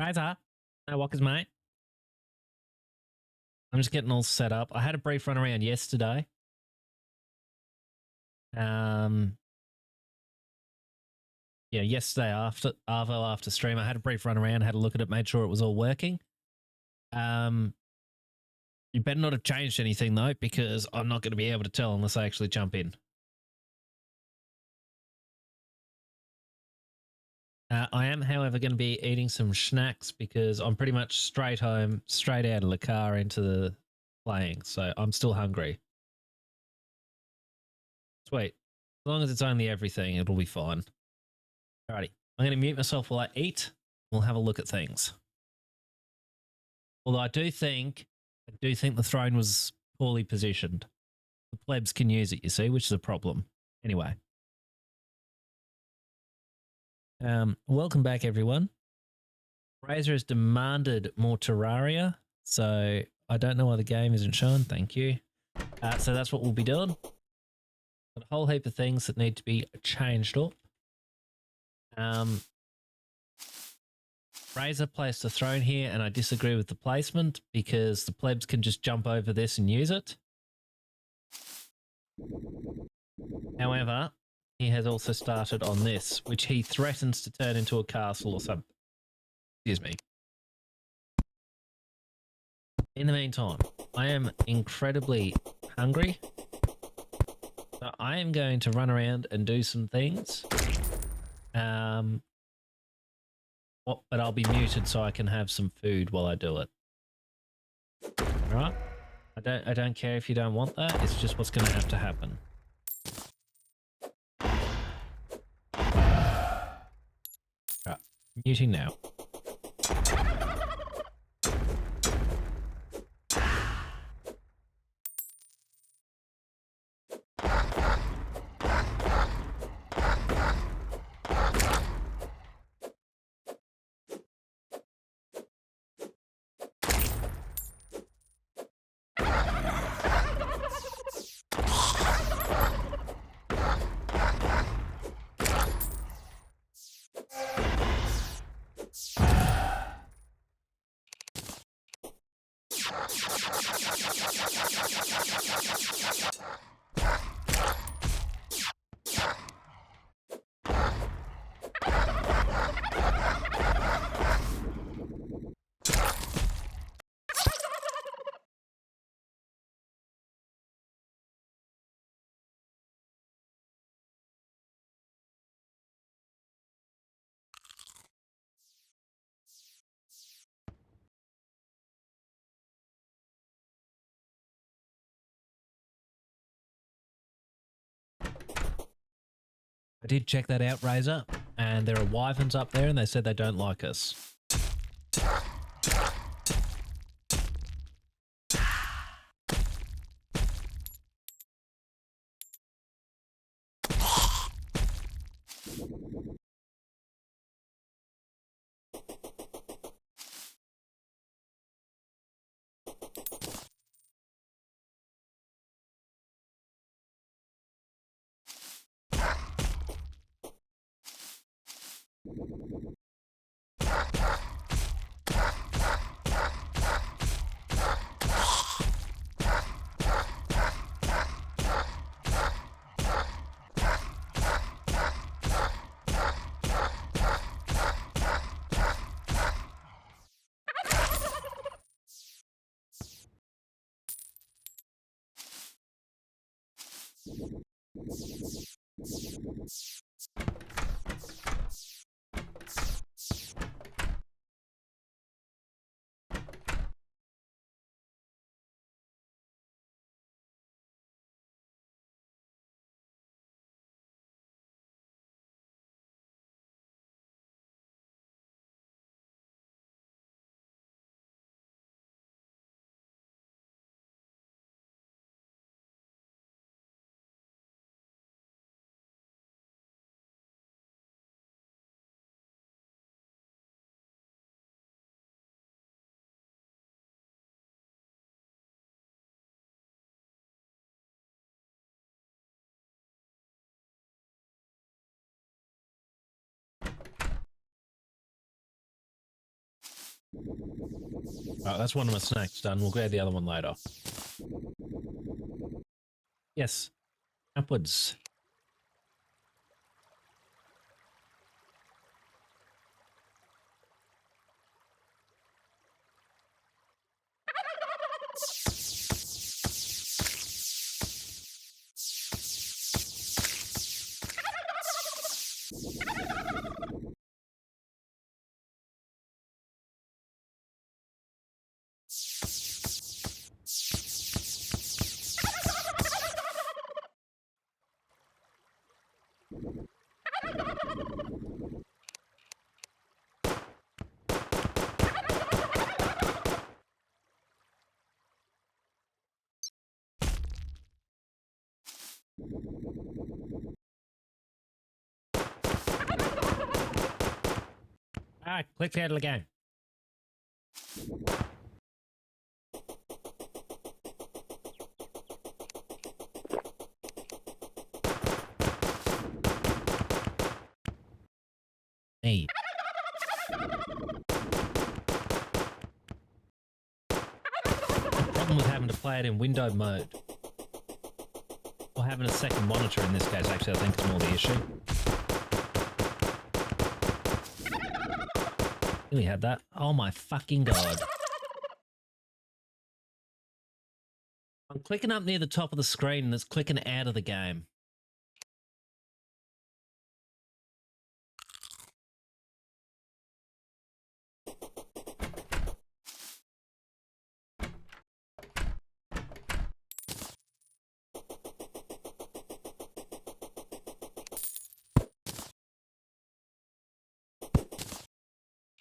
Razor. No walkers, mate. I'm just getting all set up. I had a brief run around yesterday. Yeah, yesterday after stream, I had a brief run around, had a look at it, made sure it was all working. You better not have changed anything though, because I'm not going to be able to tell unless I actually jump in. I am, however, going to be eating some snacks because I'm pretty much straight home, straight out of the car into the playing. So I'm still hungry. Sweet. As long as it's only everything, it'll be fine. Alrighty. I'm going to mute myself while I eat. We'll have a look at things. Although I do think the throne was poorly positioned. The plebs can use it, you see, which is a problem. Anyway. Welcome back, everyone. Razor has demanded more Terraria, so I don't know why the game isn't shown. Thank you. So that's what we'll be doing. Got a whole heap of things that need to be changed up. Razor placed a throne here, and I disagree with the placement because the plebs can just jump over this and use it. However, he has also started on this, which he threatens to turn into a castle or something. Excuse me. In the meantime, I am incredibly hungry. So I am going to run around and do some things. But I'll be muted so I can have some food while I do it. Alright? I don't care if you don't want that, it's just what's gonna have to happen. Right, muting now. I did check that out, Razor, and there are wyverns up there and they said they don't like us. Right, that's one of my snacks done. We'll grab the other one later. Yes. Upwards. Ah, click out again. Hey. The problem with having to play it in window mode, or having a second monitor in this case, actually, I think is more the issue. Really had that. Oh my fucking god. I'm clicking up near the top of the screen and it's clicking out of the game.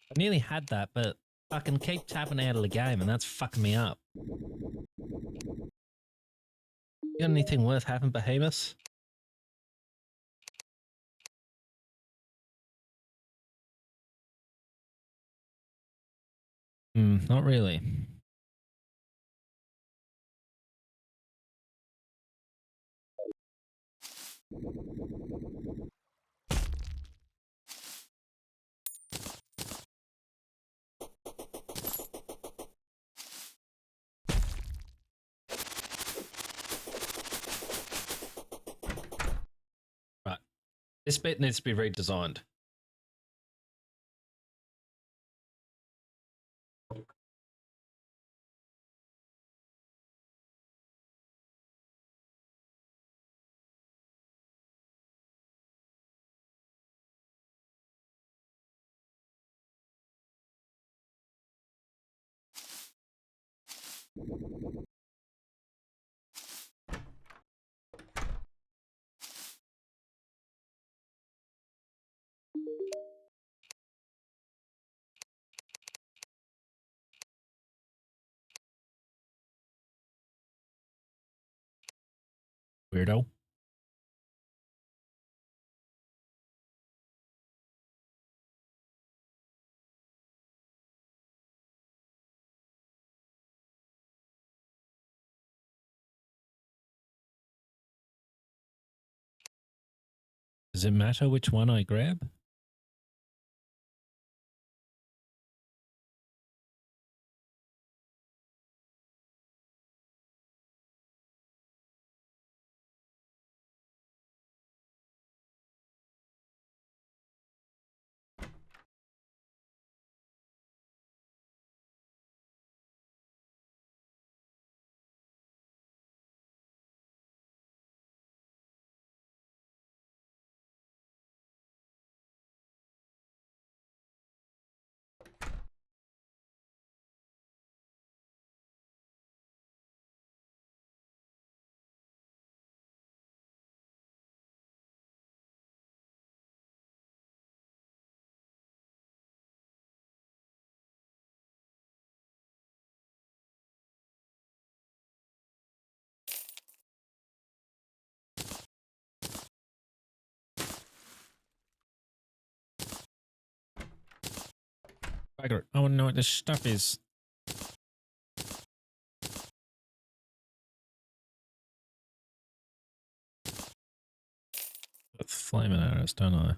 I nearly had that, but I can keep tapping out of the game and that's fucking me up. You got anything worth having, Behemoth? Not really. Right. This bit needs to be redesigned. Weirdo. Does it matter which one I grab? I want to know what this stuff is. With flaming arrows, don't I?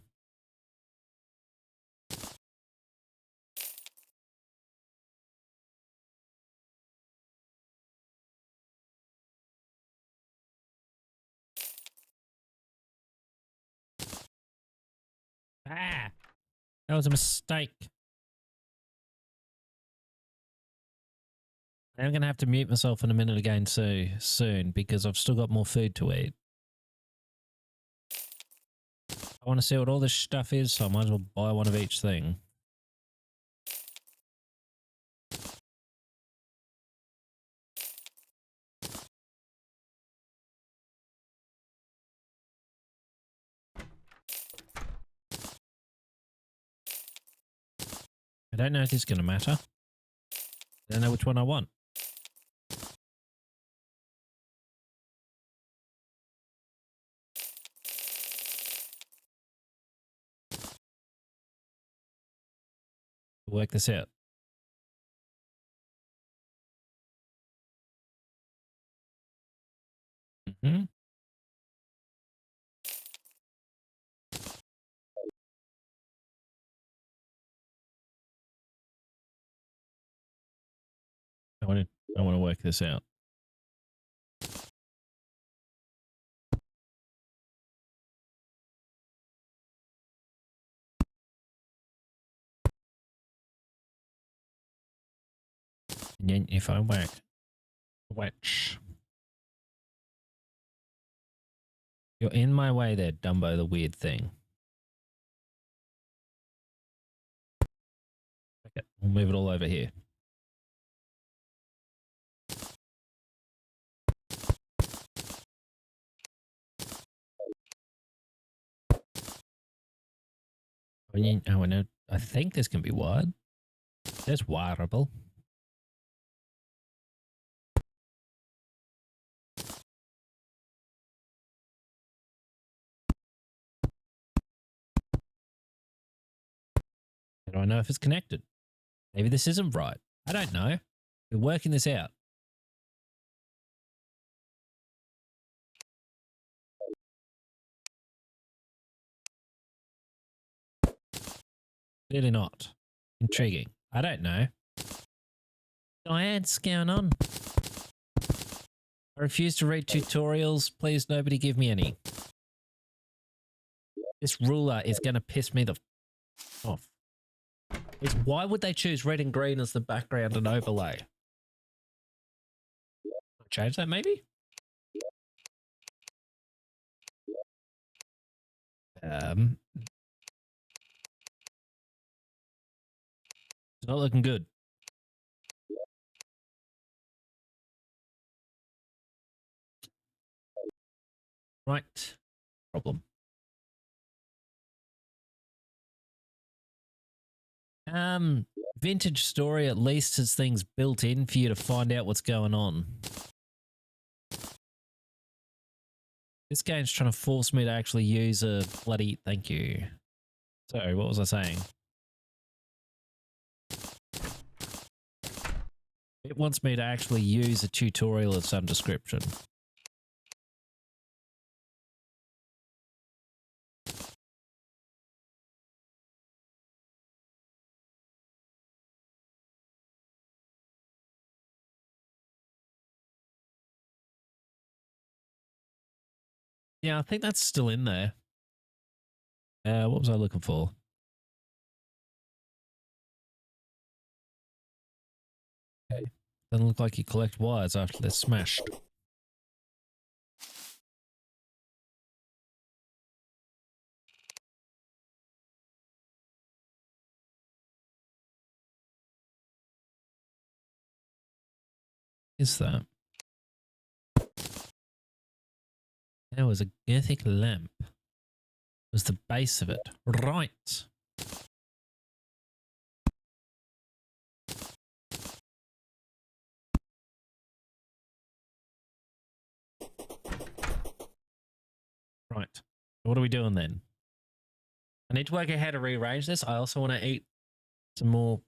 Ah! That was a mistake. I'm going to have to mute myself in a minute again soon because I've still got more food to eat. I want to see what all this stuff is, so I might as well buy one of each thing. I don't know if this is going to matter. I don't know which one I want. Work this out. Mm-hmm. I want to work this out. And then if I whack, you're in my way there, Dumbo, the weird thing. Okay, we'll move it all over here. I think this can be wired. That's wireable. How do I know if it's connected? Maybe this isn't right. I don't know. We're working this out. Clearly not. Intriguing. I don't know. What's going on? I refuse to read tutorials. Please, nobody give me any. This ruler is going to piss me the off. Why would they choose red and green as the background and overlay? Change that maybe? It's not looking good. Right. Problem. Vintage Story at least has things built in for you to find out what's going on. This game's trying to force me to actually use a bloody... Thank you. Sorry, what was I saying? It wants me to actually use a tutorial of some description. Yeah, I think that's still in there. What was I looking for? Okay. Doesn't look like you collect wires after they're smashed. Is that? There was a Gothic lamp. It was the base of it. Right. Right. What are we doing then? I need to work out how to rearrange this. I also want to eat some more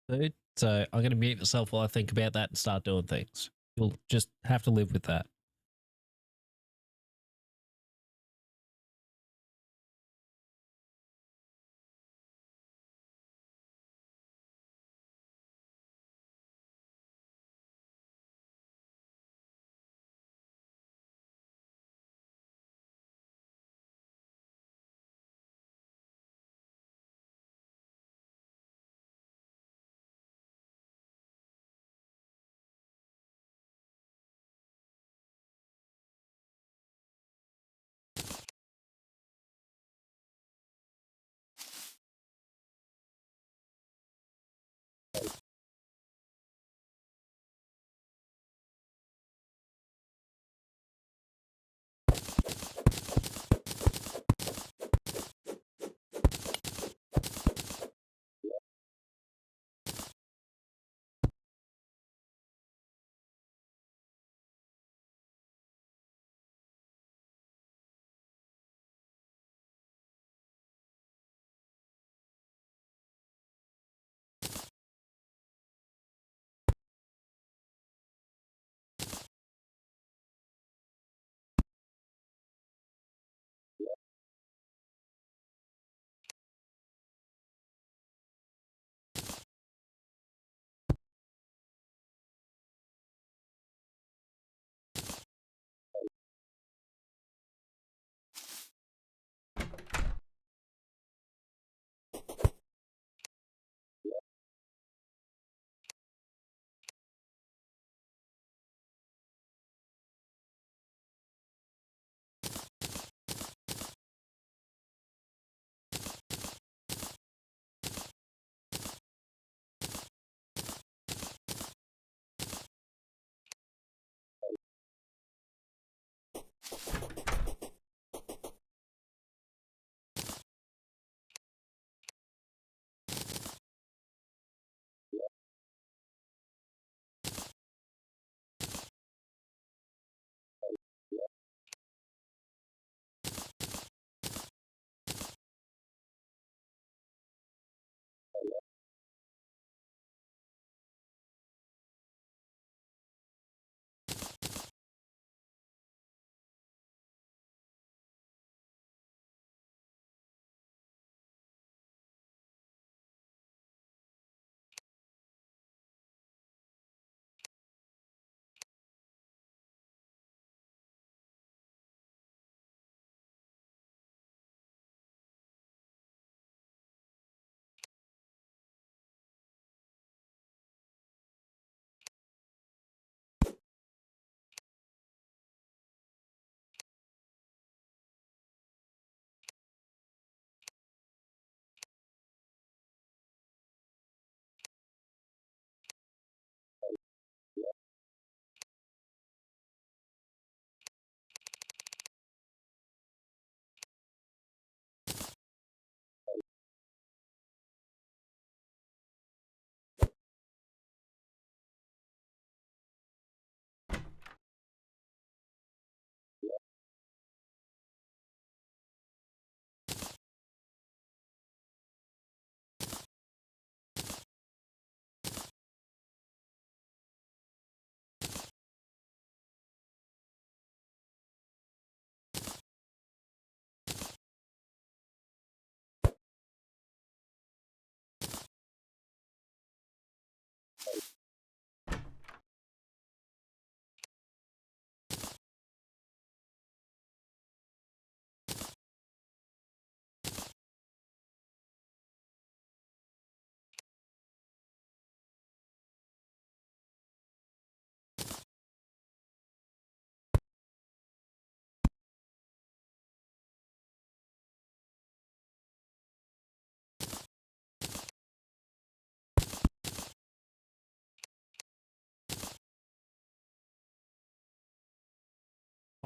food. So I'm going to mute myself while I think about that and start doing things. You'll just have to live with that.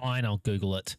Fine, I'll Google it.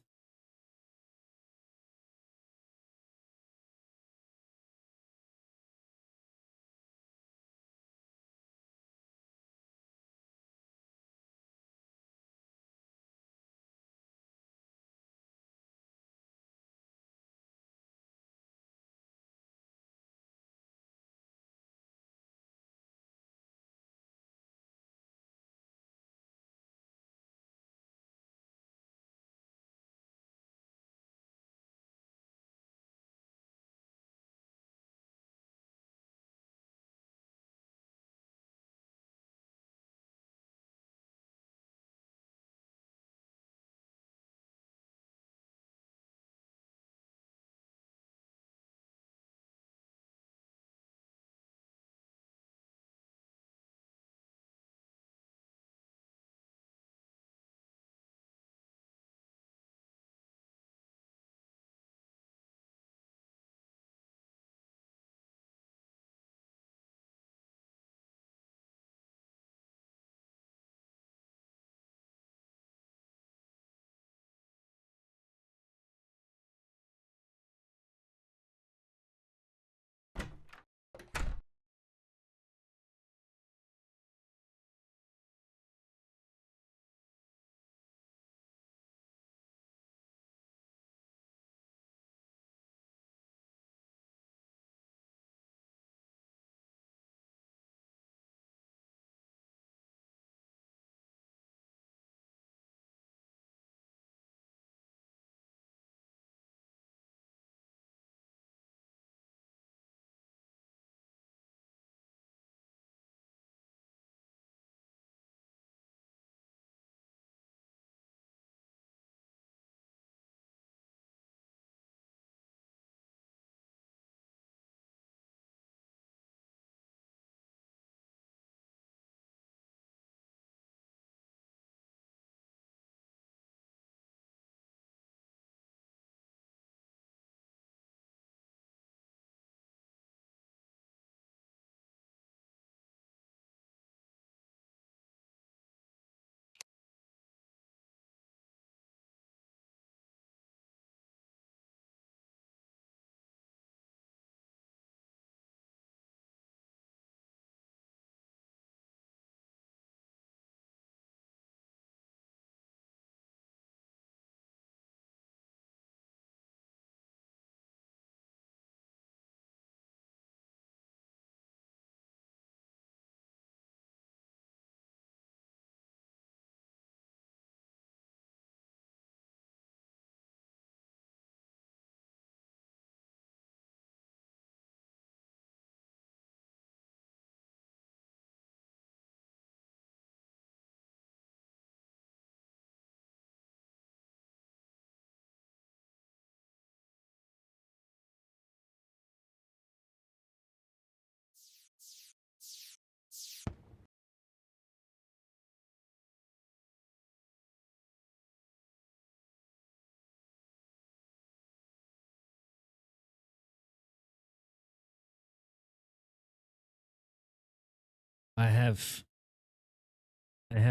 I have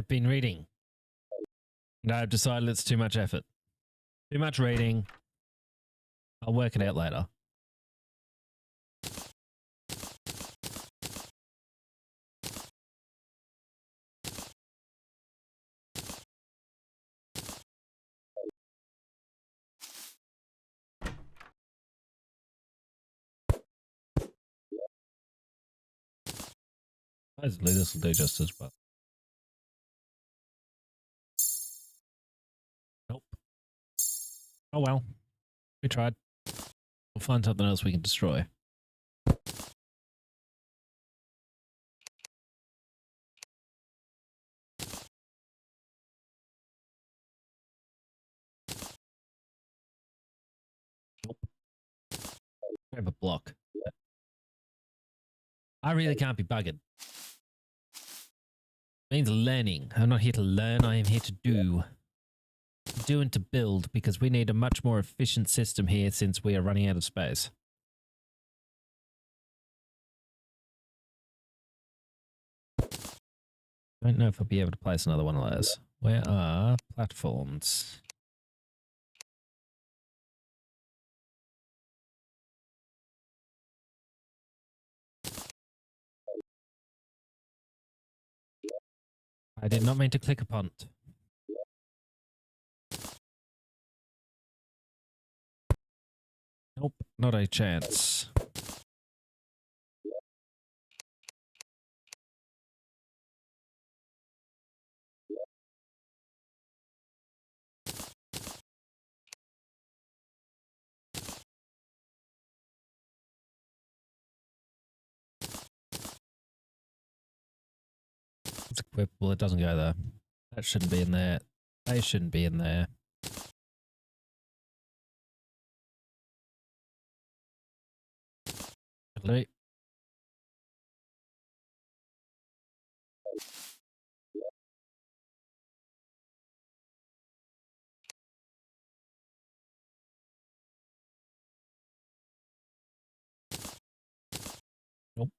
been reading. And I've decided it's too much effort. Too much reading. I'll work it out later. Supposedly this will do just as well. Nope. Oh well. We tried. We'll find something else we can destroy. Nope. Grab a block. I really can't be buggered. It means learning. I'm not here to learn, I am here to do. To do and to build, because we need a much more efficient system here since we are running out of space. I don't know if I'll be able to place another one of those. Where are platforms? I did not mean to click a punt. Nope, not a chance. It's equipable, it doesn't go there. That shouldn't be in there. They shouldn't be in there. Hello. Nope.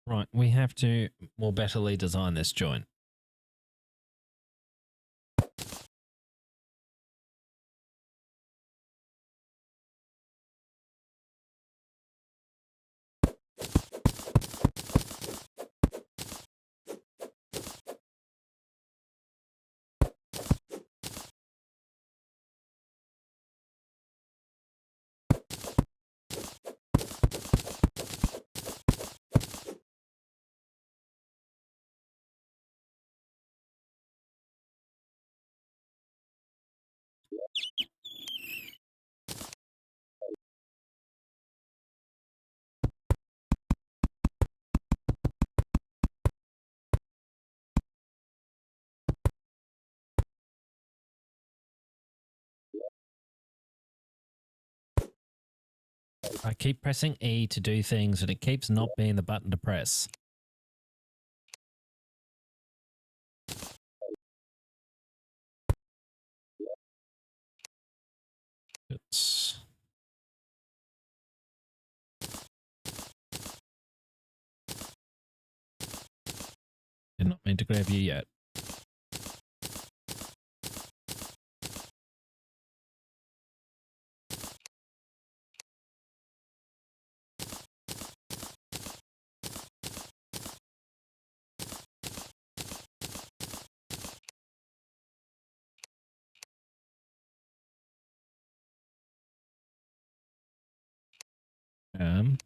Right, we have to more betterly design this joint. I keep pressing E to do things and it keeps not being the button to press. It's... Did not mean to grab you yet. Um,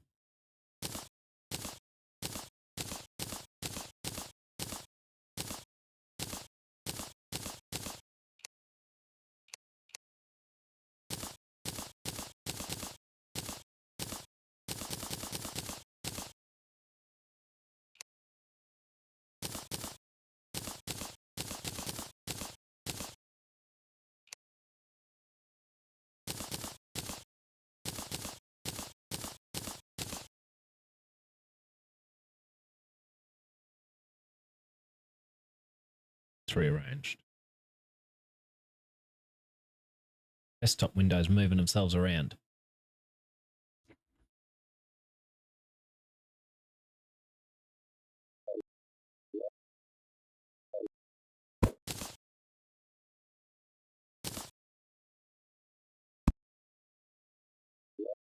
it's rearranged. Desktop windows moving themselves around.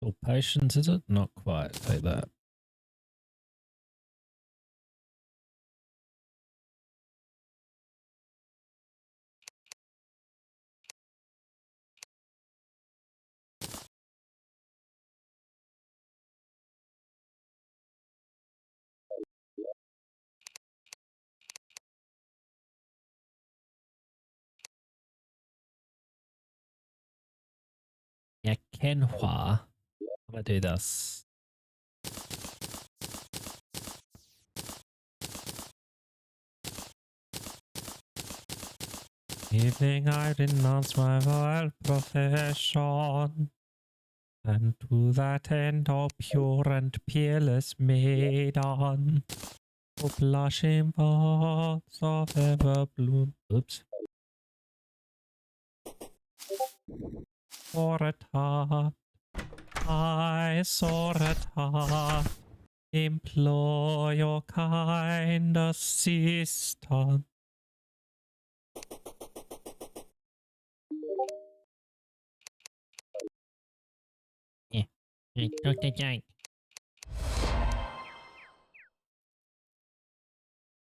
All patience, is it? Not quite. Take that. Yeah, Kenhua. How do I do this? Evening, I renounce my vile profession, and to that end, all pure and peerless maiden, O blushing buds of ever bloom. Oops. For at heart, I soar at heart, implore your kind assistance.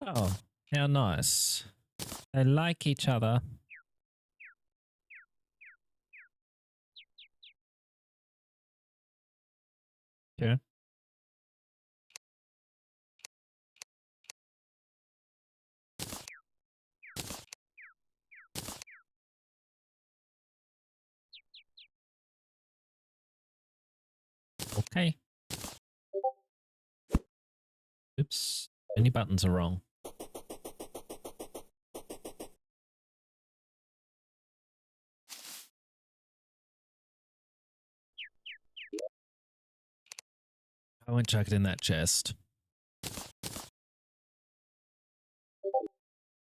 Oh, how nice. They like each other. Okay. Okay. Oops. Any buttons are wrong. I won't chuck it in that chest.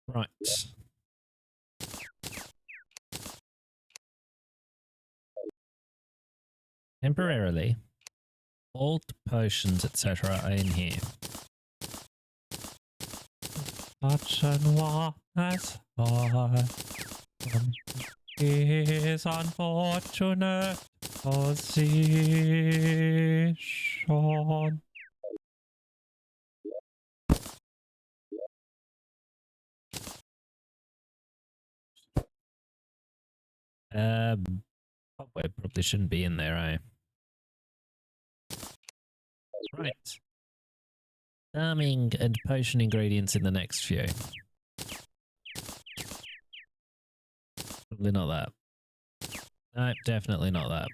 Right. Temporarily, all potions, etc. are in here. Such an wise heart is unfortunate position. Cobweb probably shouldn't be in there, eh? Right. Farming and potion ingredients in the next few. Probably not that. No, definitely not that.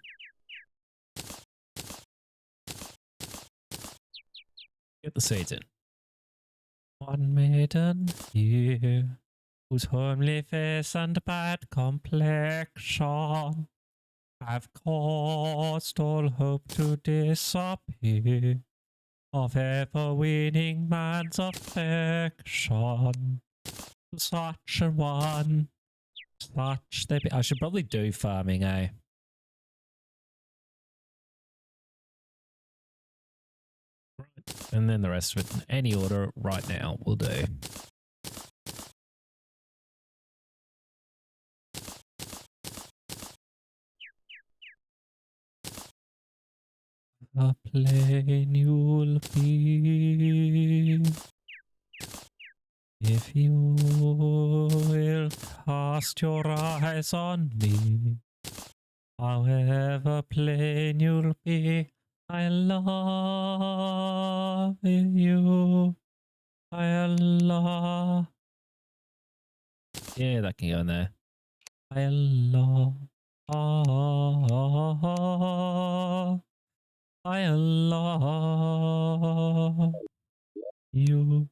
Get the seeds in. One maiden here, whose homely face and bad complexion have caused all hope to disappear of ever winning man's affection. Such a one, such they be. I should probably do farming, eh? And then the rest of it in any order right now will do. A plain you'll be if you will cast your eyes on me. However plain you'll be, I love you. I love. Yeah, that can go in there. I love. I love you.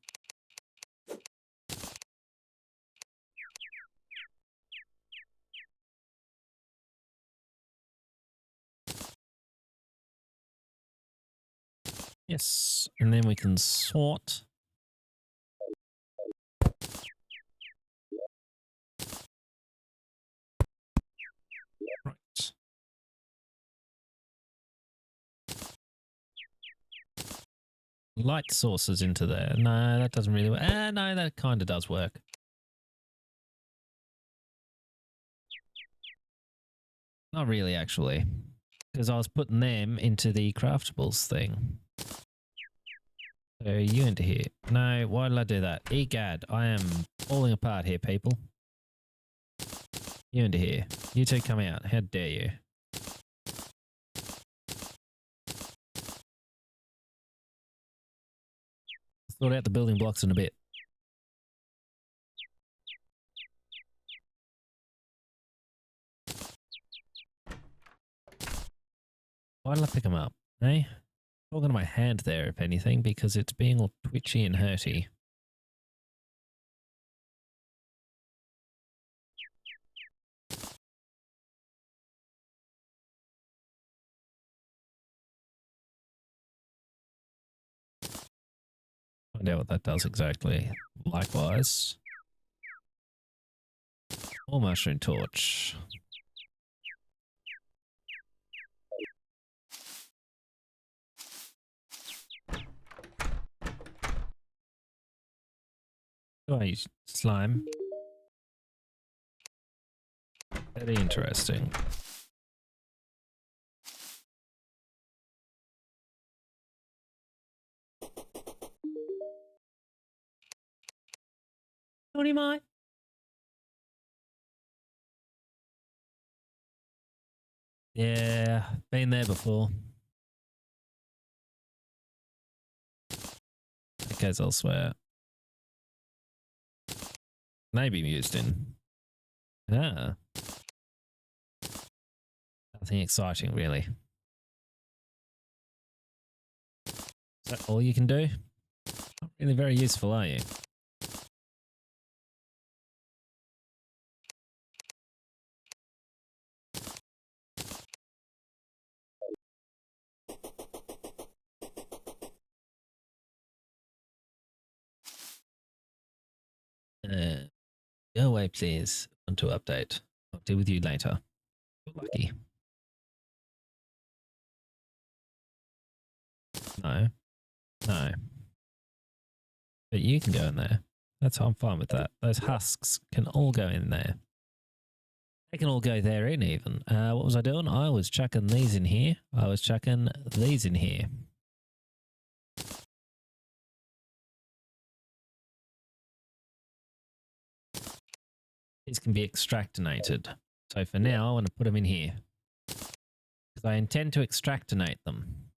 Yes, and then we can sort. Right. Light sources into there. No, that doesn't really work. No, that kind of does work. Not really, actually. Because I was putting them into the craftables thing. So you into here. No, why did I do that? Egad, I am falling apart here, people. You into here. You two come out. How dare you? Sort out the building blocks in a bit. Why did I pick them up? Eh? Talking to my hand there, if anything, because it's being all twitchy and hurty. Find out what that does exactly. Likewise. More mushroom torch. Do I use slime? Very interesting. Tony Mai. Yeah, been there before. That goes elsewhere. Maybe used in. Ah. Nothing exciting, really. Is that all you can do? Not really very useful, are you? Go away, please. Want to update. I'll deal with you later. Lucky. No. No. But you can go in there. That's how I'm fine with that. Those husks can all go in there. They can all go there in even. What was I doing? I was chucking these in here. I was chucking these in here. These can be extractinated. So for now, I want to put them in here. Because I intend to extractinate them.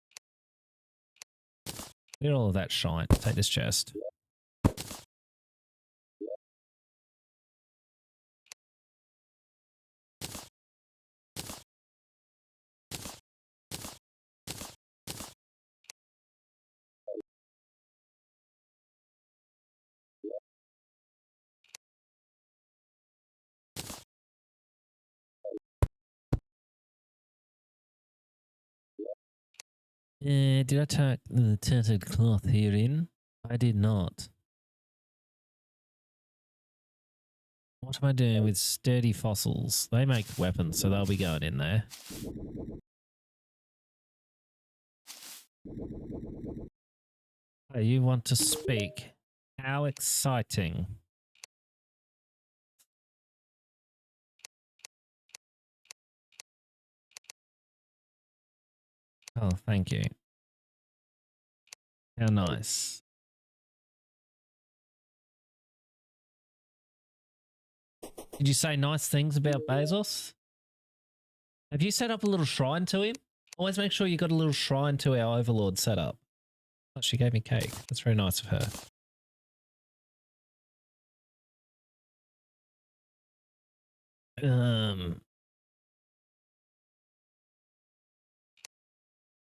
Look at all of that shine. Take this chest. Did I tuck the tattered cloth here in? I did not. What am I doing with sturdy fossils? They make weapons, so they'll be going in there. Oh, you want to speak? How exciting. Oh, thank you. How nice. Did you say nice things about Bezos? Have you set up a little shrine to him? Always make sure you got a little shrine to our overlord set up. Oh, she gave me cake. That's very nice of her.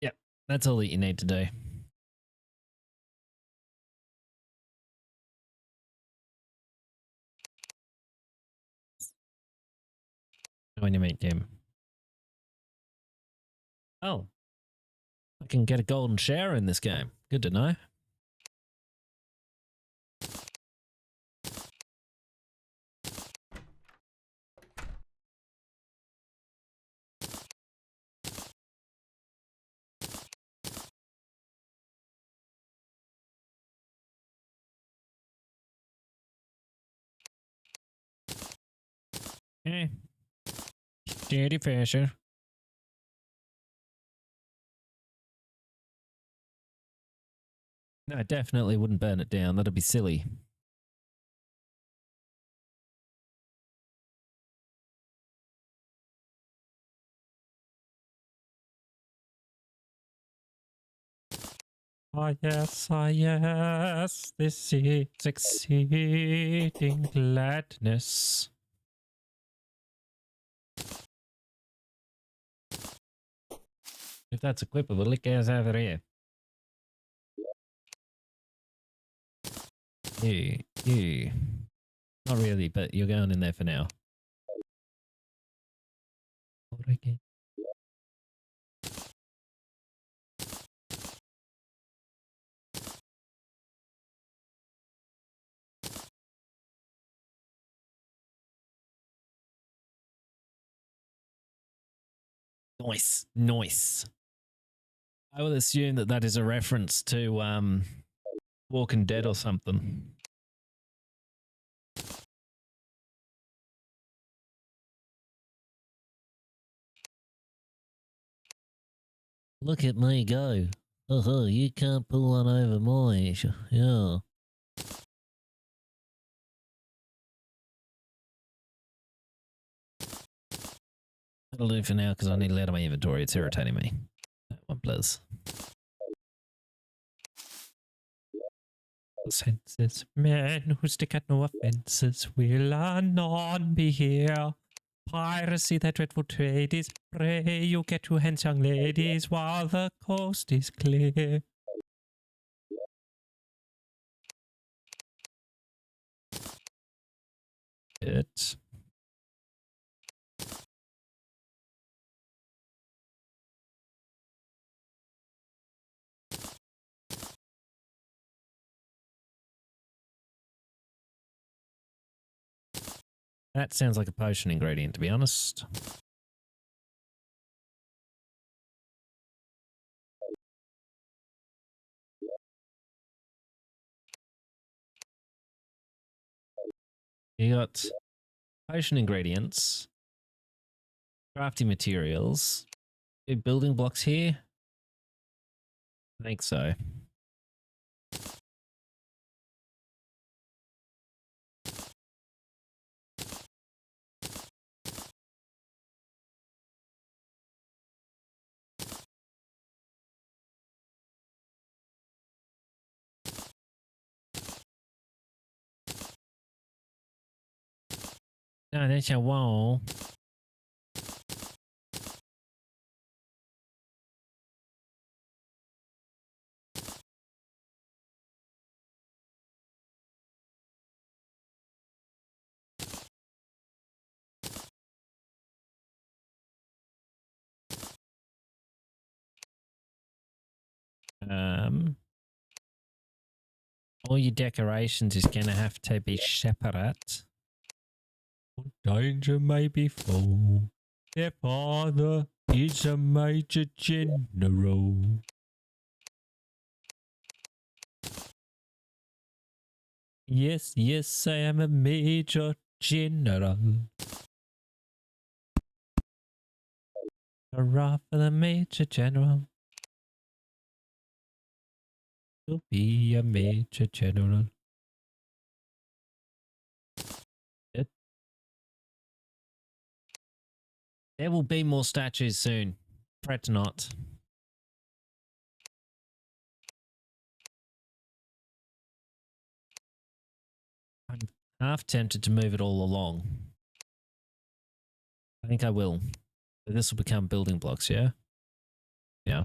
Yep, that's all that you need to do. When you meet him. Oh, I can get a golden shower in this game. Good to know. Eh. Dirty fashion. No, I definitely wouldn't burn it down. That'd be silly. Ah, yes, this is exceeding gladness. If that's equipable, it goes over here. You. Not really, but you're going in there for now. Okay. Nice. I will assume that that is a reference to Walking Dead or something. Look at me go. Oh, you can't pull one over my... Yeah. That'll do for now because I need to let out my inventory. It's irritating me. That one, please. Senses, men who stick at no offences will anon be here. Piracy, that dreadful trade is prey. You get your hands, young ladies, while the coast is clear. It. That sounds like a potion ingredient, to be honest. You got potion ingredients, crafting materials, building blocks here. I think so. No, that's a wall. All your decorations is going to have to be separate. Danger may befall. Their father is a major general. Yes, yes, I am a major general. Hurrah for the major general. To be a major general. There will be more statues soon. Fret not. I'm half tempted to move it all along. I think I will. This will become building blocks, yeah? Yeah.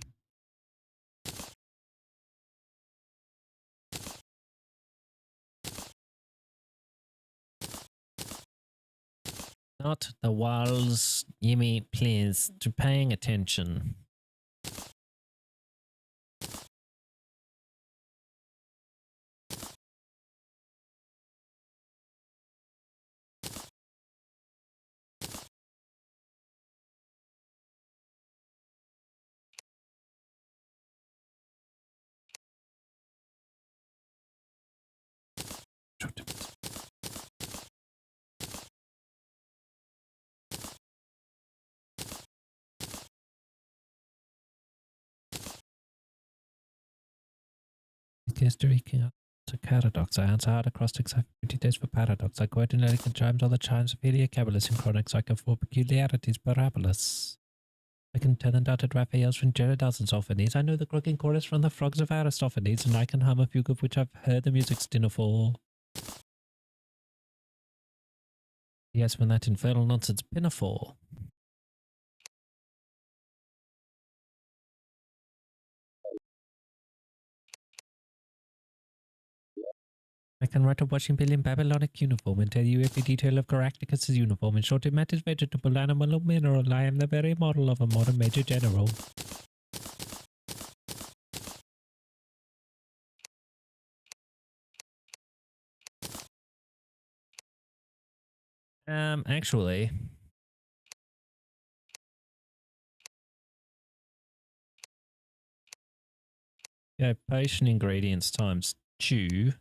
Not the walls, YimmY, please, to paying attention. History king to paradox. I answer hard acrostics. I have 50 days for paradox. I quote in elegant chimes all the chimes of Heliocabulus and chronics. I can for peculiarities parabolas. I can tell undoubted Raphaels from Gerardus and Sophones. I know the croaking chorus from the frogs of Aristophanes, and I can hum a fugue of which I've heard the music's dinner for. Yes, when that infernal nonsense pinafore. I can write a washing bill in Babylonic uniform and tell you every detail of Caractacus' uniform. In short, it matters vegetable, animal, or mineral. I am the very model of a modern major general. Actually, yeah, potion ingredients times 2.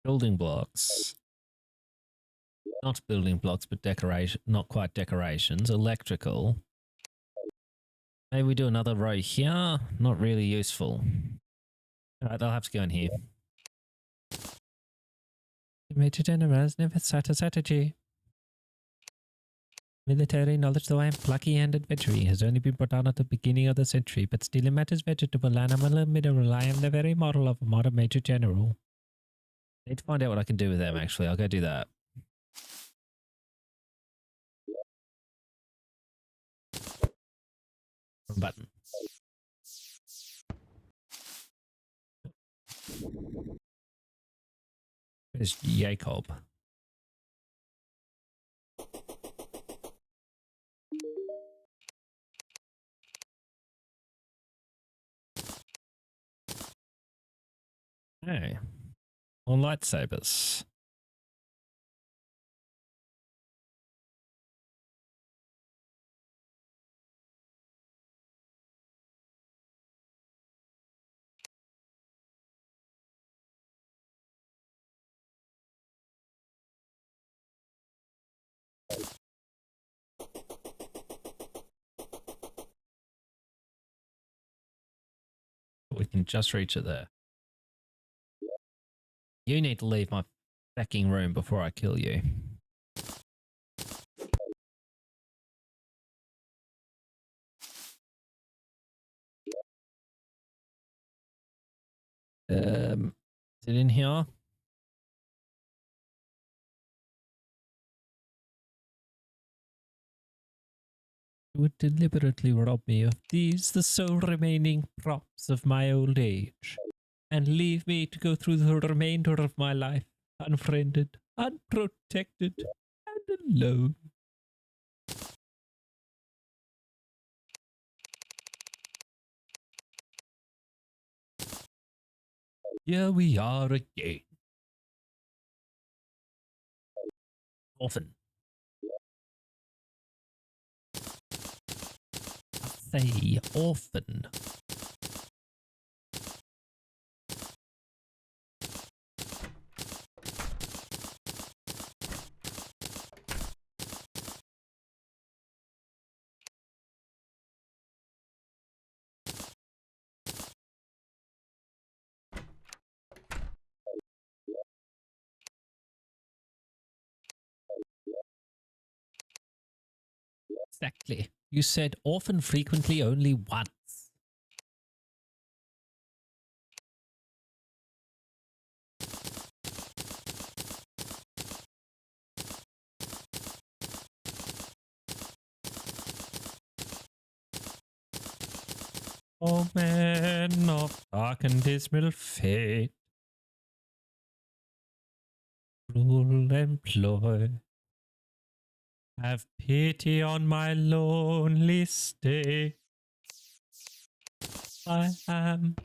Building blocks. Not building blocks, but decoration. Not quite decorations. Electrical. Maybe we do another row here. Not really useful. All right, they'll have to go in here. Major General's never sat a strategy. Military knowledge, though I am plucky and adventuring, has only been brought down at the beginning of the century, but still in matters vegetable, animal, and mineral, I am the very model of a modern Major General. I need to find out what I can do with them, actually. I'll go do that. Wrong button. Where's Jacob? Hey. More lightsabers. We can just reach it there. You need to leave my fucking room before I kill you. Is it in here? You would deliberately rob me of these, the sole remaining props of my old age, and leave me to go through the remainder of my life unfriended, unprotected, and alone. Here we are again. Orphan. I say orphan. Exactly. You said orphan frequently only once. Oh man of dark and dismal fate, cruel employ, have pity on my lonely state. I am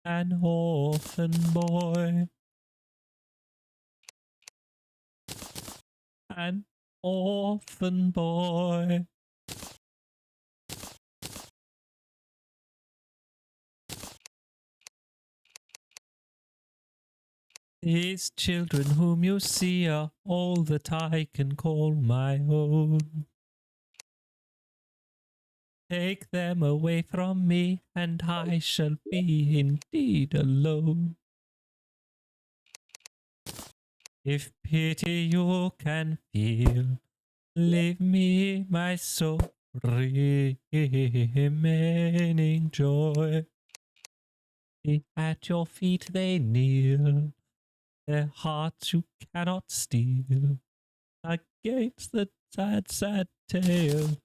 an orphan boy, an orphan boy. These children whom you see are all that I can call my own. Take them away from me, and I shall be indeed alone. If pity you can feel, leave me my soul remaining joy. At your feet they kneel, their hearts you cannot steal, against the sad, sad tale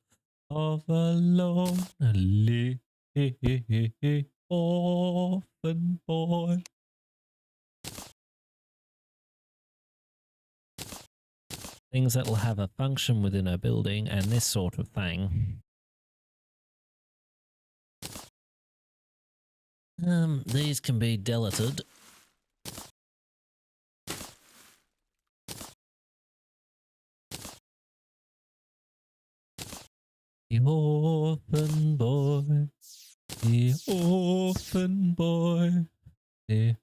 of a lonely orphan boy. Things that will have a function within a building and this sort of thing. These can be deleted. The orphan boy, the orphan boy,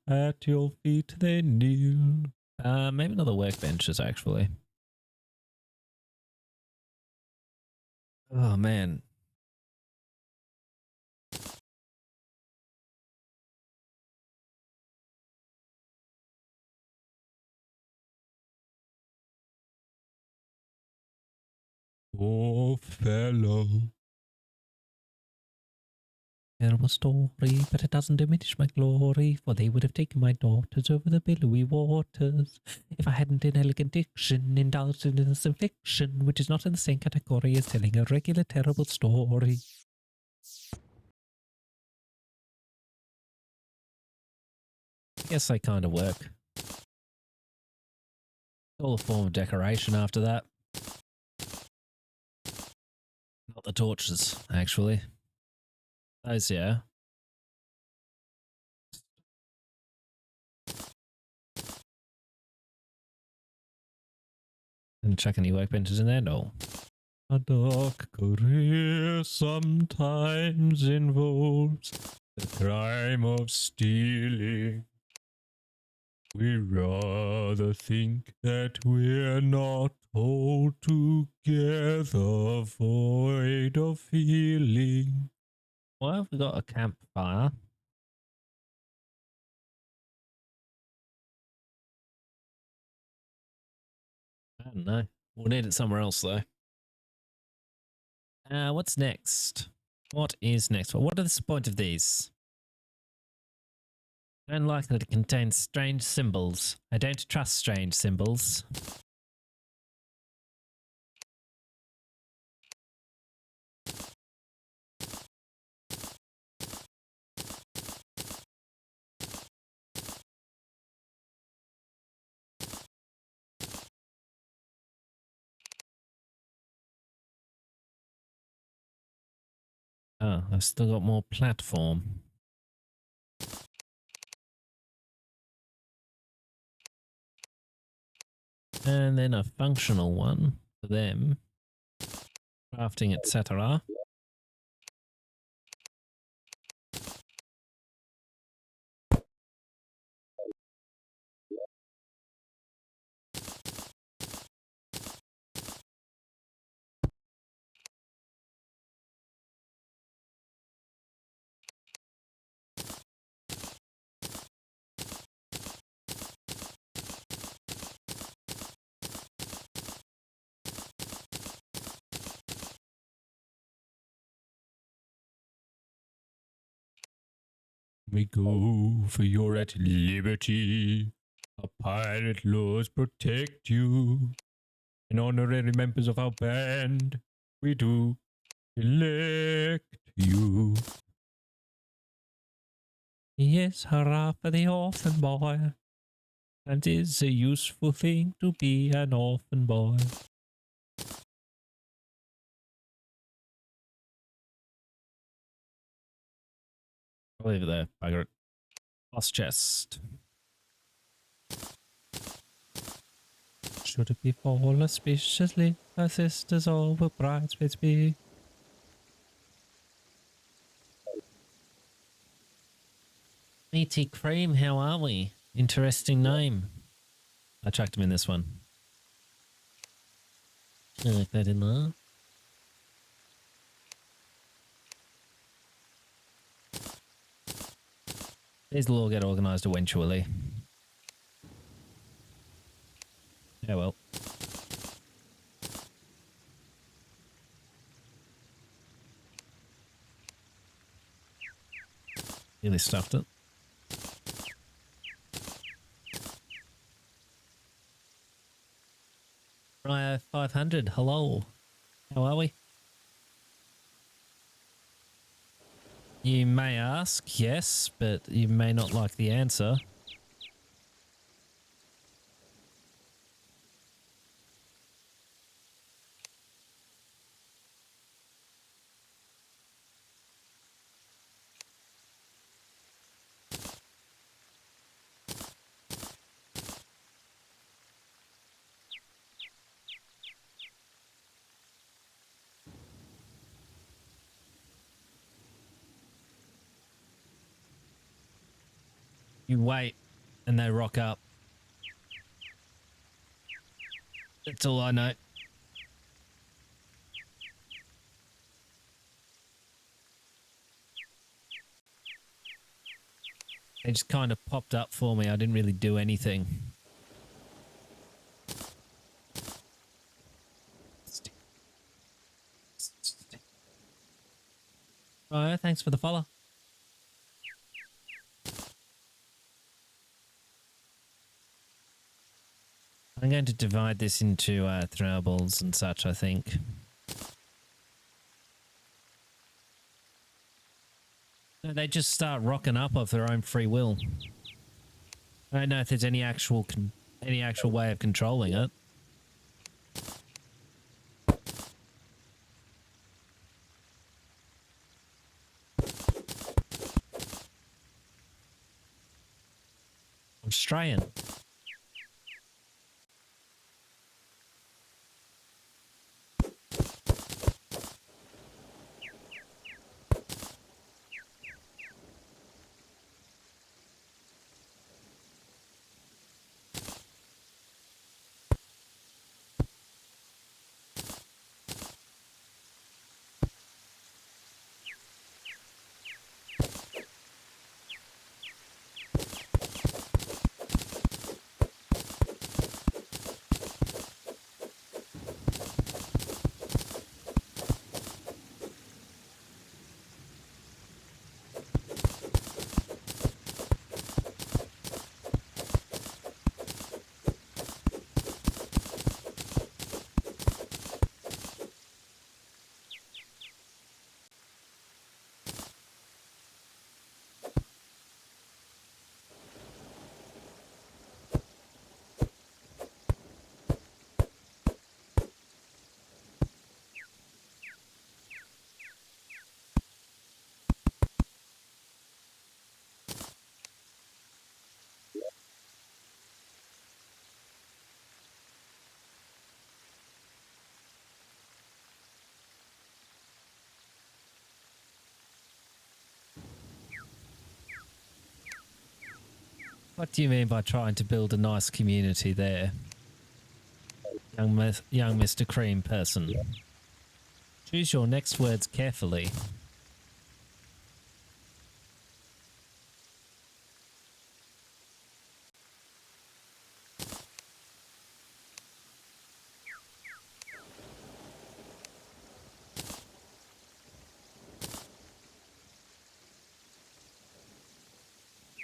at your feet they kneel. Maybe another workbenches actually. Oh man. Poor fellow. Terrible story, but it doesn't diminish my glory, for they would have taken my daughters over the billowy waters if I hadn't in elegant diction indulged in innocent fiction, which is not in the same category as telling a regular terrible story. I guess they kind of work. All a form of decoration after that. Not the torches, actually. Those, yeah. And chuck any workbenches in there? No. A dark career sometimes involves the crime of stealing. We rather think that we're not all together void of feeling. Why have we got a campfire? I don't know. We'll need it somewhere else, though. What's next? What is next? What is the point of these? I don't like that it contains strange symbols. I don't trust strange symbols. Oh, I've still got more platform. And then a functional one for them. Crafting, etc. We go for you're at liberty. Our pirate laws protect you. And honorary members of our band, we do elect you. Yes, hurrah for the orphan boy. And 'tis a useful thing to be an orphan boy. I'll leave it there. Bugger it. Boss chest. Should it befall auspiciously, our sisters all were bridesmaids be. Meaty Cream, how are we? Interesting name. I chucked him in this one. I like that in there. These will all get organised eventually. Yeah, well. Nearly stuffed it. Ryo 500, hello. How are we? You may ask, yes, but you may not like the answer. You wait and they rock up. That's all I know. They just kind of popped up for me. I didn't really do anything. Oh, thanks for the follow. I'm going to divide this into throwables and such, I think. No, they just start rocking up of their own free will. I don't know if there's any actual way of controlling it. I'm straying. What do you mean by trying to build a nice community there? Young Mr. Cream person. Choose your next words carefully.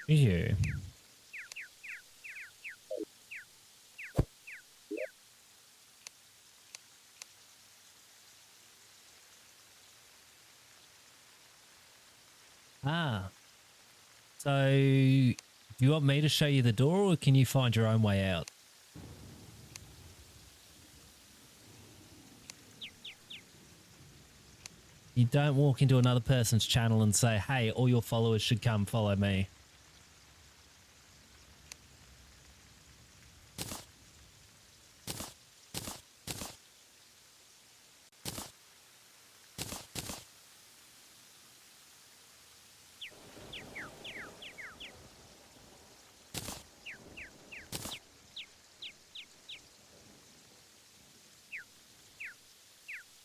You. Ah. So, do you want me to show you the door or can you find your own way out? You don't walk into another person's channel and say, hey, all your followers should come follow me.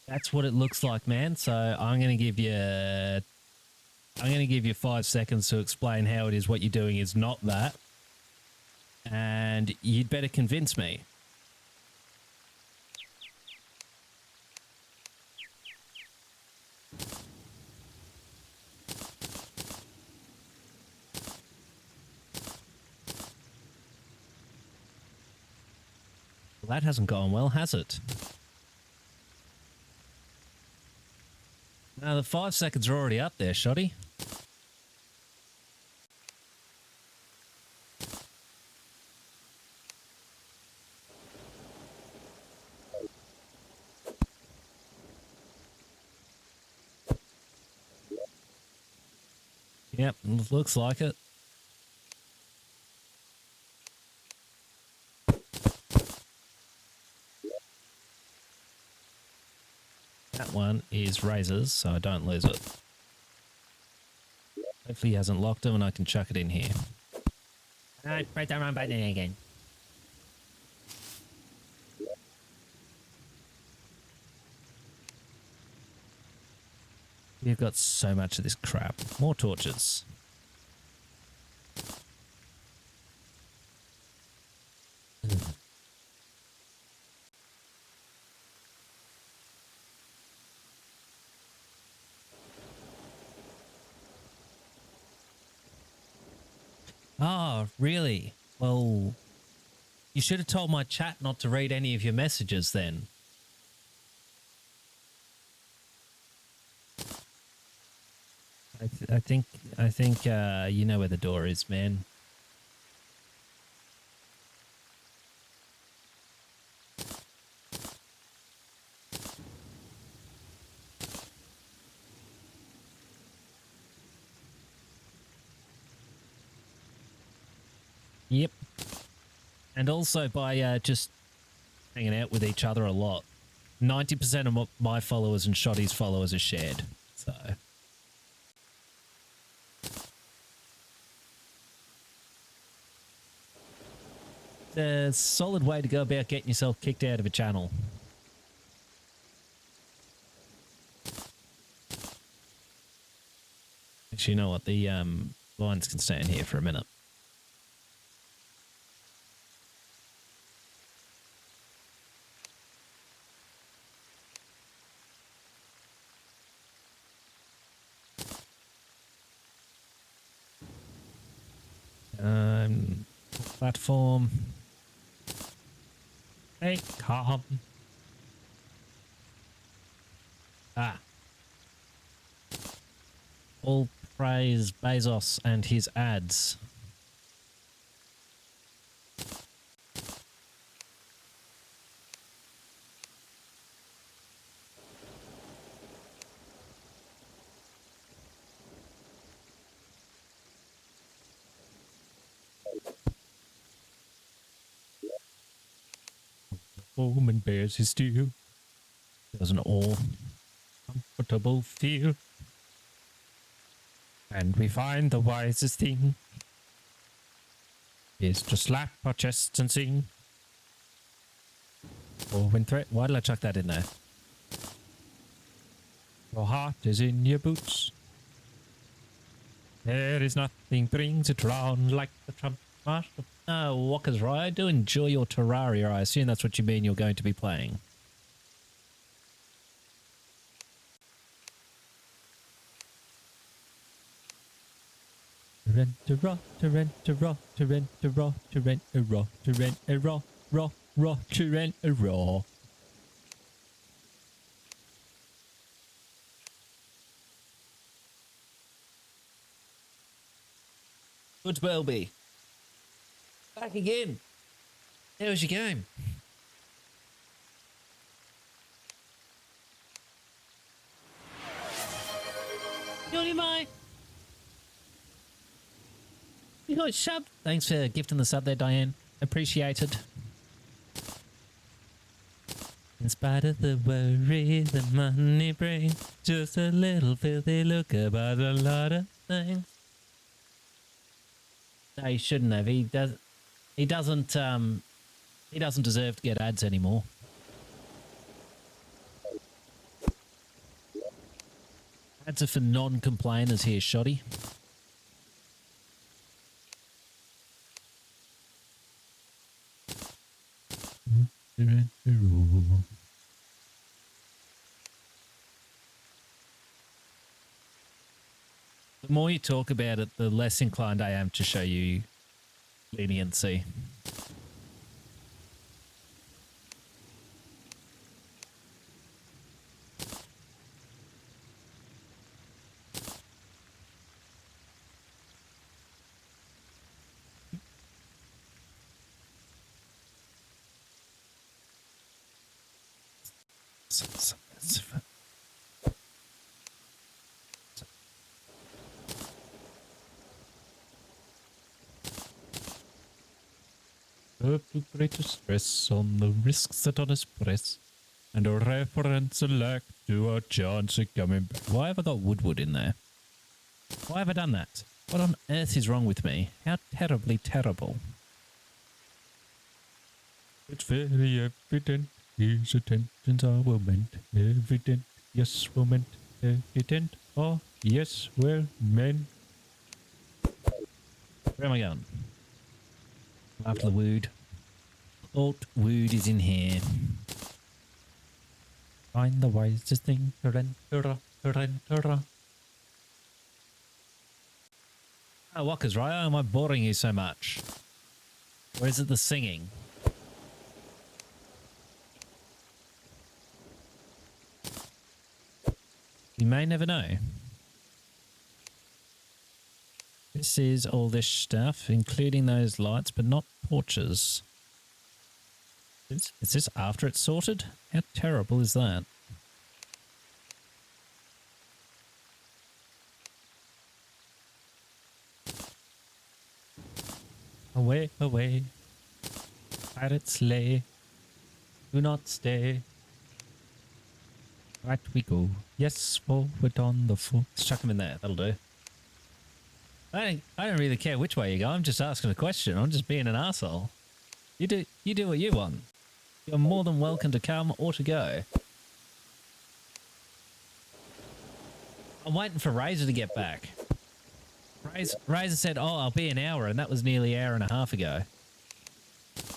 That's what it looks like, man. So I'm going to give you 5 seconds to explain how it is what you're doing is not that. And you'd better convince me. Well, that hasn't gone well, has it? Now the 5 seconds are already up there, Shoddy. Yep, looks like it. That one is razors, so I don't lose it. Hopefully he hasn't locked them and I can chuck it in here. I press the wrong button again. We've got so much of this crap. More torches. Oh, really? Well, you should have told my chat not to read any of your messages then. I think you know where the door is, man. Yep. And also by just hanging out with each other a lot. 90% of my followers and Shoddy's followers are shared. So it's a solid way to go about getting yourself kicked out of a channel. Actually, you know what? The lines can stay in here for a minute. Platform. Hey, calm. Ah. All praise Bezos and his ads. Woman bears his steel. Doesn't all comfortable feel. And we find the wisest thing is to slap our chests and sing. Oh, when threat. Why did I chuck that in there? Your heart is in your boots. There is nothing brings it round like the trump marshal. Oh, Walker's right. I do enjoy your Terraria. I assume that's what you mean you're going to be playing. Rent a raw, to rent a raw, to rent a raw, to rent a raw, to rent a raw, raw, raw, to rent a raw. Good Welby. Back again. How was your game? YimmY. You got sub. Thanks for gifting the sub there, Diane. Appreciated. In spite of the worry the money brings, just a little filthy look about a lot of things. No, he shouldn't have. He doesn't deserve to get ads anymore. Ads are for non-complainers here, Shoddy. The more you talk about it, the less inclined I am to show you leniency. Too great stress on the risks that on us press, and a reference lack to our chance of coming back. Why have I got Woodwood in there? Why have I done that? What on earth is wrong with me? How terribly terrible. It's very evident his attentions are well meant. Evident, yes, well meant. Evident, oh, yes, well meant. Where am I going? After the Wood. Alt Wood is in here. Find the wisest thing to rent. Oh, Walker's right. Why am I boring you so much? Or is it the singing? You may never know. This is all this stuff, including those lights, but not torches. Is this after it's sorted? How terrible is that? Away, away. Pirates lay. Do not stay. Right we go. Yes, forward on the foot. Let's chuck them in there. That'll do. I don't really care which way you go. I'm just asking a question. I'm just being an asshole. You do what you want. You're more than welcome to come or to go. I'm waiting for Razor to get back. Razor said, oh, I'll be an hour, and that was nearly an hour and a half ago.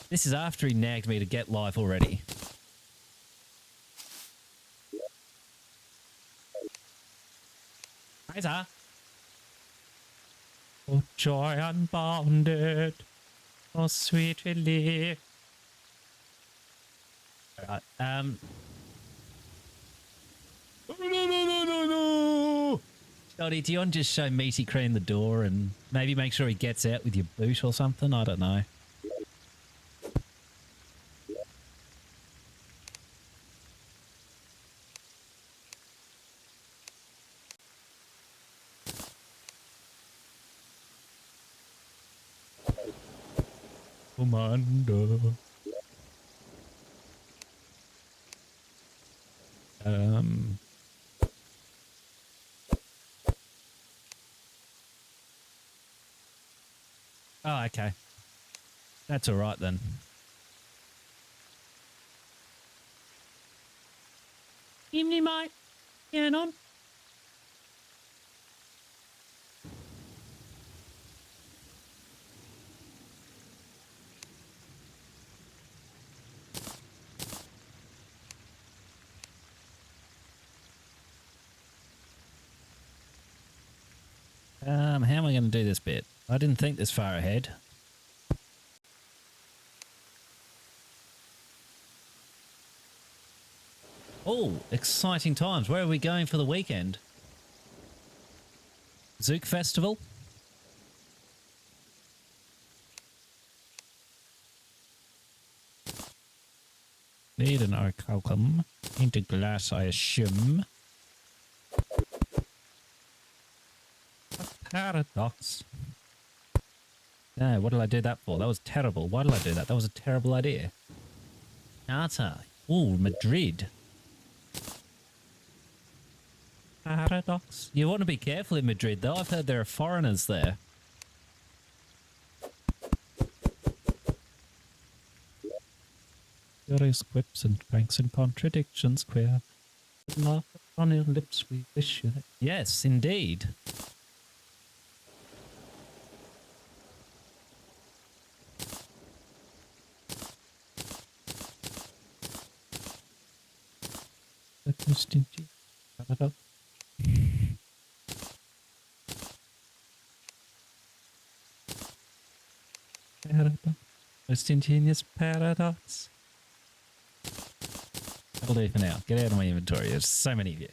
This is after he nagged me to get live already. Razor? Oh, joy unbounded. Oh, sweet relief. Alright, No. Dottie, do you want to just show Meaty Cream the door and maybe make sure he gets out with your boot or something? I don't know. Commander. Oh, okay. That's all right then. Evening, mate. Getting on? How am I going to do this bit? I didn't think this far ahead. Oh, exciting times. Where are we going for the weekend? Zook Festival? Need an orichalcum. Into glass, I assume. A paradox. No, what did I do that for? That was terrible. Why did I do that? That was a terrible idea. Carter. Oh, Madrid. Paradox. You want to be careful in Madrid, though. I've heard there are foreigners there. Curious quips and pranks and contradictions, queer. Laugh on your lips, we wish you that. Yes, indeed. Paradox. Most ingenious paradox. That'll do for now. Get out of my inventory. There's so many of you.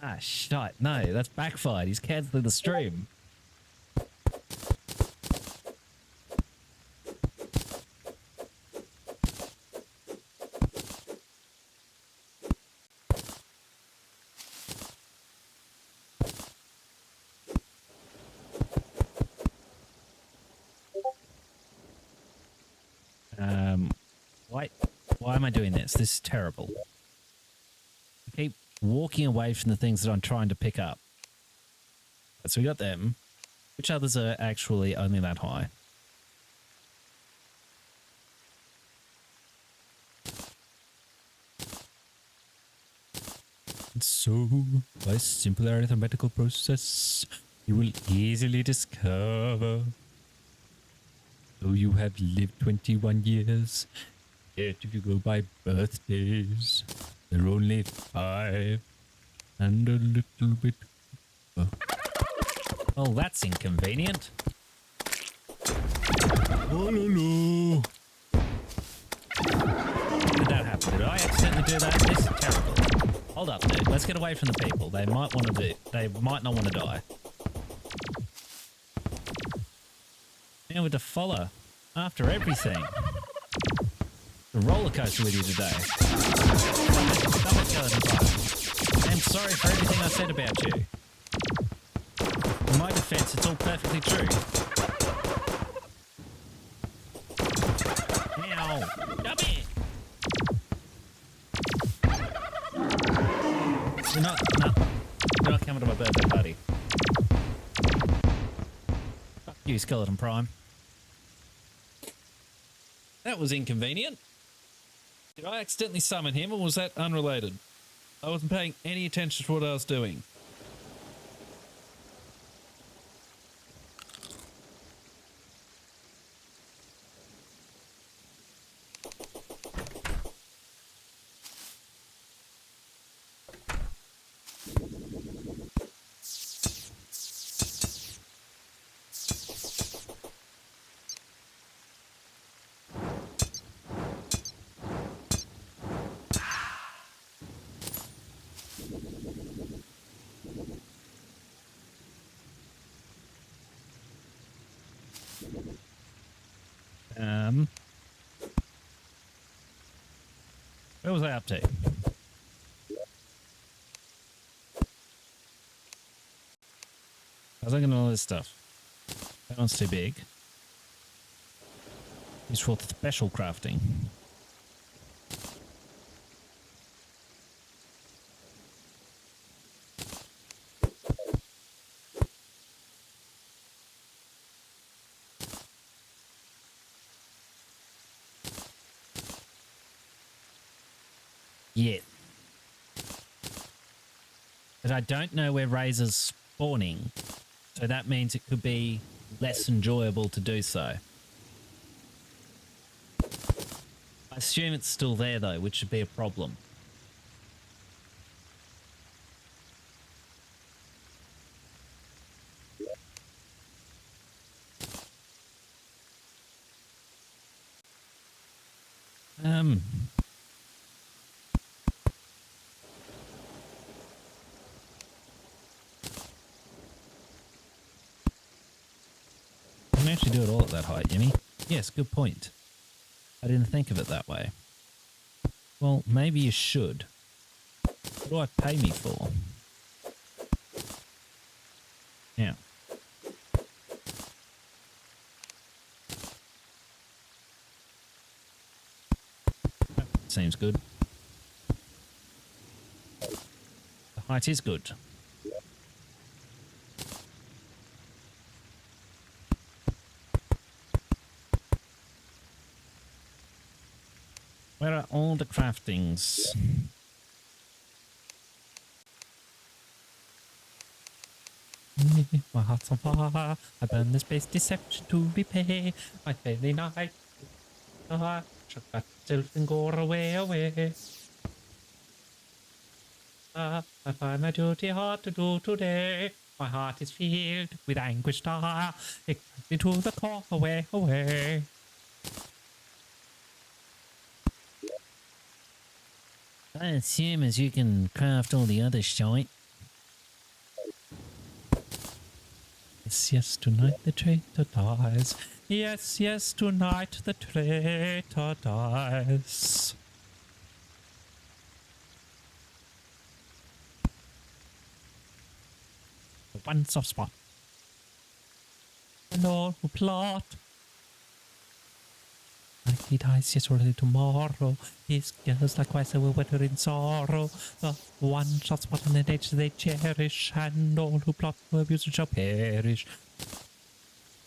Ah, shite. No, that's backfired. He's cancelling the stream. Why am I doing this? This is terrible. I keep walking away from the things that I'm trying to pick up. So we got them. Which others are actually only that high? And so, by a simple arithmetical process, you will easily discover, though you have lived 21 years, yet if you go by birthdays, They're only 5 and a little bit. Oh, that's inconvenient. Oh, no. Did that happen? Did I accidentally do that? This is terrible. Hold up, dude. Let's get away from the people. They might want to do. They might not want to die. Now we're to follow after everything. The roller coaster with you today. Stop it, Skeleton Fire. I'm sorry for everything I said about you. In my defense, it's all perfectly true. Ow! Come here! You're not coming to my birthday party. Fuck you, Skeleton Prime. That was inconvenient. Did I accidentally summon him, or was that unrelated? I wasn't paying any attention to what I was doing. Where was I up to? I was looking at all this stuff. That one's too big. It's for special crafting. Yeah. But I don't know where Razor's spawning. So that means it could be less enjoyable to do so. I assume it's still there though, which should be a problem. I can actually do it all at that height, YimmY. Yes, good point. I didn't think of it that way. Well, maybe you should. What do I pay me for? Yeah. Seems good. The height is good. Where are all the craftings? My heart's on fire. I burn the space deception to repay my fairy night. Shut that self and go away. I find my duty hard to do today. My heart is filled with anguish dire. It cuts me to the core, away. I assume as you can craft all the other shite. Yes, tonight the traitor dies. Yes, tonight the traitor dies. One soft spot. And all who plot. Like he dies, yes, already tomorrow. His girls likewise will weather in sorrow. The one shot spot on the nature they cherish, and all who plot for abuse shall perish.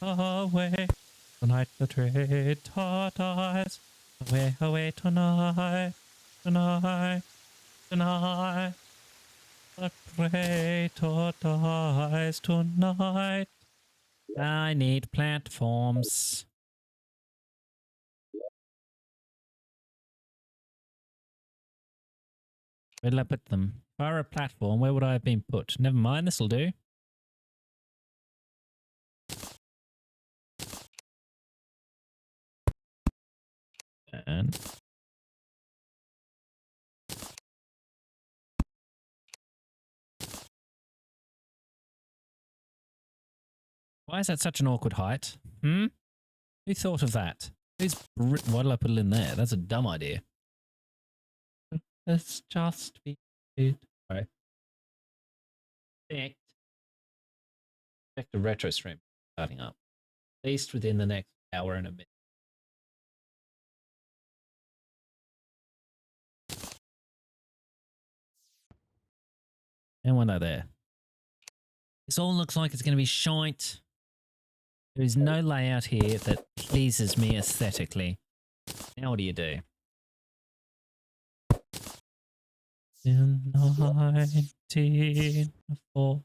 Away, tonight the traitor dies. Away tonight. The traitor dies tonight. I need platforms. Where did I put them? If I were a platform, where would I have been put? Never mind, this'll do. And why is that such an awkward height? Hmm? Who thought of that? Why did I put it in there? That's a dumb idea. Let's just be it. Right. Check the retro stream starting up. At least within the next hour and a bit. And we're not there. This all looks like it's going to be shite. There is no layout here that pleases me aesthetically. Now what do you do? In 1940.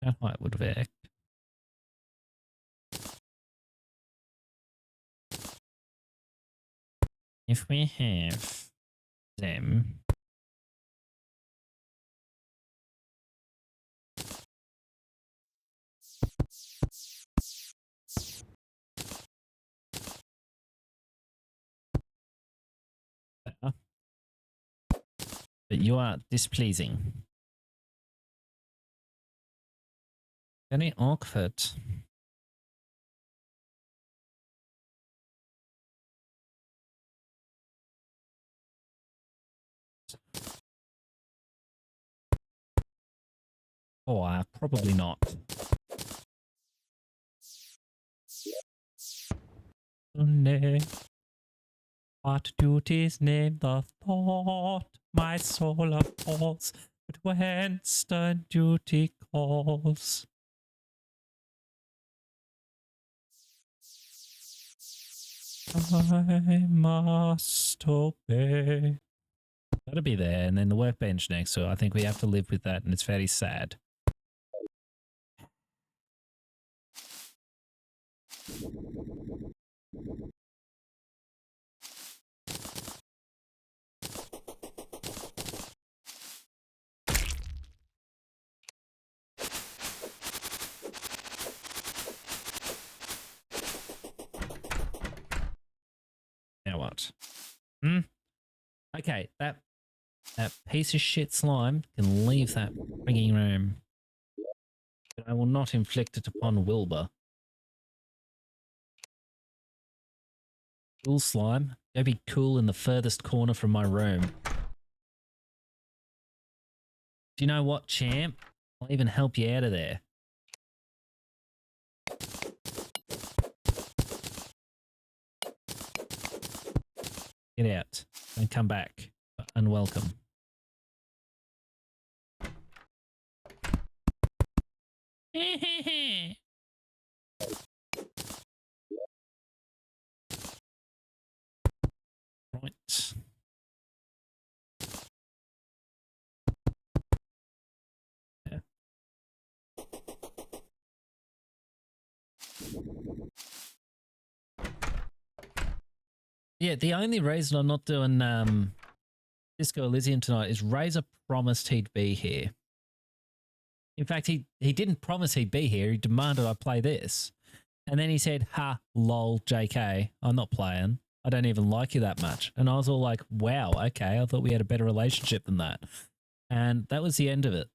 That height would work. If we have them. But you are displeasing. Very awkward. Oh, probably not. What duties name the thought? My soul appalls, but when stern duty calls. I must obey. That'll be there, and then the workbench next, so I think we have to live with that, and it's very sad. Now what? Okay, that piece of shit slime can leave that frigging room. But I will not inflict it upon Wilbur. Cool slime, go be cool in the furthest corner from my room. Do you know what, champ? I'll even help you out of there. Get out and come back. Unwelcome. Right. Yeah. Yeah, the only reason I'm not doing Disco Elysium tonight is Razor promised he'd be here. In fact, he didn't promise he'd be here. He demanded I play this. And then he said, ha, lol, JK, I'm not playing. I don't even like you that much. And I was all like, wow, okay, I thought we had a better relationship than that. And that was the end of it.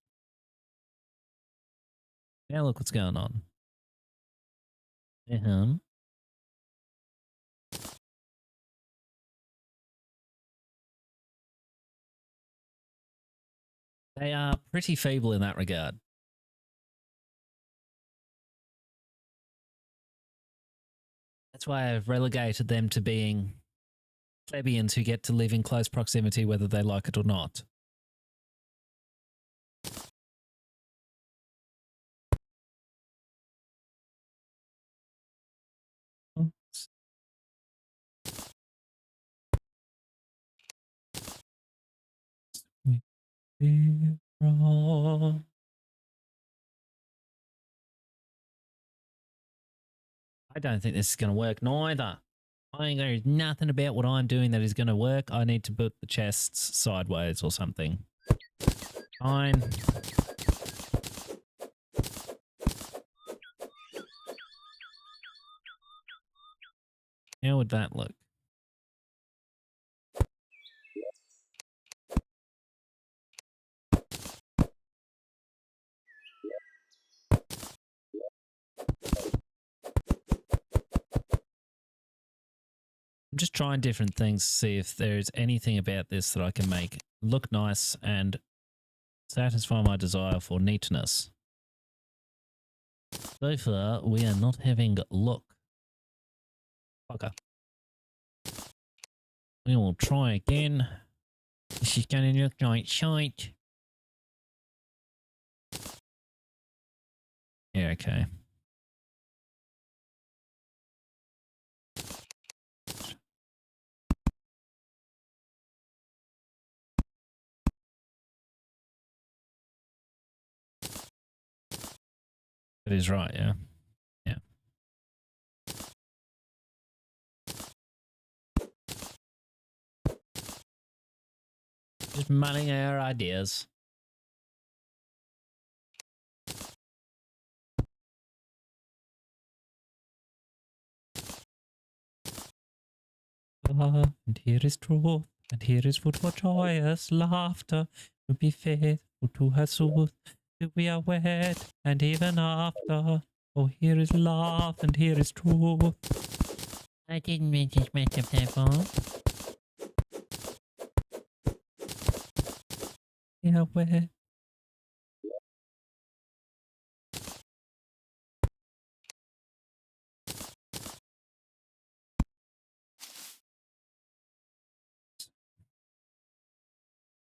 Now look what's going on. They are pretty feeble in that regard. That's why I've relegated them to being plebeians who get to live in close proximity whether they like it or not. I don't think this is going to work neither. I think there is nothing about what I'm doing that is going to work. I need to put the chests sideways or something. Fine. How would that look? I'm just trying different things to see if there's anything about this that I can make look nice and satisfy my desire for neatness. So far, we are not having luck. Fucker. We will try again. This is going to look like shite. Yeah, okay. That is right, yeah. Yeah. Just mulling our ideas. And here is truth, and here is food for joyous laughter. To be faithful to her sooth, till we are wed, and even after. Oh, here is love, and here is truth. I didn't make this metaphor. We are wed.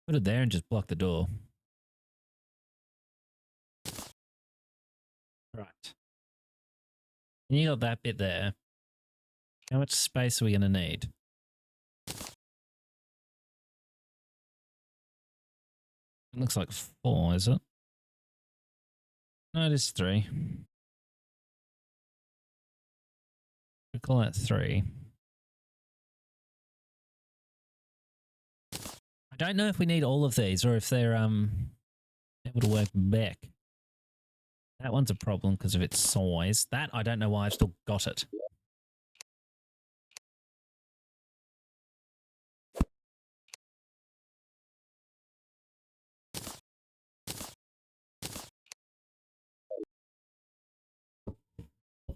Put it there and just block the door. Right. And you got that bit there. How much space are we going to need? It looks like 4, is it? No, it is 3. We call that 3. I don't know if we need all of these or if they're able to work back. That one's a problem because of its size. That, I don't know why I've still got it.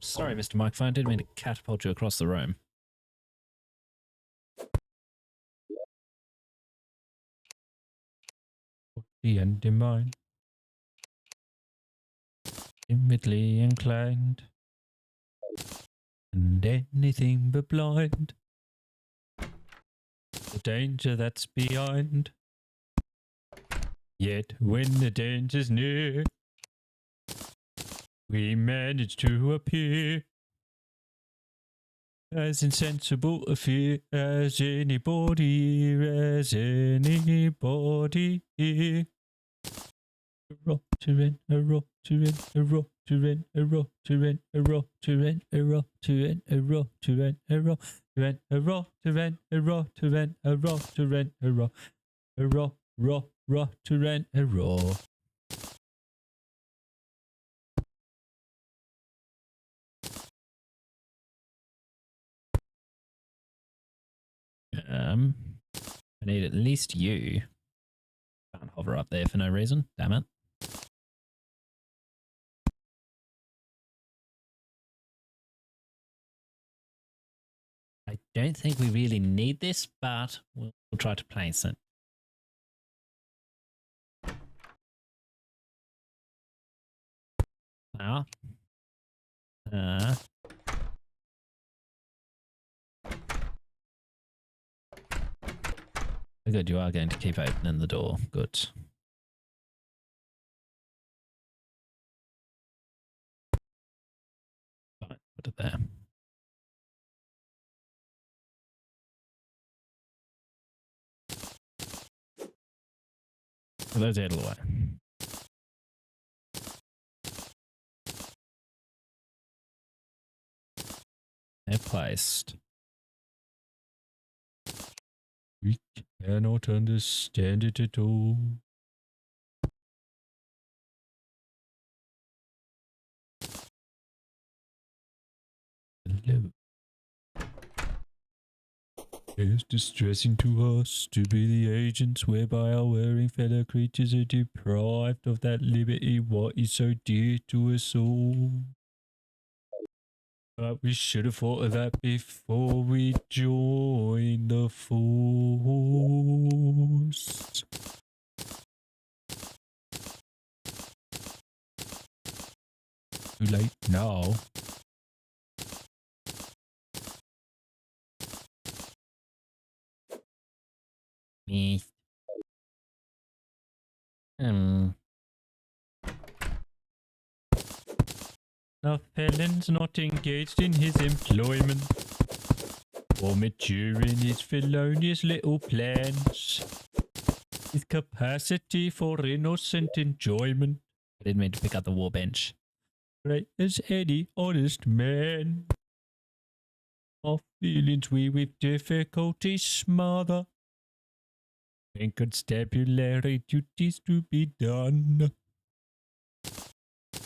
Sorry, Mr. Microphone. Didn't mean to catapult you across the room. The end in mind. Timidly inclined. And anything but blind. The danger that's behind. Yet when the danger's near, we manage to appear as insensible a fear as anybody, as anybody. A rotter a rotter a rotter a rotter a rotter a rotter a rotter a rotter a rotter a rotter a rotter a rotter a rotter. I need at least you. Can't hover up there for no reason. Damn it. I don't think we really need this, but we'll try to place it. Now. Good, you are going to keep opening the door. Good. Right, put it there. Put those out of the way. They're placed. We cannot understand it at all. Hello. It is distressing to us to be the agents whereby our wearing fellow creatures are deprived of that liberty what is so dear to us all. But we should have thought of that before we joined the force. Too late now. Me. Hmm. The felon's not engaged in his employment or maturing his felonious little plans. His capacity for innocent enjoyment, I didn't mean to pick up the warbench. great as any honest man. Our feelings we with difficulty smother, and constabulary duties to be done.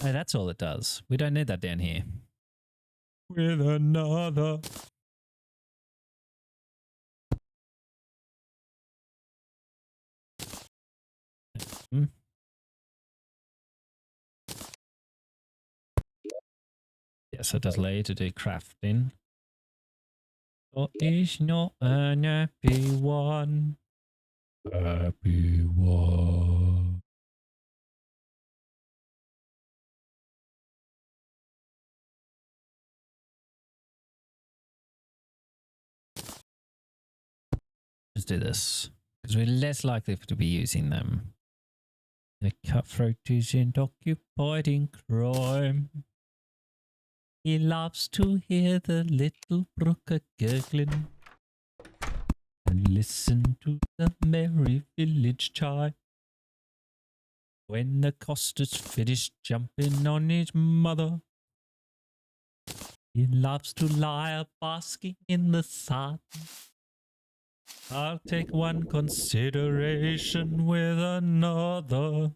Oh, that's all it does. We don't need that down here. With another. Hmm. Yes, it does allow you to do crafting. Oh, is not an happy one. Happy one. Let's do this. Because we're less likely to be using them. The cutthroat isn't occupied in crime. He loves to hear the little brook a-gurgling and listen to the merry village chime. When the coster's finished jumping on his mother, he loves to lie a-basking in the sun. I'll take one consideration with another.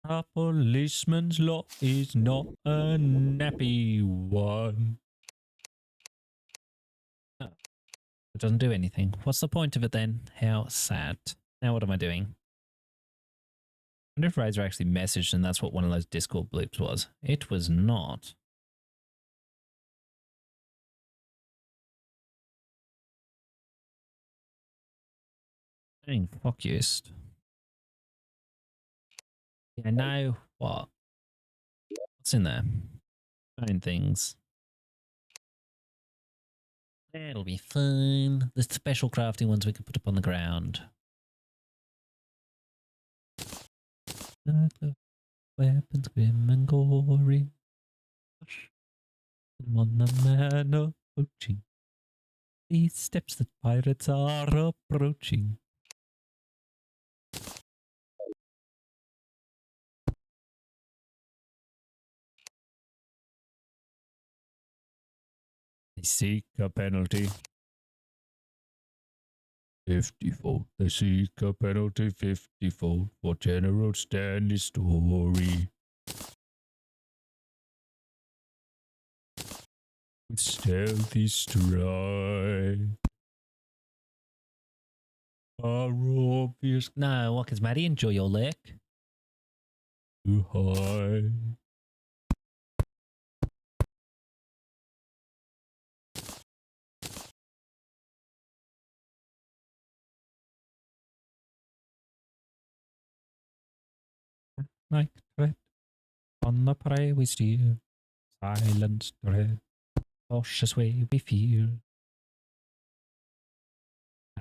A policeman's lot is not a nappy one. Oh, it doesn't do anything. What's the point of it then? How sad. Now what am I doing? I wonder if Razor actually messaged and that's what one of those Discord bloops was. It was not. Dang, fuck used. Yeah, now what? What's in there? Phone things. That'll be fun. The special crafting ones we can put up on the ground. Weapons grim and gory. On the man approaching. These steps that pirates are approaching. They seek a penalty. 50-fold. They seek a penalty 50-fold for General Stanley's story. With stealthy stride. Are obvious No, what is Maddie? Enjoy your lick. too high. Like tread on the prey we steer, silence dread, cautious way we fear.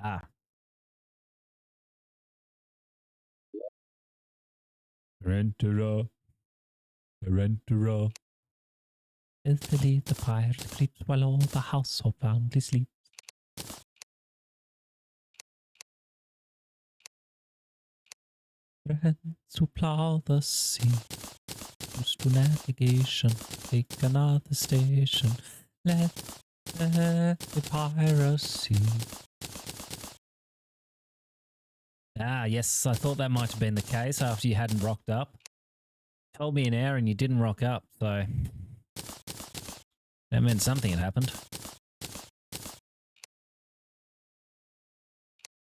Ah, Renterer, Renterer. Stealthily the pirate creeps while all the household fondly sleeps. Friends who plough the sea, used to navigation, take another station, let the piracy. Ah, yes, I thought that might have been the case after you hadn't rocked up. Told me an hour and you didn't rock up, so that meant something had happened.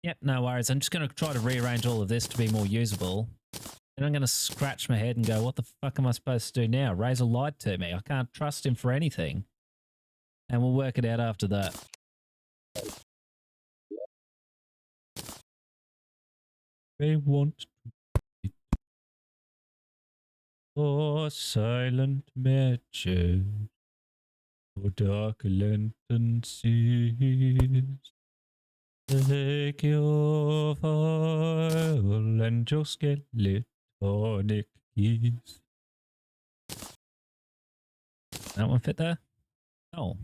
Yep, no worries. I'm just going to try to rearrange all of this to be more usable. And I'm going to scratch my head and go, what the fuck am I supposed to do now? Razor lied to me. I can't trust him for anything. And we'll work it out after that. They want to for silent matches, for dark lantern seas. Take your file and your skeletonic keys. That one fit there? Oh,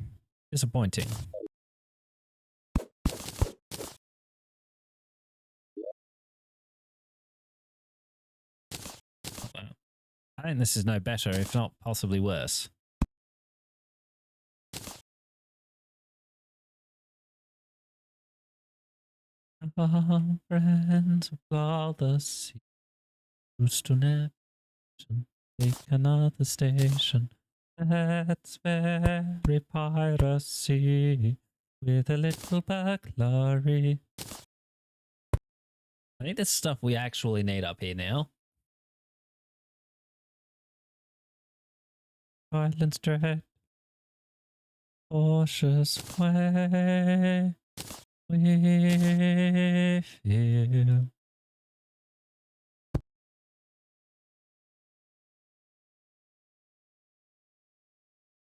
disappointing. I think this is no better, if not possibly worse. Friends of all the sea, Rooster Nation, take another station. That's very piracy with a little burglary. I think this stuff we actually need up here now. Violence dread, cautious way we feel.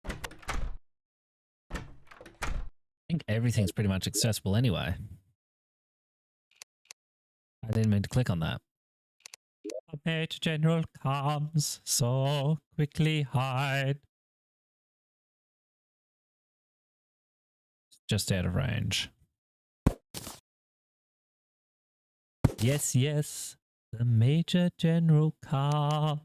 I think everything's pretty much accessible anyway. I didn't mean to click on that. A Major General comes, so quickly hide. Just out of range. Yes, yes, the Major General comes.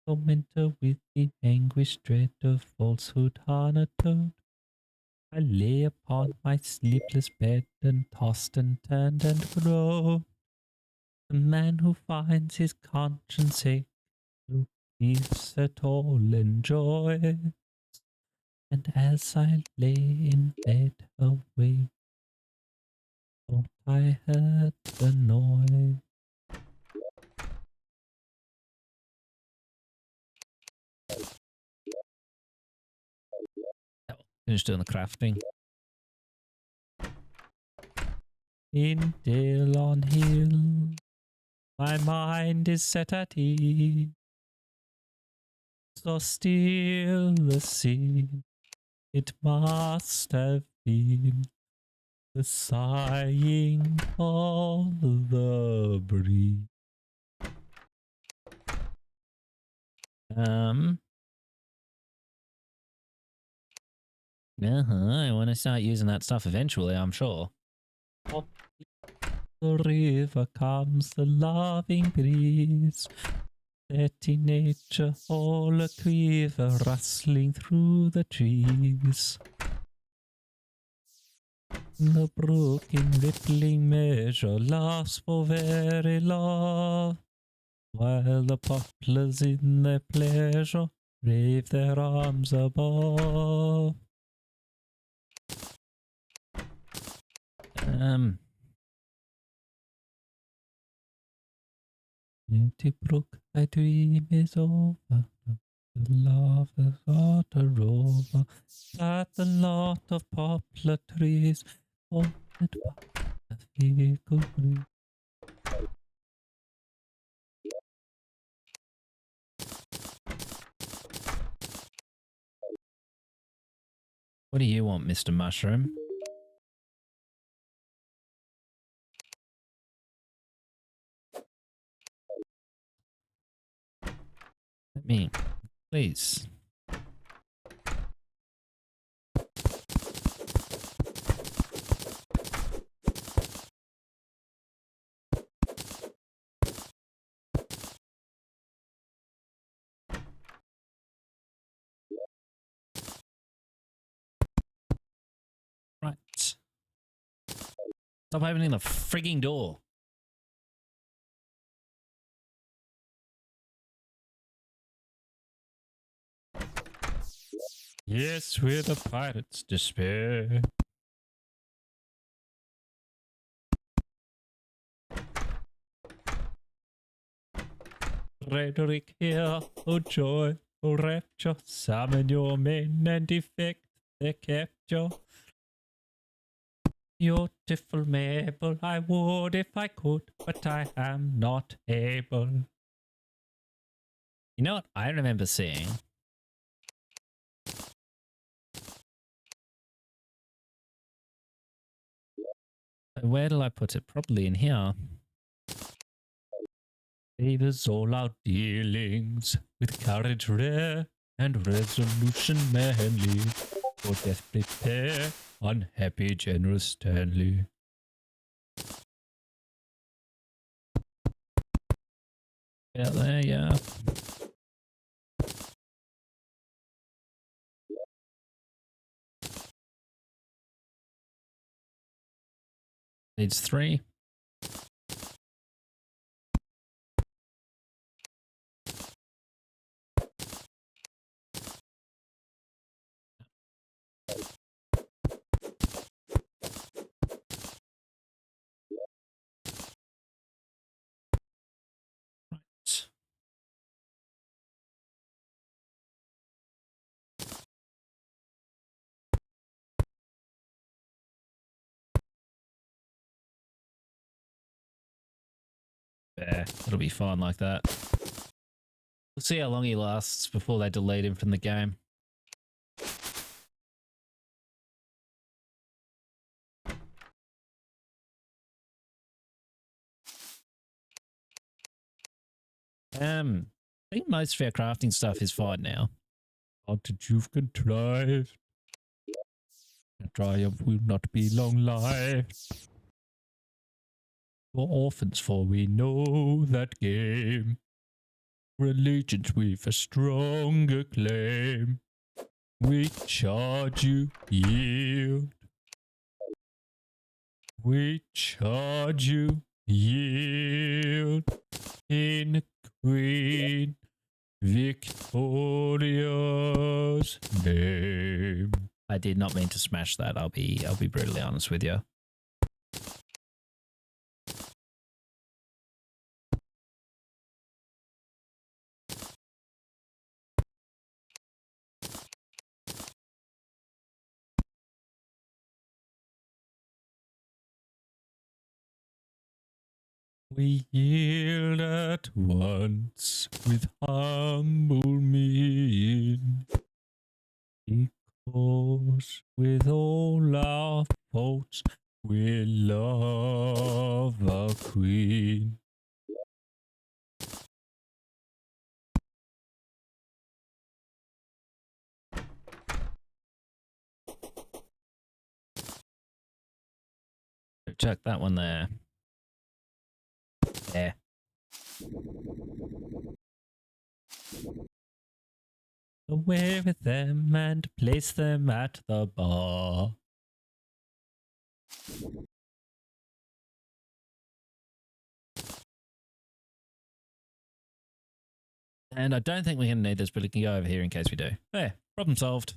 Tormentor with the anguish dread of falsehood unatold. I lay upon my sleepless bed and tossed and turned and groaned. The man who finds his conscience ache no peace at all enjoys. And as I lay in bed awake, thought I heard the noise. Finish doing the crafting. In Dale on Hill, my mind is set at ease. So still the scene, it must have been the sighing of the breeze. I want to start using that stuff eventually, I'm sure. Up the river comes the loving breeze, letting nature all a quiver, rustling through the trees. The brook in rippling measure laughs for very love, while the poplars in their pleasure wave their arms above. Empty brook, thy dream is over. The love is got a rover. At the lot of poplar trees, haunted by a fickle breeze. What do you want, Mr. Mushroom? Let me, please. Right. Stop opening the frigging door. Yes, we're the pirates' despair. Rhetoric here, oh joy, oh rapture, summon your men and effect their capture. Beautiful Mabel, I would if I could, but I am not able. You know what I remember seeing? Where did I put it? Probably in here. Favors all our dealings with courage rare and resolution manly. For death prepare, unhappy generous Stanley. Yeah, there, yeah. Needs 3. Right. There, it'll be fine like that. We'll see how long he lasts before they delete him from the game. I think most of our crafting stuff is fine now. How that you've contrived. A triumph will not be long lived. For orphans, for we know that game. Religions we've a stronger claim. We charge you, yield. We charge you, yield. In Queen Victoria's name. I did not mean to smash that. I'll be brutally honest with you. We yield at once with humble mien, because with all our faults we love our queen. Check that one there. There. Away with them and place them at the bar. And I don't think we're going to need this, but it can go over here in case we do. There. Problem solved.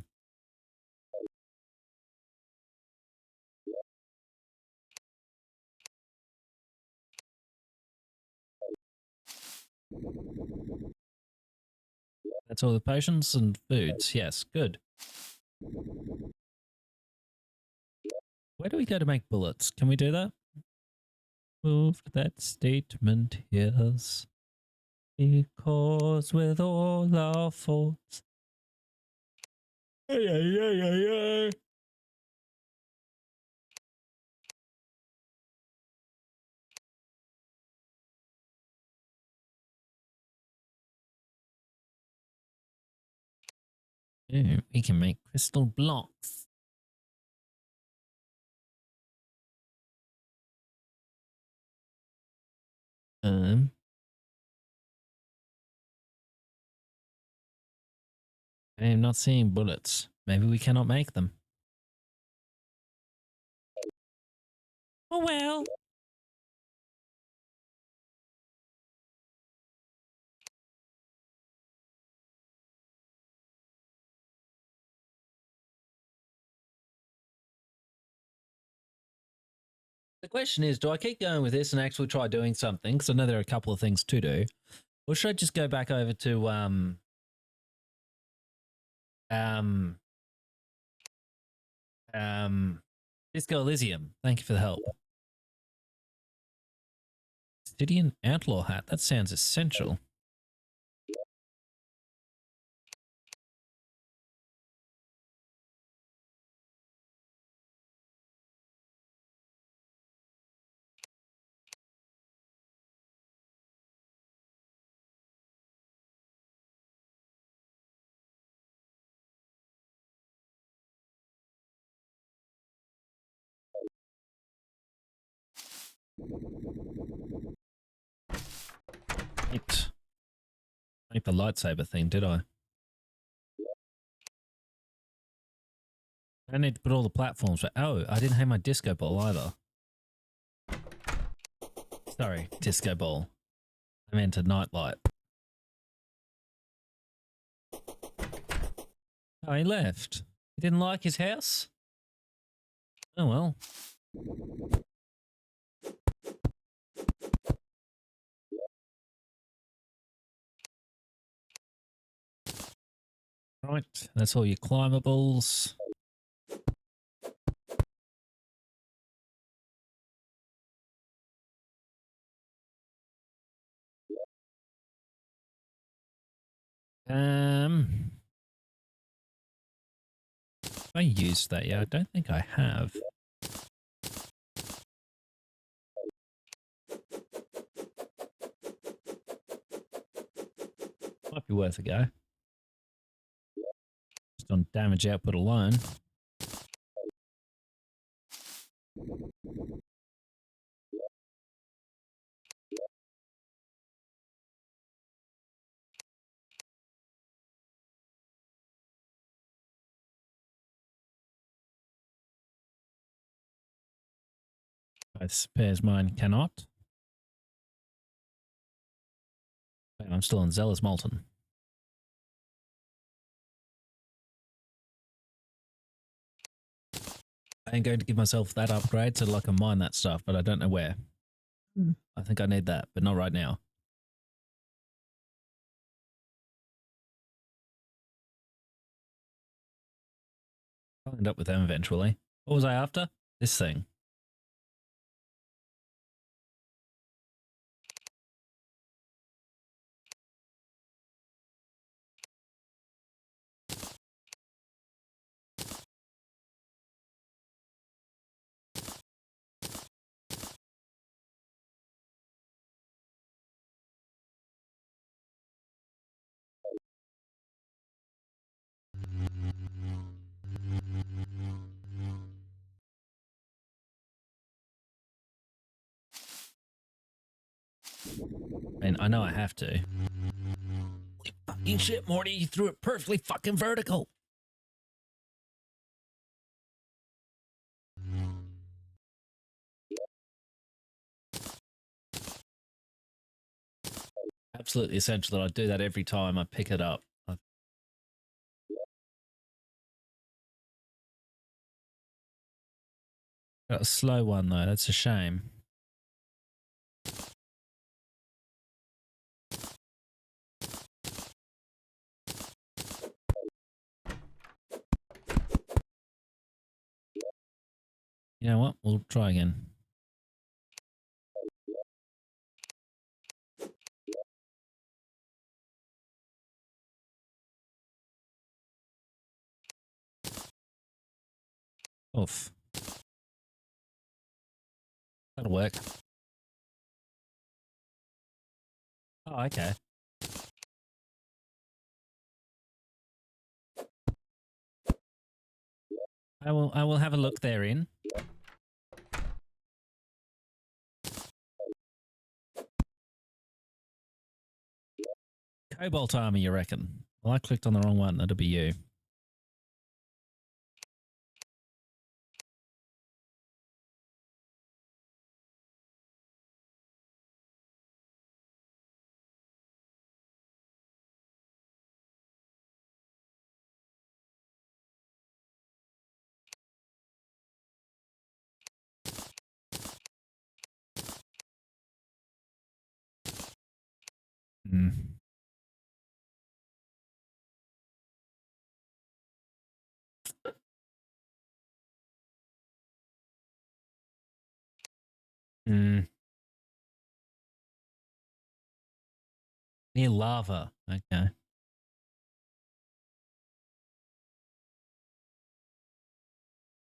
That's all the potions and foods. Yes, good. Where do we go to make bullets? Can we do that? Moved that statement, yes. Because with all our faults. Ay. Ooh, we can make crystal blocks. I am not seeing bullets. Maybe we cannot make them. Oh well. The question is, do I keep going with this and actually try doing something? Because I know there are a couple of things to do. Or should I just go back over to Disco Elysium? Thank you for the help. Obsidian Outlaw hat. That sounds essential. Make the lightsaber thing, did I? I need to put all the platforms. But oh, I didn't have my disco ball either. Sorry, disco ball. I meant a nightlight. Oh, he left. He didn't like his house? Oh well. Right, that's all your climbables. I used that, yeah. I don't think I have. Might be worth a go. Just on damage output alone. Both spares mine cannot. I'm still on Zealous Molten. I ain't going to give myself that upgrade so that I can mine that stuff, but I don't know where. I think I need that, but not right now. I'll end up with them eventually. What was I after? This thing. I mean, I know I have to. Holy fucking shit, Morty, you threw it perfectly fucking vertical. Absolutely essential that I do that every time I pick it up. I've got a slow one though, that's a shame. You know what? We'll try again. Oof. That'll work. Oh, okay. I will have a look therein. Cobalt armor, you reckon? Well, I clicked on the wrong one. That'll be you. Hmm. Hmm. Near lava. Okay.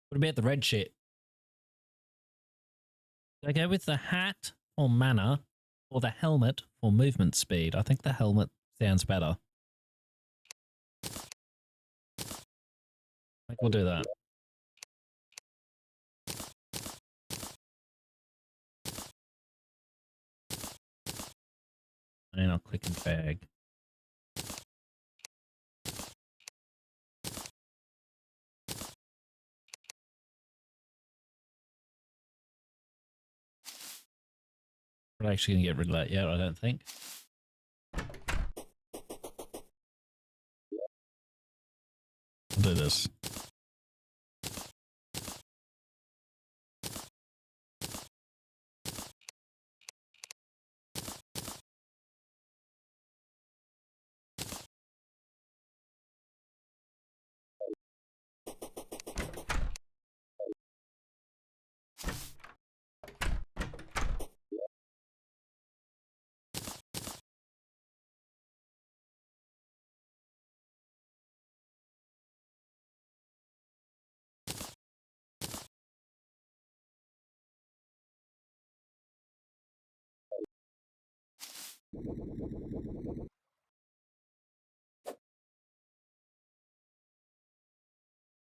What about the red shit? Do I go with the hat for mana or the helmet for movement speed? I think the helmet sounds better. I think we'll do that. And I'll click and bag. We're actually going to get rid of that yet, I don't think. I'll do this.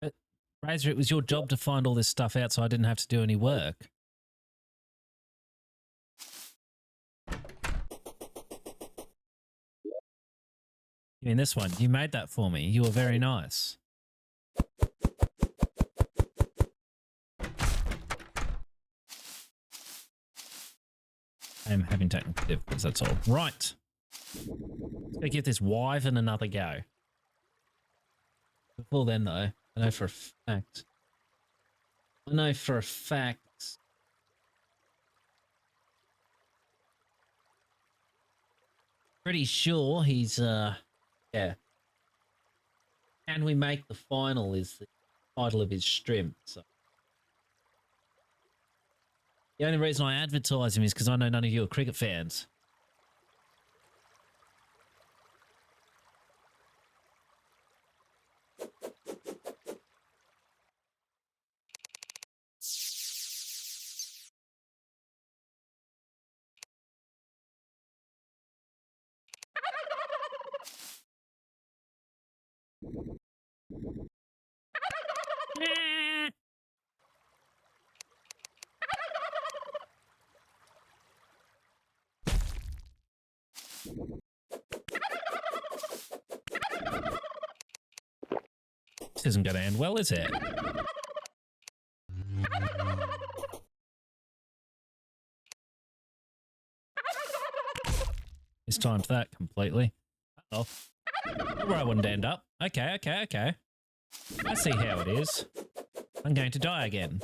But, Razor, it was your job to find all this stuff out so I didn't have to do any work. You mean this one? You made that for me. You were very nice. I'm having technical difficulties, that's all. Right. Let's give this wyvern another go. Before then, though, I know for a fact. Pretty sure he's, yeah. Can we make the final is the title of his stream, so. The only reason I advertise him is because I know none of you are cricket fans. This isn't going to end well, is it? It's time for that completely. Uh-oh. Where I wanted to end up. Okay. I see how it is. I'm going to die again.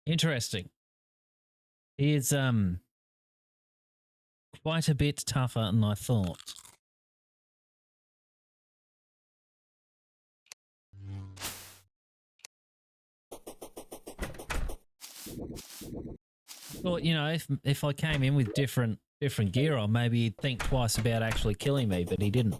Interesting. He is quite a bit tougher than I thought. Thought, you know, if I came in with different gear on, maybe he'd think twice about actually killing me, but he didn't.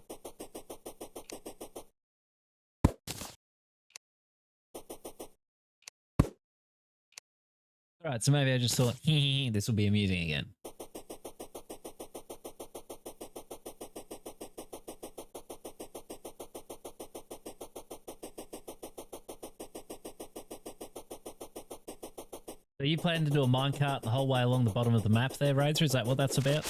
Alright, so maybe I just thought, this will be amusing again. So you plan to do a minecart the whole way along the bottom of the map there, Razor? Is that what that's about?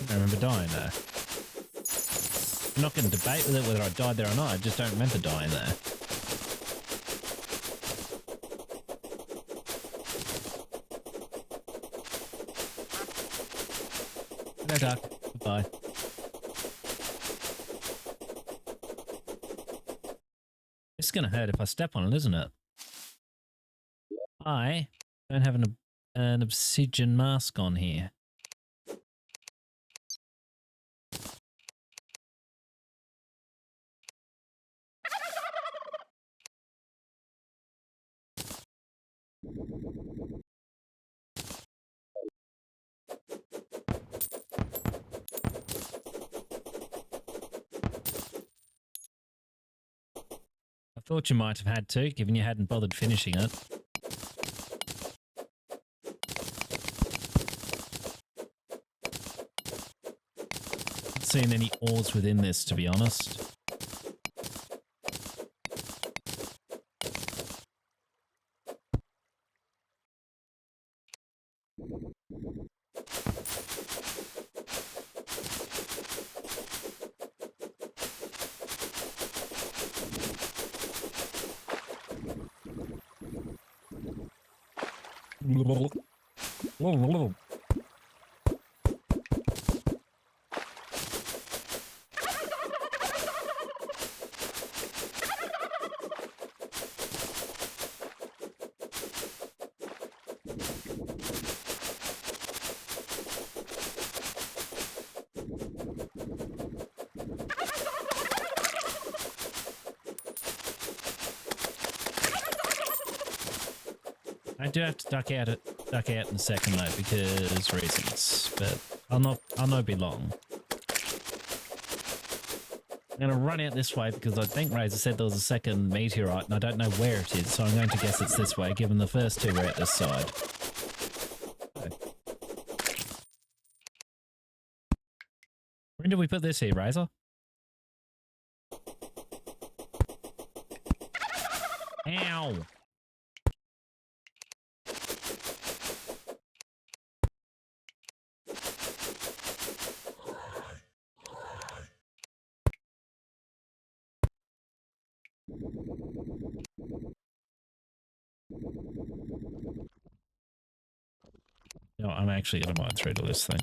I remember dying there. I'm not going to debate with it whether I died there or not. I just don't remember dying there. No duck. Goodbye. It's gonna hurt if I step on it, isn't it? I don't have an obsidian mask on here. I thought you might have had to, given you hadn't bothered finishing it. Not seeing any ores within this, to be honest. I do have to duck out in a second though, because reasons. But I'll not be long. I'm gonna run out this way because I think Razor said there was a second meteorite and I don't know where it is, so I'm going to guess it's this way, given the first two were at this side. Okay. When did we put this here, Razor? Ow! No, I'm actually going to mine through to this thing.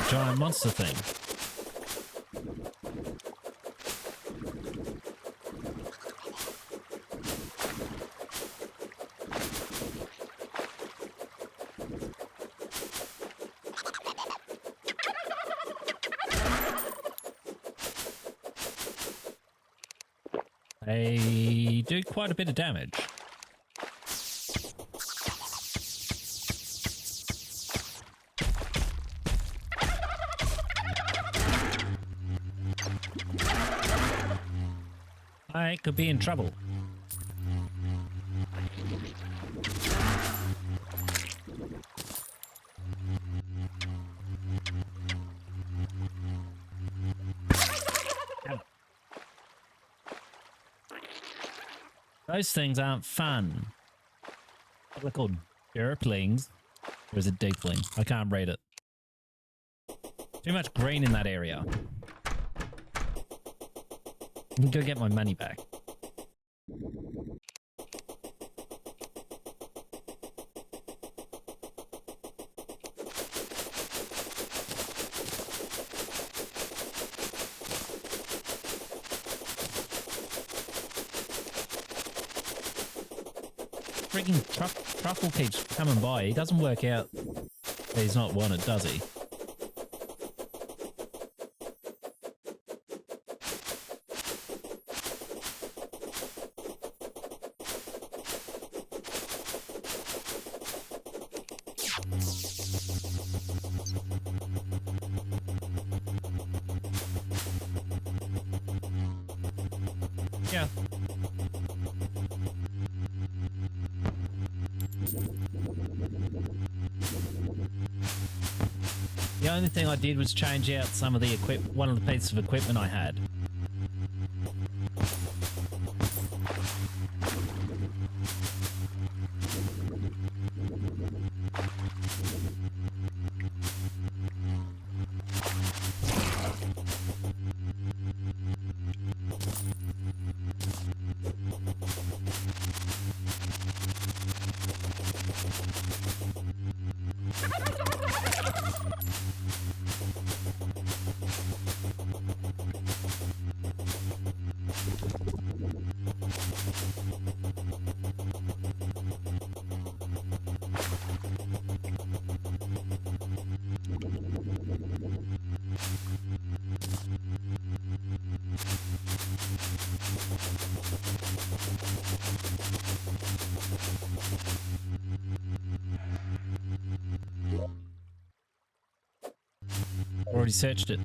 Giant monster thing. They do quite a bit of damage. I could be in trouble. Ow. Those things aren't fun. They're called derplings. Or is it deepling? I can't read it. Too much green in that area. Let me go get my money back. Freaking truffle keeps coming by. He doesn't work out that he's not wanted, does he? Yeah. The only thing I did was change out some of the one of the pieces of equipment I had. Already searched it.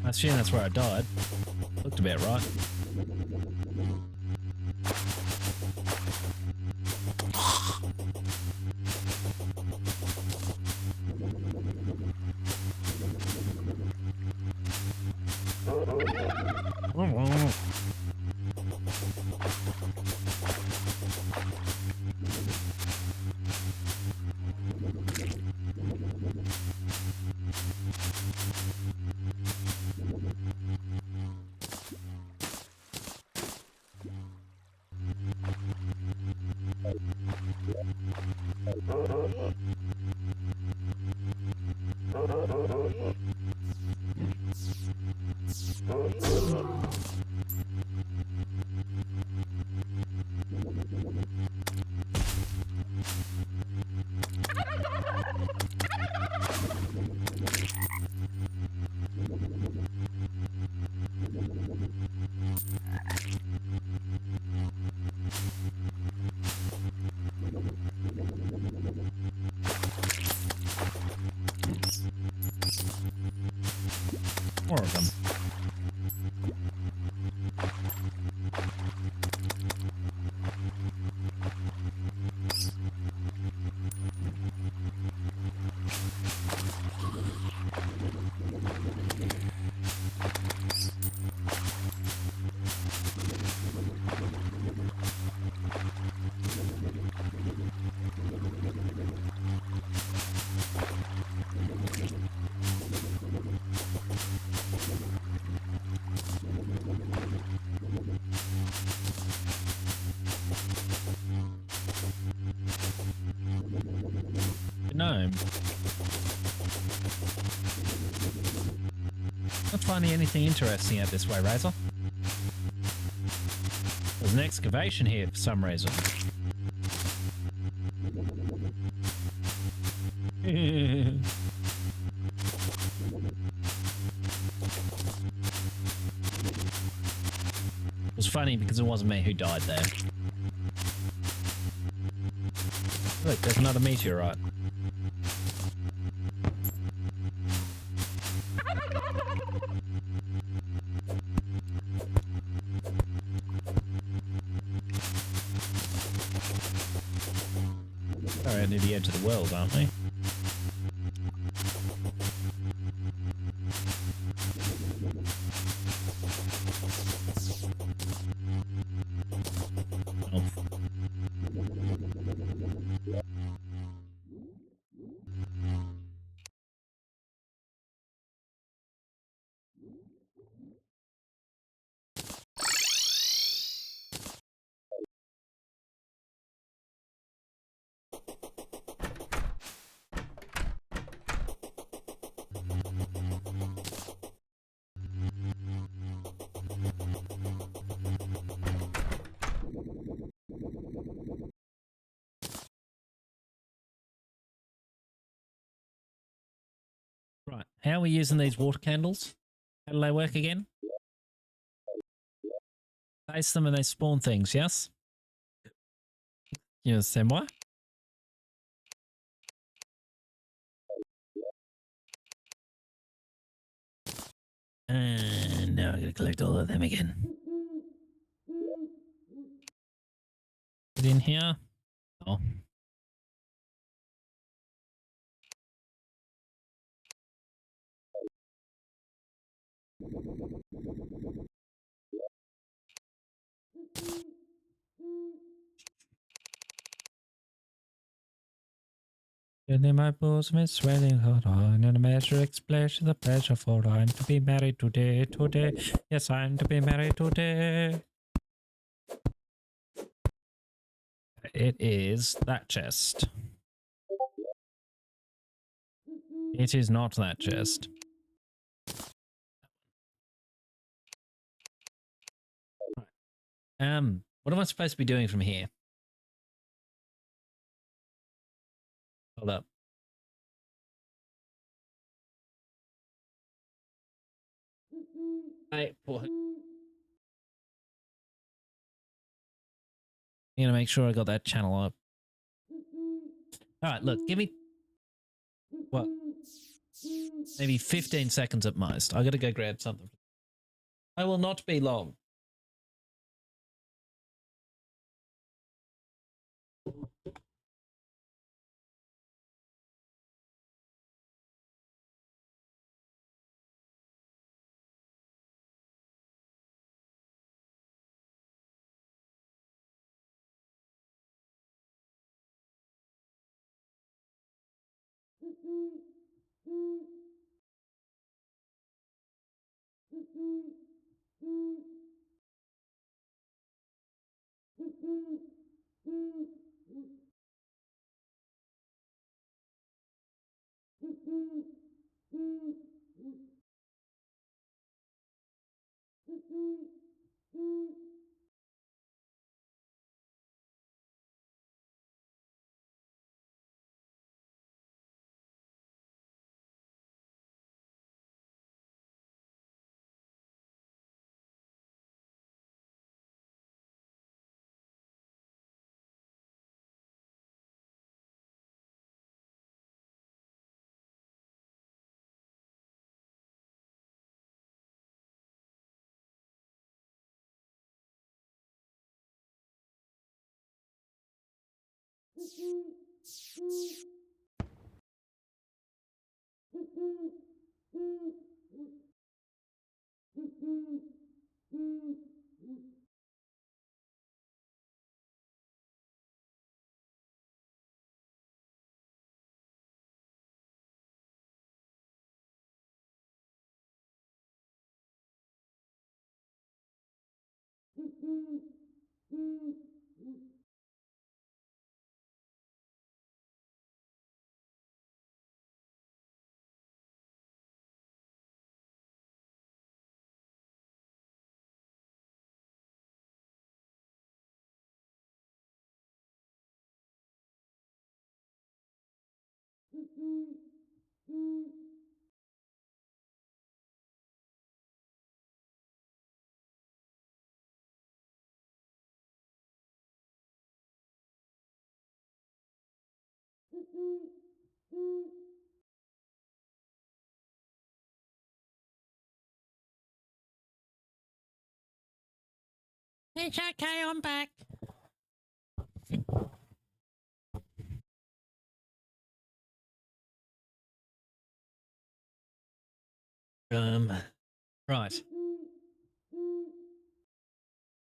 I assume that's where I died. Looked about right. More of them. Gnome. Not finding anything interesting out this way, Razor. There's an excavation here for some reason. It was funny because it wasn't me who died there. Look, there's another meteorite. We're near the edge of the world, aren't we? Oh. How are we using these water candles? How do they work again? Place them and they spawn things, yes? Yes, c'est moi. And now I'm going to collect all of them again. Get in here. Oh. In my bosom is swelling hot on, and a measure explains the pleasure for I'm to be married today, today. Yes, I'm to be married today. It is that chest. It is not that chest. What am I supposed to be doing from here? Hold up. I'm gonna make sure I got that channel up. All right, look, give me what? Maybe 15 seconds at most. I gotta go grab something. I will not be long. It's okay, I'm back. Right.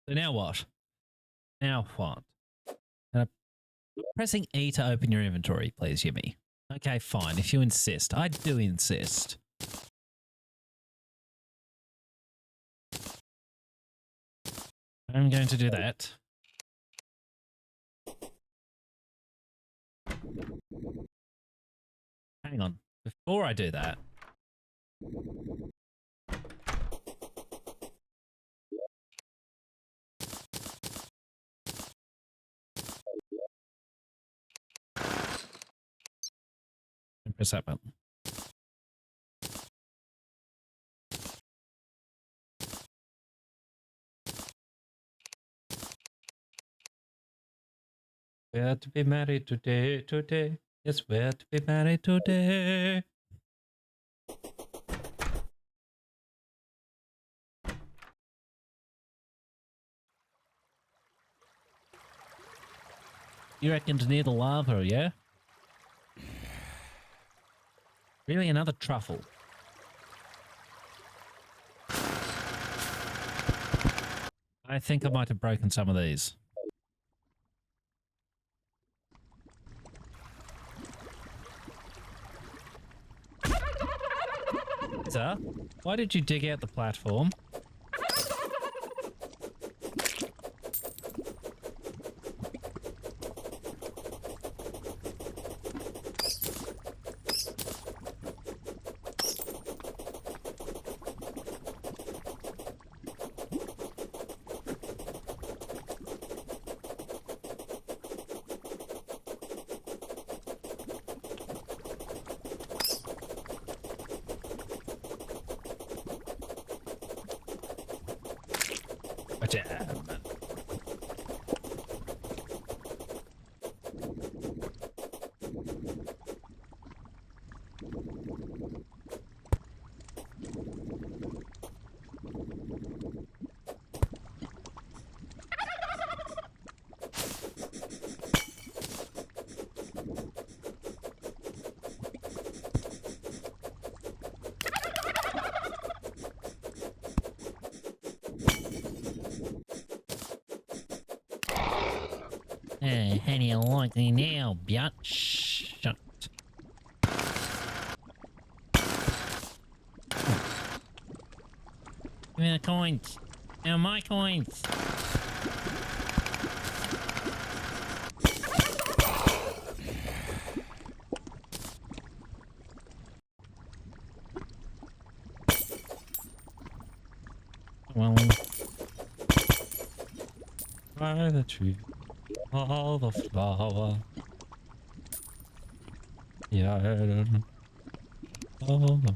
So now what? Now what? Pressing E to open your inventory, please, YimmY. Okay, fine, if you insist. I do insist. I'm going to do that. Hang on. Before I do that, press that button. We're to be married today, today. Yes, we're to be married today. You reckon to near the lava, yeah? Really, another truffle. I think I might have broken some of these. Sir, why did you dig out the platform? Gotcha. Hey, how do you like me now, biatch? Shut. Give me the coins. Now my coins. Well, By the tree, all the flower. Yeah, I don't know. All the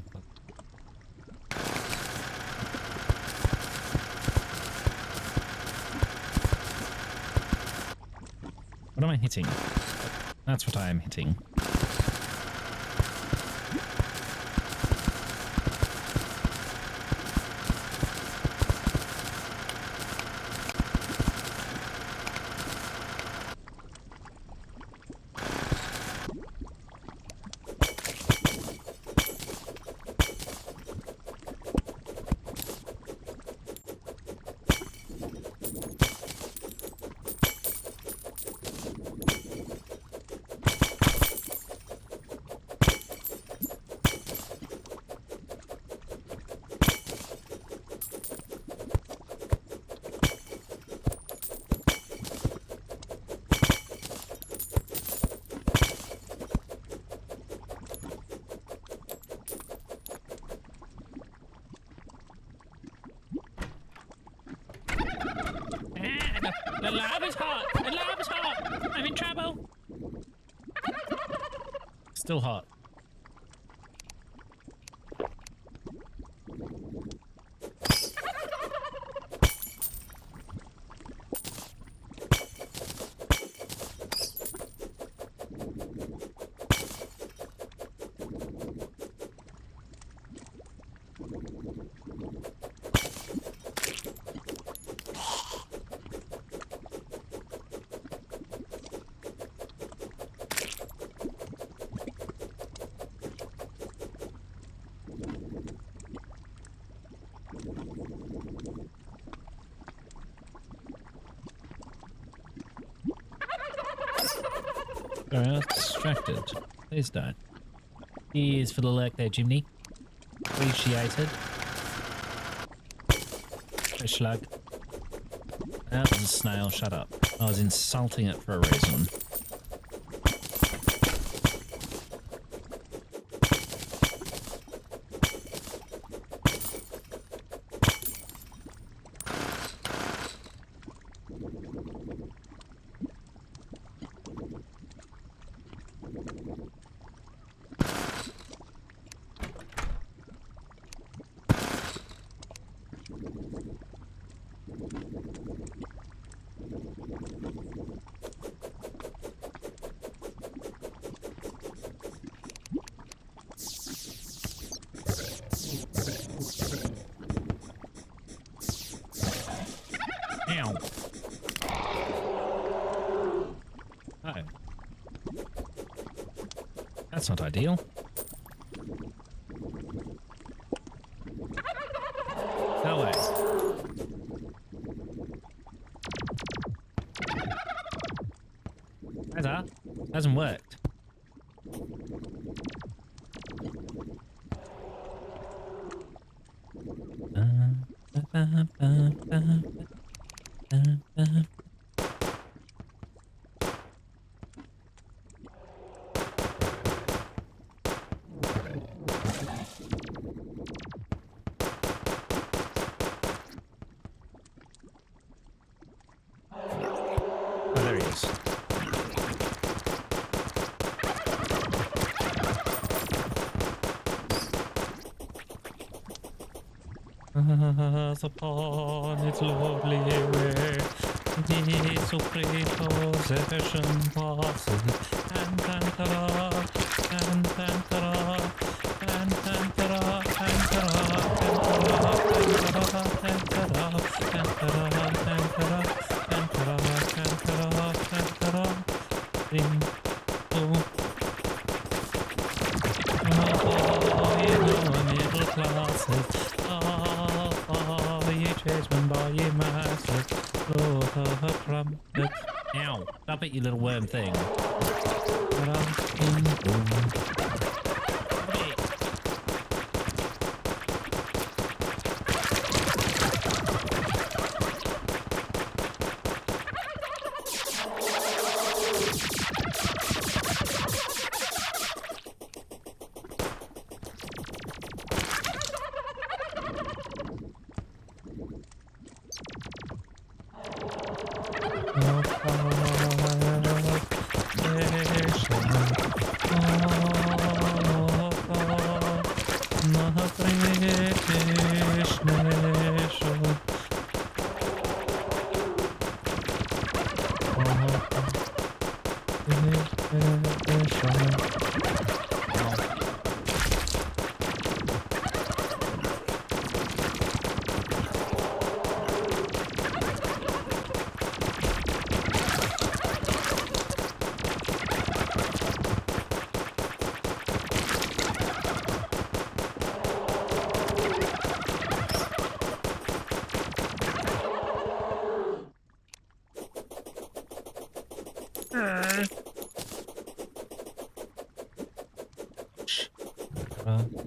what am I hitting? That's what I am hitting. The lava's hot! The lava's hot! I'm in trouble! Still hot. Sorry, I was distracted. Please don't. Here's for the lurk there, Jimmy. Appreciated. Fish slug. That was a snail, shut up. I was insulting it for a reason. Ow. Oh. That's not ideal. No way. That hasn't worked. Oh, there he is. As upon its lovely way, the supreme possession passes, and tantara, and tantara, and tantara, tantara, tantara, tantara, tantara, tantara, tantara, tantara, tantara, ding, boom. Oh, you know, middle classes. You chasing by your master, Lord of a trumpet. Ow. Stop it, you little worm thing.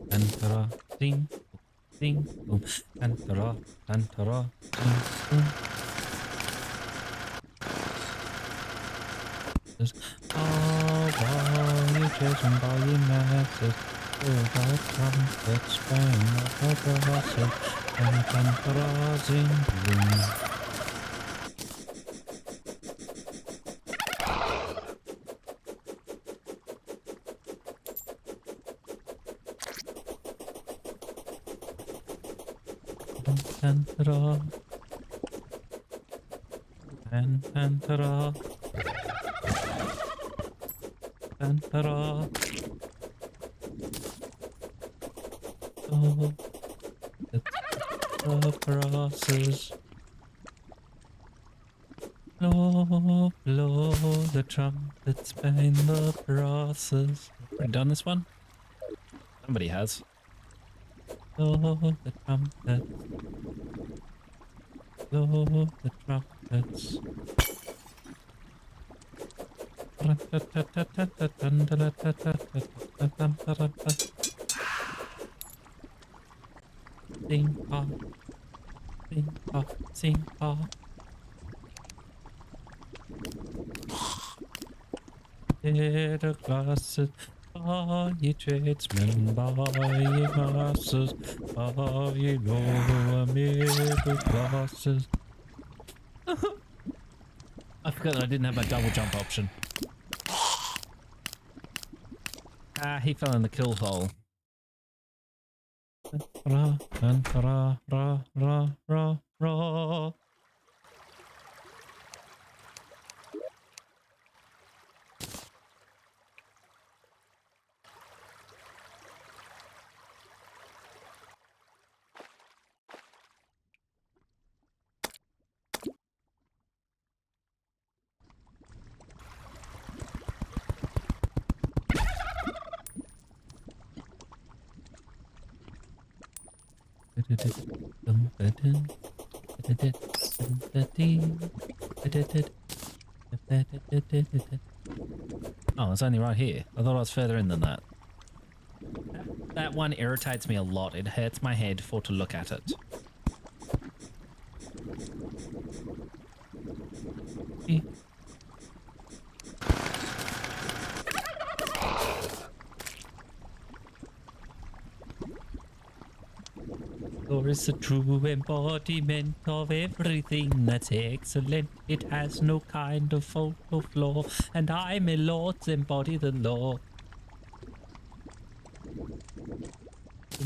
Tantara, ding, ding, boom. Tantara, tantara, ding, boom. Oh, while you chasing by your masses, all the trumpets bang like a brassy, and tantara, zing, boom. Tantara, and tantara, tantara. Oh, it's the brasses. Blow, blow the trumpets behind the brasses. Already done this one? Somebody has. Blow the trumpets. Blow the trumpets. Sing ha, sing ha, sing ha. Middle classes, are ye tradesmen, buy ye masters, are ye lower middle classes? I forgot that I didn't have my double jump option. Ah, he fell in the kill hole. Ra, ra, ra, ra, ra, ra. Oh, it's only right here. I thought I was further in than that. That one irritates me a lot. It hurts my head for to look at it. Thor is the true embodiment of everything that's excellent. It has no kind of fault or flaw, and I, my lords, embody the law.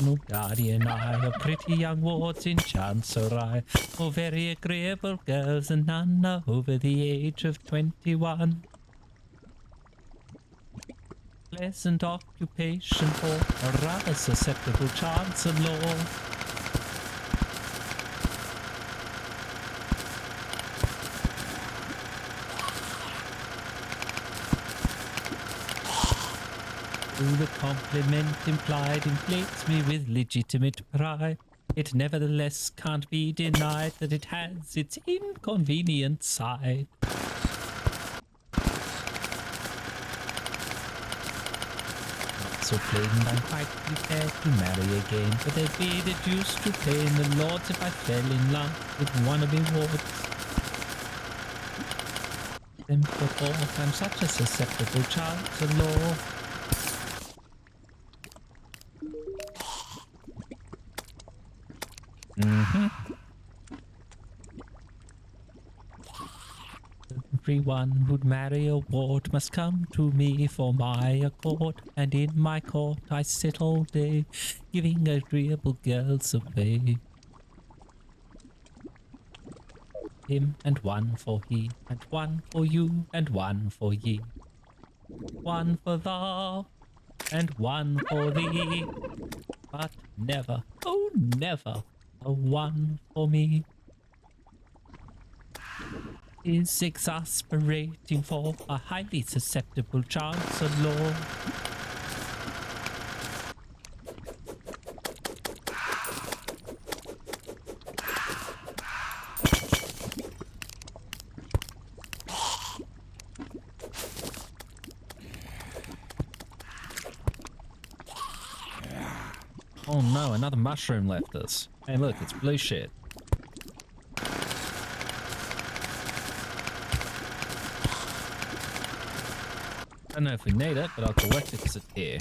No guardian eye of pretty young wards in Chancery, or very agreeable girls, and none are over the age of 21. Pleasant occupation for a rather susceptible chancellor. The compliment implied inflates me with legitimate pride. It nevertheless can't be denied that it has its inconvenient side. Not so plain, I'm quite prepared to marry again, but I'd be reduced to playing the lords if I fell in love with wannabe wards. Then put off, I'm such a susceptible chancellor. Everyone who'd marry a ward must come to me for my accord, and in my court I sit all day, giving agreeable girls away. Him and one for he, and one for you, and one for ye. One for thou, and one for thee, but never, oh never, a one for me. Is exasperating for a highly susceptible chancellor. Oh no, another mushroom left us. Hey look, it's blue shit. I don't know if we need it, but I'll collect it because it's here.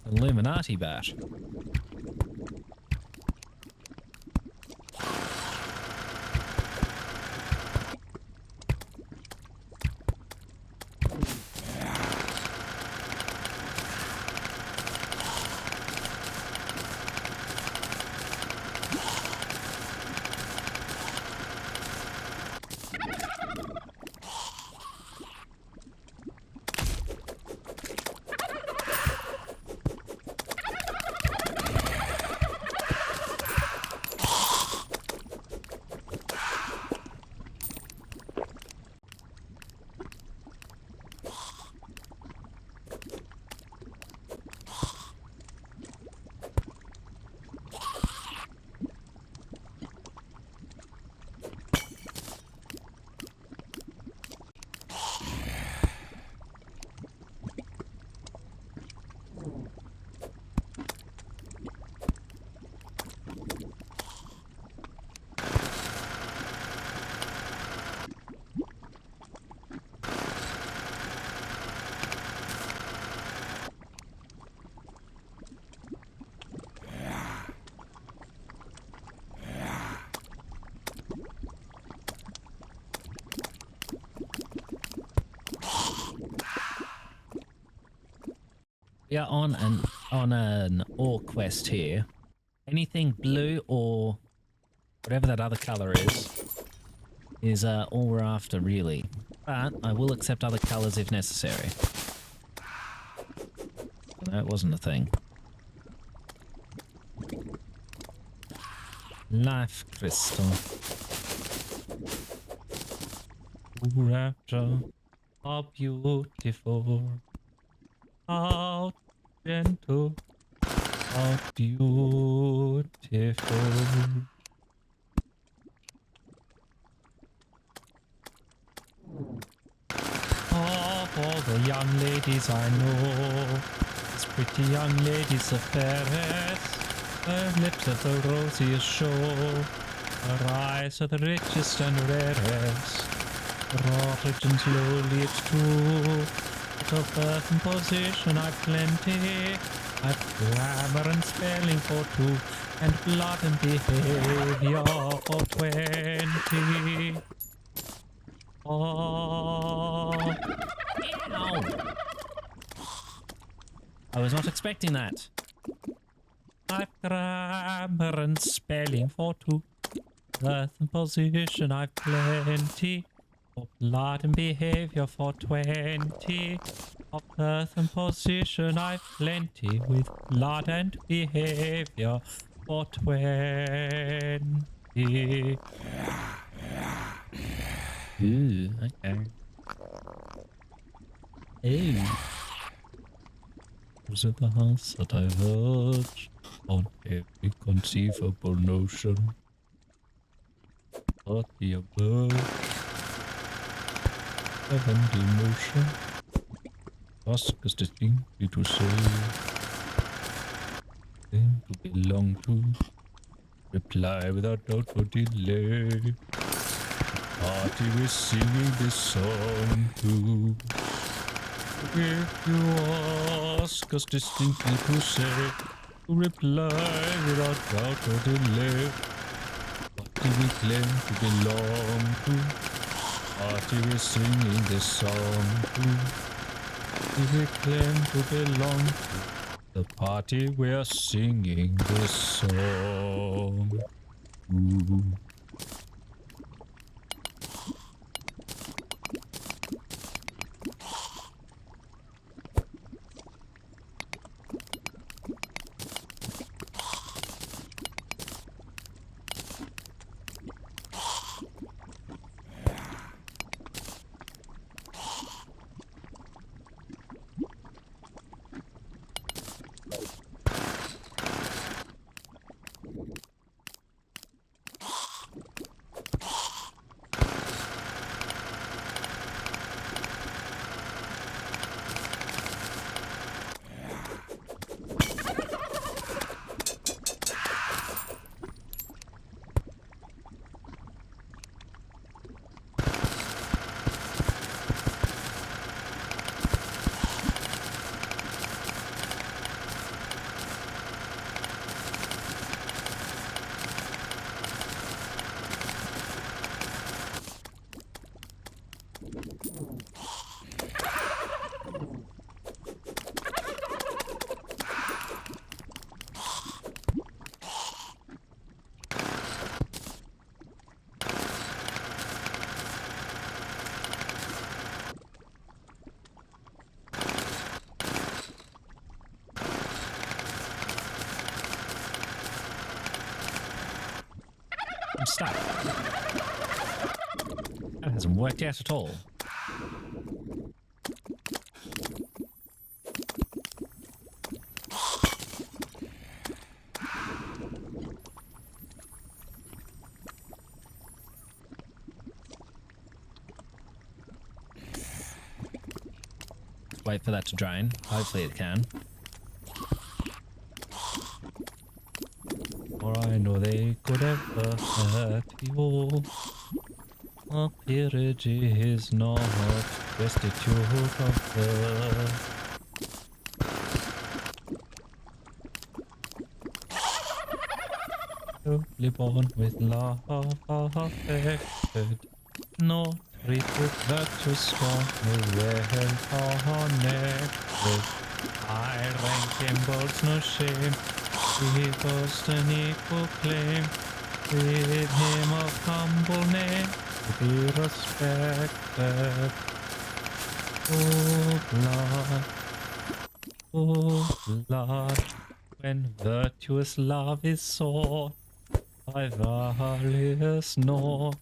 Illuminati bat. We are on an ore quest here. Anything blue or whatever that other color is all we're after really. But I will accept other colors if necessary. That wasn't a thing. Life crystal. Rapture, how beautiful, how gentle, how beautiful. All the young ladies I know, these pretty young ladies of Paris, her lips are the rosiest show, her eyes are the richest and rarest, her origin's lowly, it's true, but of birth and position I've plenty, I've grammar and spelling for 2, and blood and behavior for 20. Oh, Ow. I was not expecting that. I've grammar and spelling for 2. Birth and position I've plenty. For blood and behavior for 20. Of birth and position I've plenty. With blood and behavior for 20. Ooh, okay. Hey. Was it the house that I heard on every conceivable notion? But the above 70 motion. Ask us distinctly to say, then to belong to, reply without doubt or delay. Party we're singing this song to. If you ask us distinctly to say, to reply without doubt or delay. Party we claim to belong to. Party we're singing this song to. Party we claim to belong to. The party we're singing this song to. I'm stuck. That hasn't worked out at all. Wait for that to drain. Hopefully it can. For I know they could ever hurt you. A peerage is not destitute of birth. Simply born with love affected. No treated virtuous strong, no well connected. I rank in bold's no shame. He boasts an equal claim. With him of humble name to be respected. Oh, blood. Oh, blood, when virtuous love is sought by various north.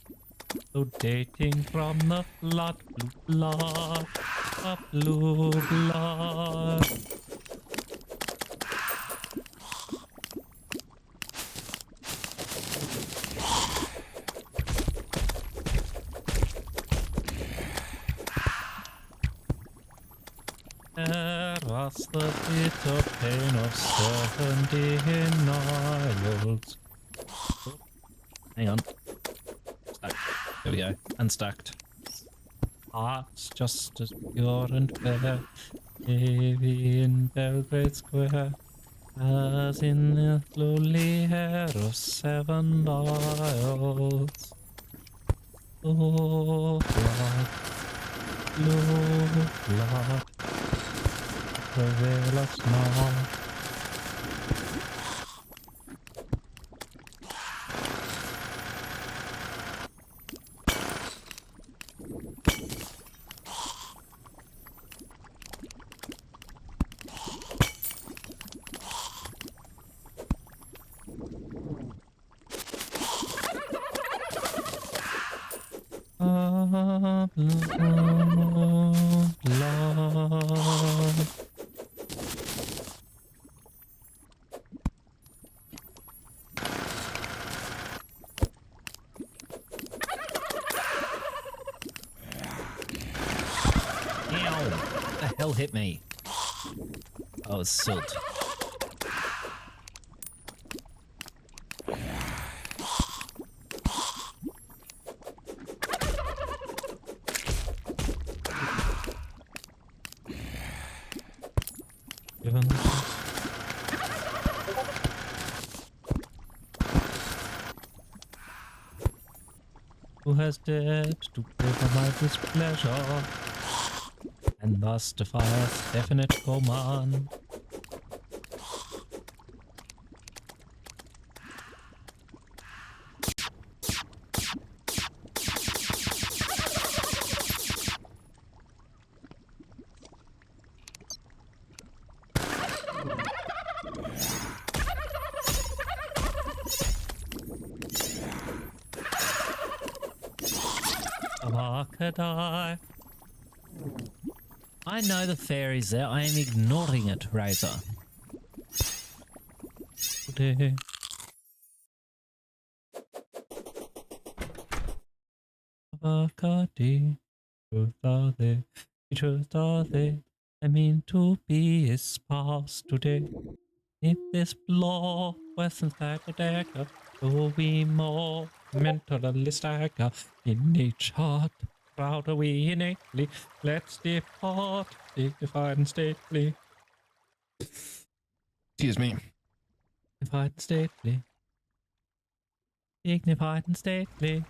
So dating from the blood, blue blood, the blue blood. There was the bitter pain of 7 denials. Oh, hang on. Stuck. There we go. Unstucked. Hearts just as pure and fair, maybe in Belgrade Square, as in the lowly hair of 7 dials. Oh, blood, blue blood, prevail us now. Blood. Ow! What the hell hit me? Oh, it's silt. Given who has dared to favor my displeasure and thus defies definite command. Abacadai. I know the fairy's there. I am ignoring it, Razor. Today. Abacadi. Truth are they? Truth are they? I mean to be his spouse today. If this blow wasn't like a dagger, so we more mentally stagger in each heart. Proud are we innately, let's depart, dignified and stately. Excuse me. Dignified and stately. Dignified and stately.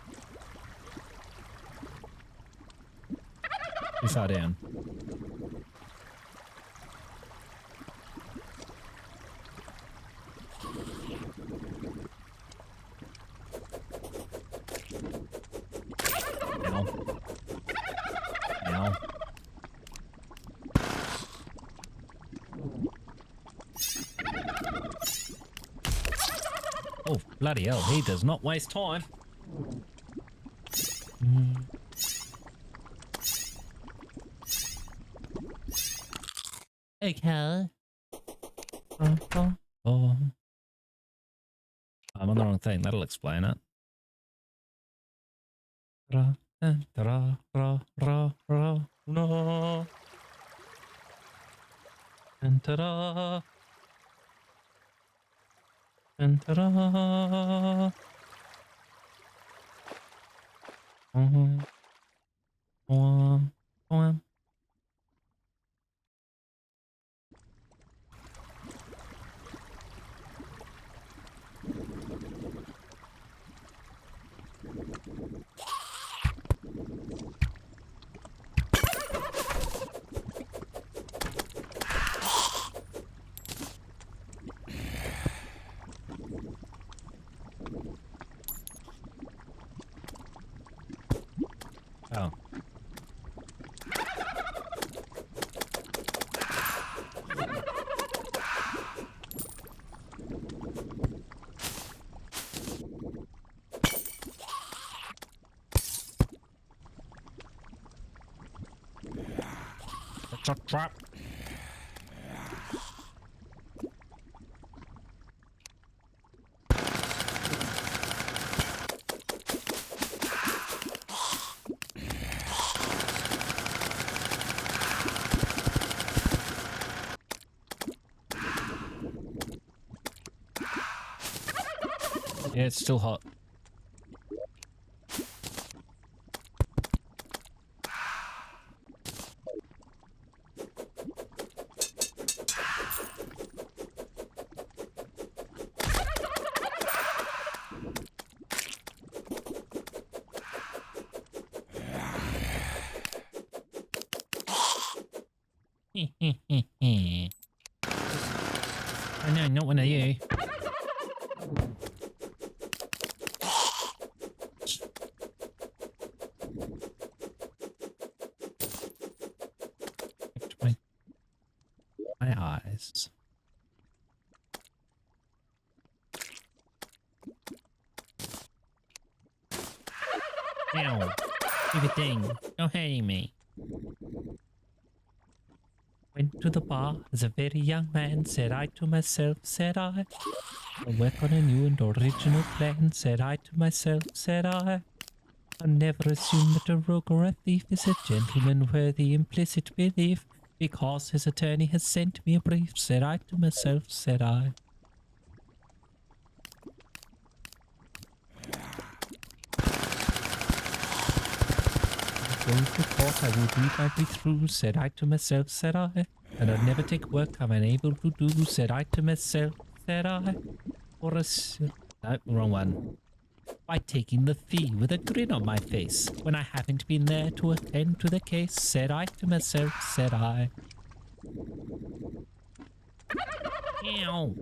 Too far down. Ow. Ow. Oh, bloody hell. He does not waste time. Okay. Oh. I'm on the wrong thing. That'll explain it. Ra, ra, ra, ra, ra, no. And ta-da. And ta-da. Oh. a trap. Yeah, it's still hot. Oh no, not one of you. My eyes. Ow. Stupid thing. Don't hurt me. Went to the bar as a very young man, said I to myself, said I. I'll work on a new and original plan, said I to myself, said I. I'll never assume that a rogue or a thief is a gentleman worthy implicit belief, because his attorney has sent me a brief, said I to myself, said I. Go to court, I will read my way through, said I to myself, said I. And I'll never take work I'm unable to do, said I to myself, said I. Or a... No, wrong one. By taking the fee with a grin on my face, when I haven't been there to attend to the case, said I to myself, said I. Ow.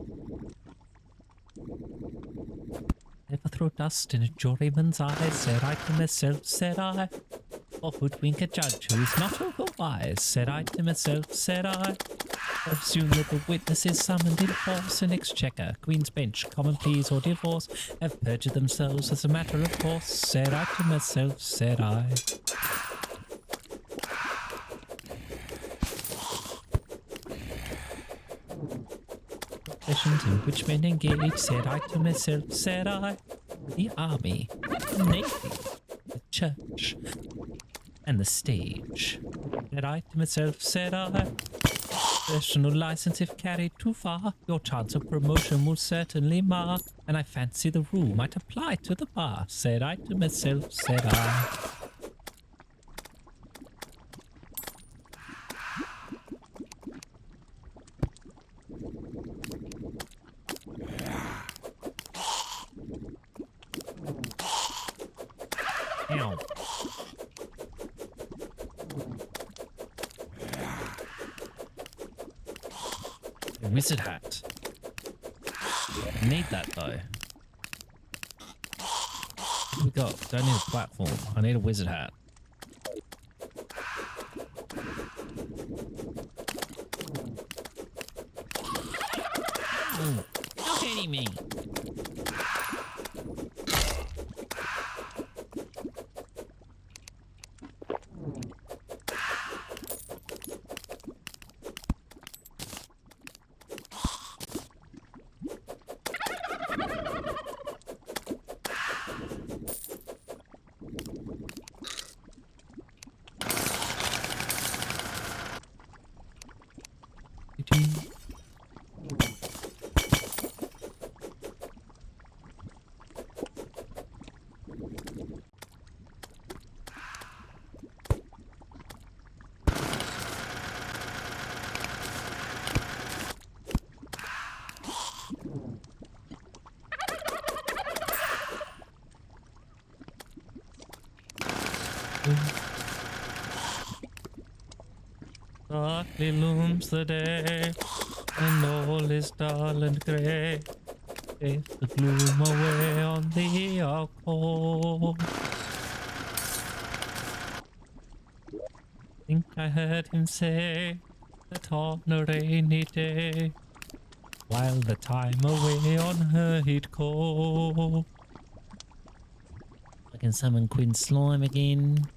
Never throw dust in a juryman's eyes, said I to myself, said I. Or hoodwink a judge who is not overwise, said I to myself, said I. Or assume that the witnesses summoned in force in exchequer, Queen's Bench, common pleas or divorce, have perjured themselves as a matter of course, said I to myself, said I. Professions in which men engage, said I to myself, said I. The army, the navy, the church, and the stage. Said I to myself, said I. Professional license if carried too far, your chance of promotion will certainly mar, and I fancy the rule might apply to the bar, said I to myself, said I. Ow. A wizard hat. I need that though. What we got? Don't need a platform. I need a wizard hat. Ooh, you're hitting me. Darkly looms the day, and all is dull and grey. Take the gloom away on the alcove. Think I heard him say that on a rainy day, while the time away on her he'd call. I can summon Queen Slime again.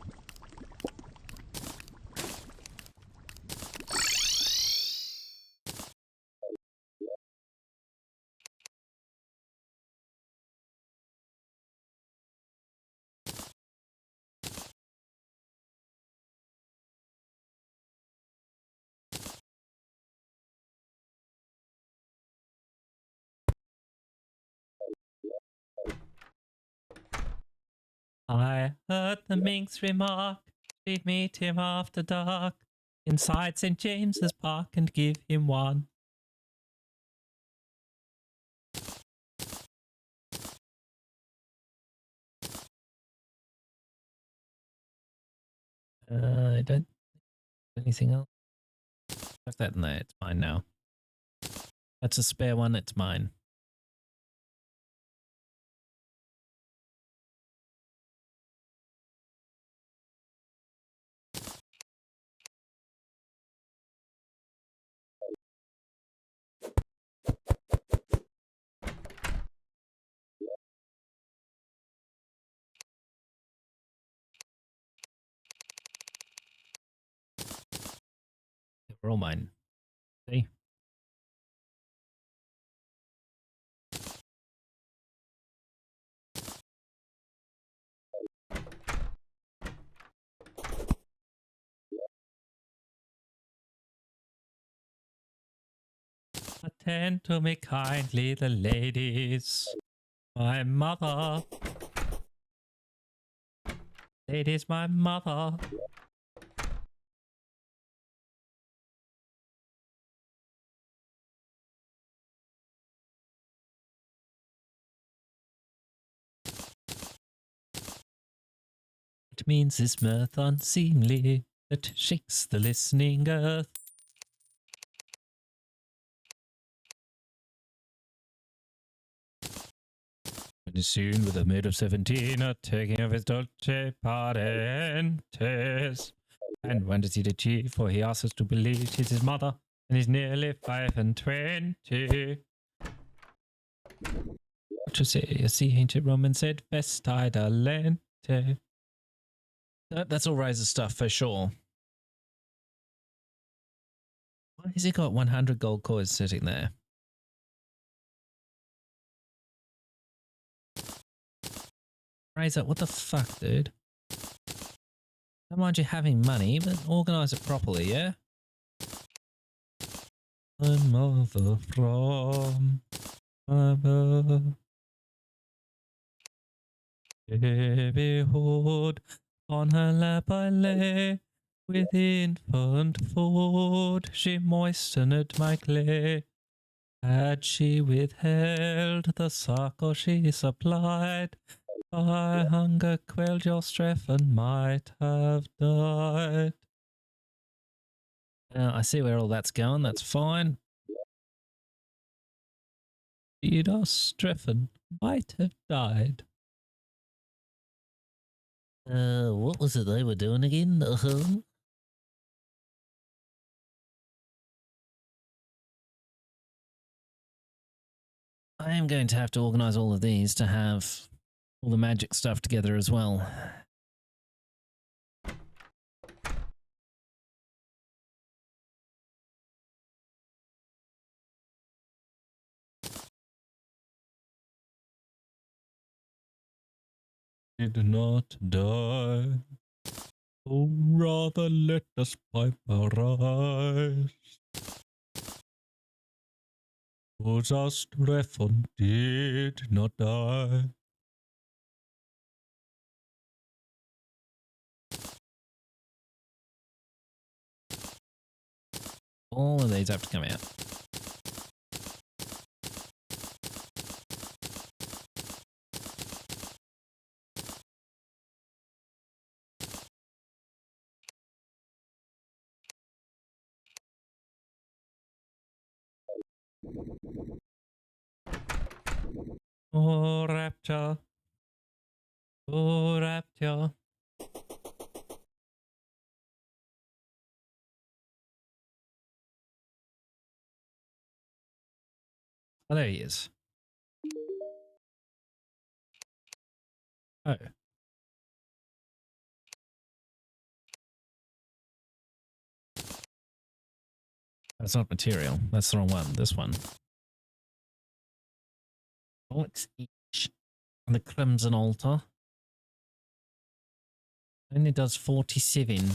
I heard the minx remark, she'd meet him after dark inside St. James's Park and give him one. I don't anything else. Put that in there. It's mine now. That's a spare one. It's mine. They're all mine. See? Attend to me kindly, the ladies. My mother. Ladies, my mother. It means this mirth unseemly that shakes the listening earth. Pretty soon, with a maid of 17, a taking of his dolce parentes. And when does he achieve? For he asks us to believe she's his mother, and he's nearly 25. What you say? You see, ancient Roman said, "Vestida lente." That's all Razor stuff for sure. Why has he got 100 gold coins sitting there? Razor, what the fuck, dude? Don't mind you having money, but organize it properly, yeah? My mother from above. Babyhood, on her lap I lay, with infant food she moistened my clay. Had she withheld the suckle she supplied, by hunger quelled your strife and might have died. I see where all that's going, that's fine. Ida Streffen might have died. What was it they were doing again? I am going to have to organize all of these to have all the magic stuff together as well. Did not die. Oh, rather let us pipe our eyes. Was our Strephon did not die. All of these have to come out. Oh, rapture. Oh, rapture. Oh, there he is. Oh. That's not material. That's the wrong one. This one. Oh, it's each. And the Crimson Altar. Only does 47.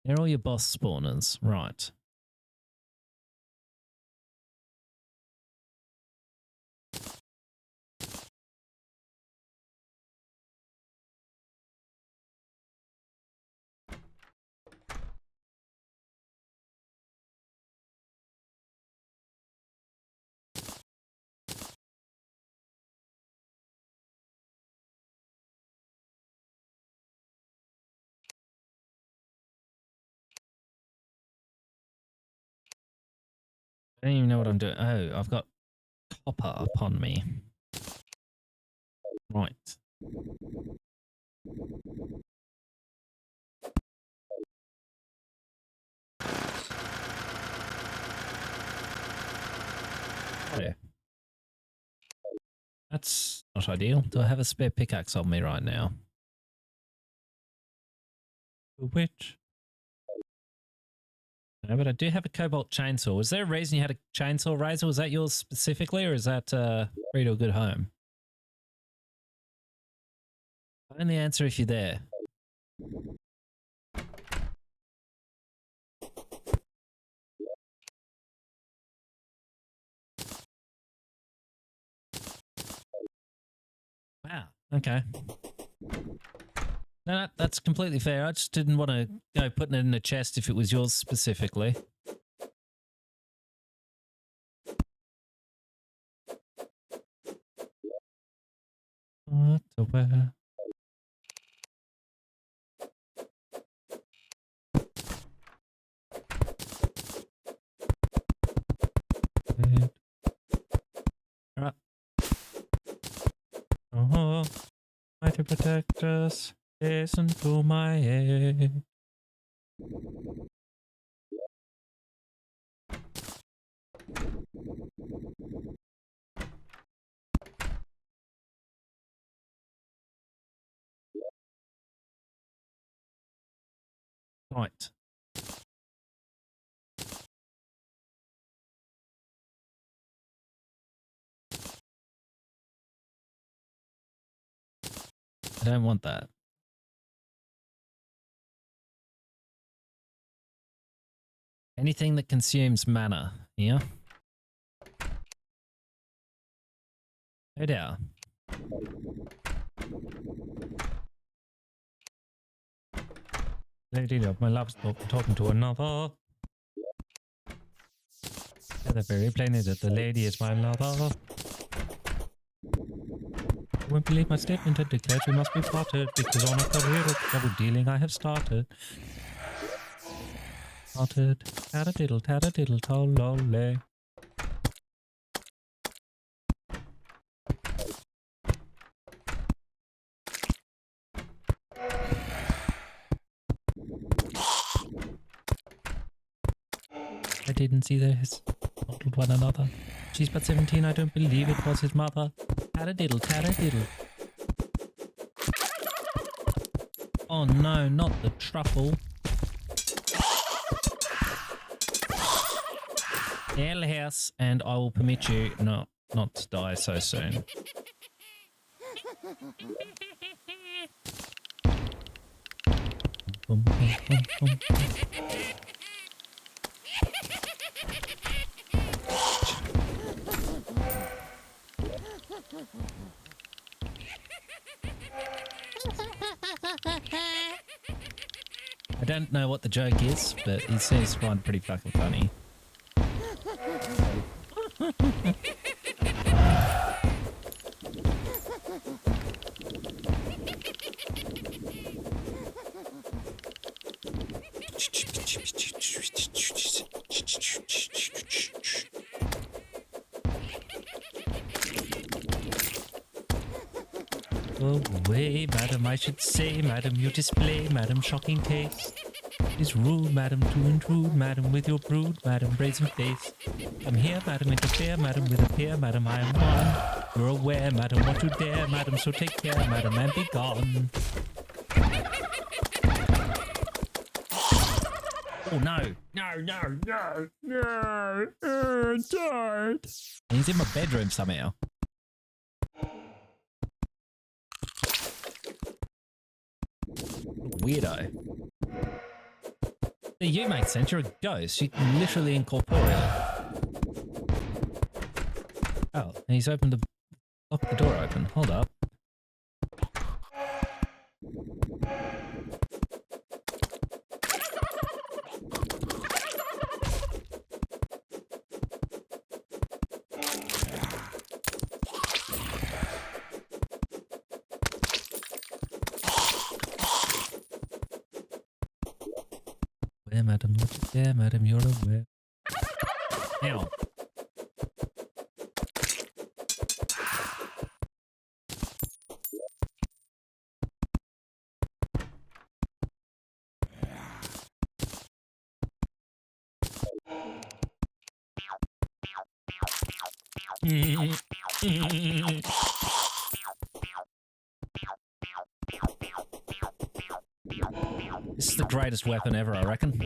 They're all your boss spawners. Right. I don't even know what I'm doing. Oh, I've got copper upon me. Right. Oh. That's not ideal. Do I have a spare pickaxe on me right now? Which? No, but I do have a cobalt chainsaw. Was there a reason you had a chainsaw, Razor? Was that yours specifically, or is that free to a good home? Only answer if you're there. Wow. Okay. No, that's completely fair. I just didn't want to go putting it in a chest if it was yours specifically. What to wear? Right. Oh, mighty protect us. Listen to my aid. Right. I don't want that. Anything that consumes mana, yeah? No doubt. Lady of my love's talking to another. And the very plain is that the lady is my lover. You won't believe my statement. It declares we must be parted because on a career of double dealing I have started. Tat-a-diddle, tol-lolly. I didn't see this. Bottled one another. She's but 17, I don't believe it was his mother. Tat-a-diddle, tat-a-diddle. Oh no, not the truffle. Ale house, and I will permit you not to die so soon. Bum, bum, bum, bum. I don't know what the joke is, but he seems to find pretty fucking funny. Go away, madam, I should say, madam, you display, madam, shocking taste. Is rude, madam, to intrude, madam, with your brood, madam, brazen face. Come here, madam, interfere, madam, with a peer, madam, I am one. You're aware, madam, what you dare, madam, so take care, madam, and be gone. Oh no! Died. He's in my bedroom somehow. Weirdo. You make sense. You're a ghost. You're literally incorporeal. Oh, he's opened the... Locked the door open. Hold up. Where, madam? Yeah, madam, you're aware. Ow. This is the greatest weapon ever, I reckon.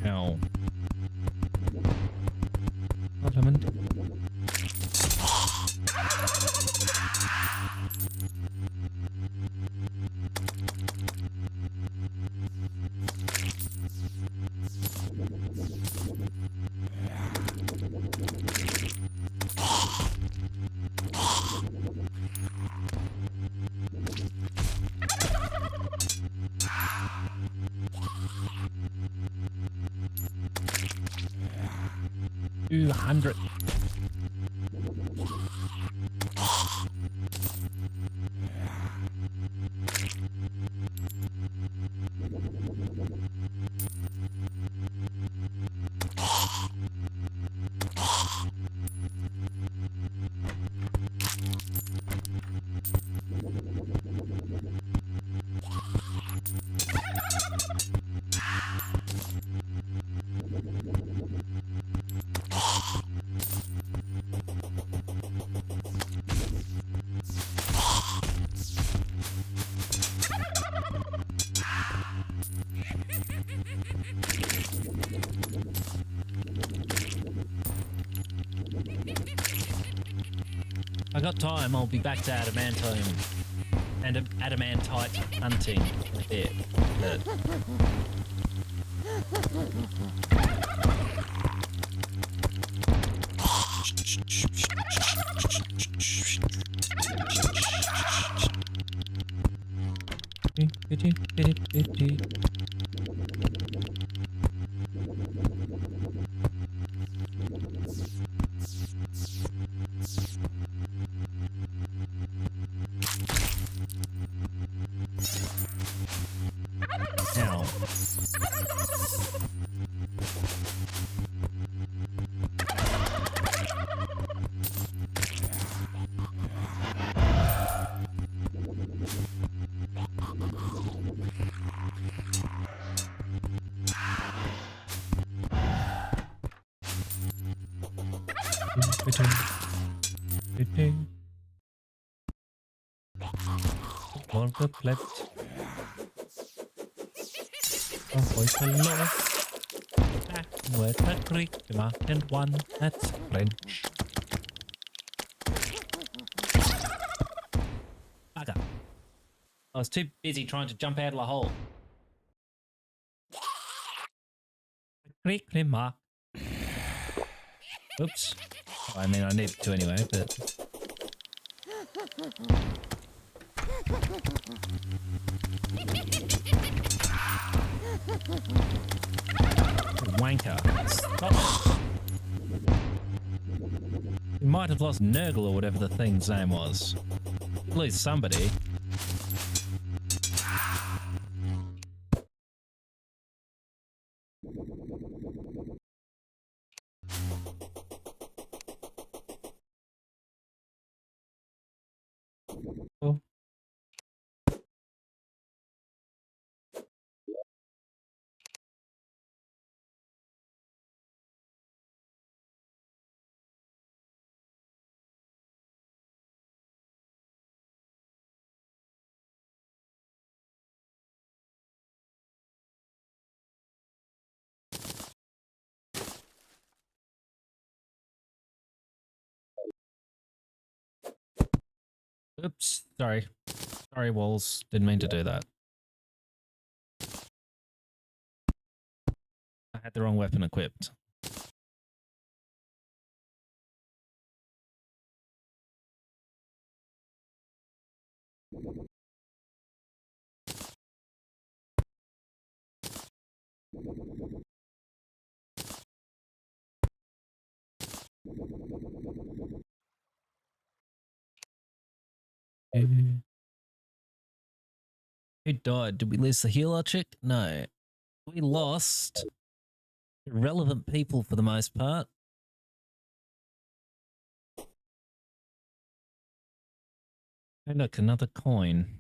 Ow. Parliament. $200. I got time, I'll be back to adamantine and adamantite hunting in a bit. But now, Wolkenblatt. Ahoy, hello. Back with the Greek mark and one that's French. bugger. I was too busy trying to jump out of the hole. Greek mark. Oops. I mean, I needed to anyway, but... Wanker. Stop. We might have lost Nurgle or whatever the thing's name was. Lose somebody. Oh. Oops. Sorry. Sorry, walls. Didn't mean to do that. I had the wrong weapon equipped. Who died? Did we lose the healer chick? No. We lost irrelevant people for the most part. Hey, look, another coin.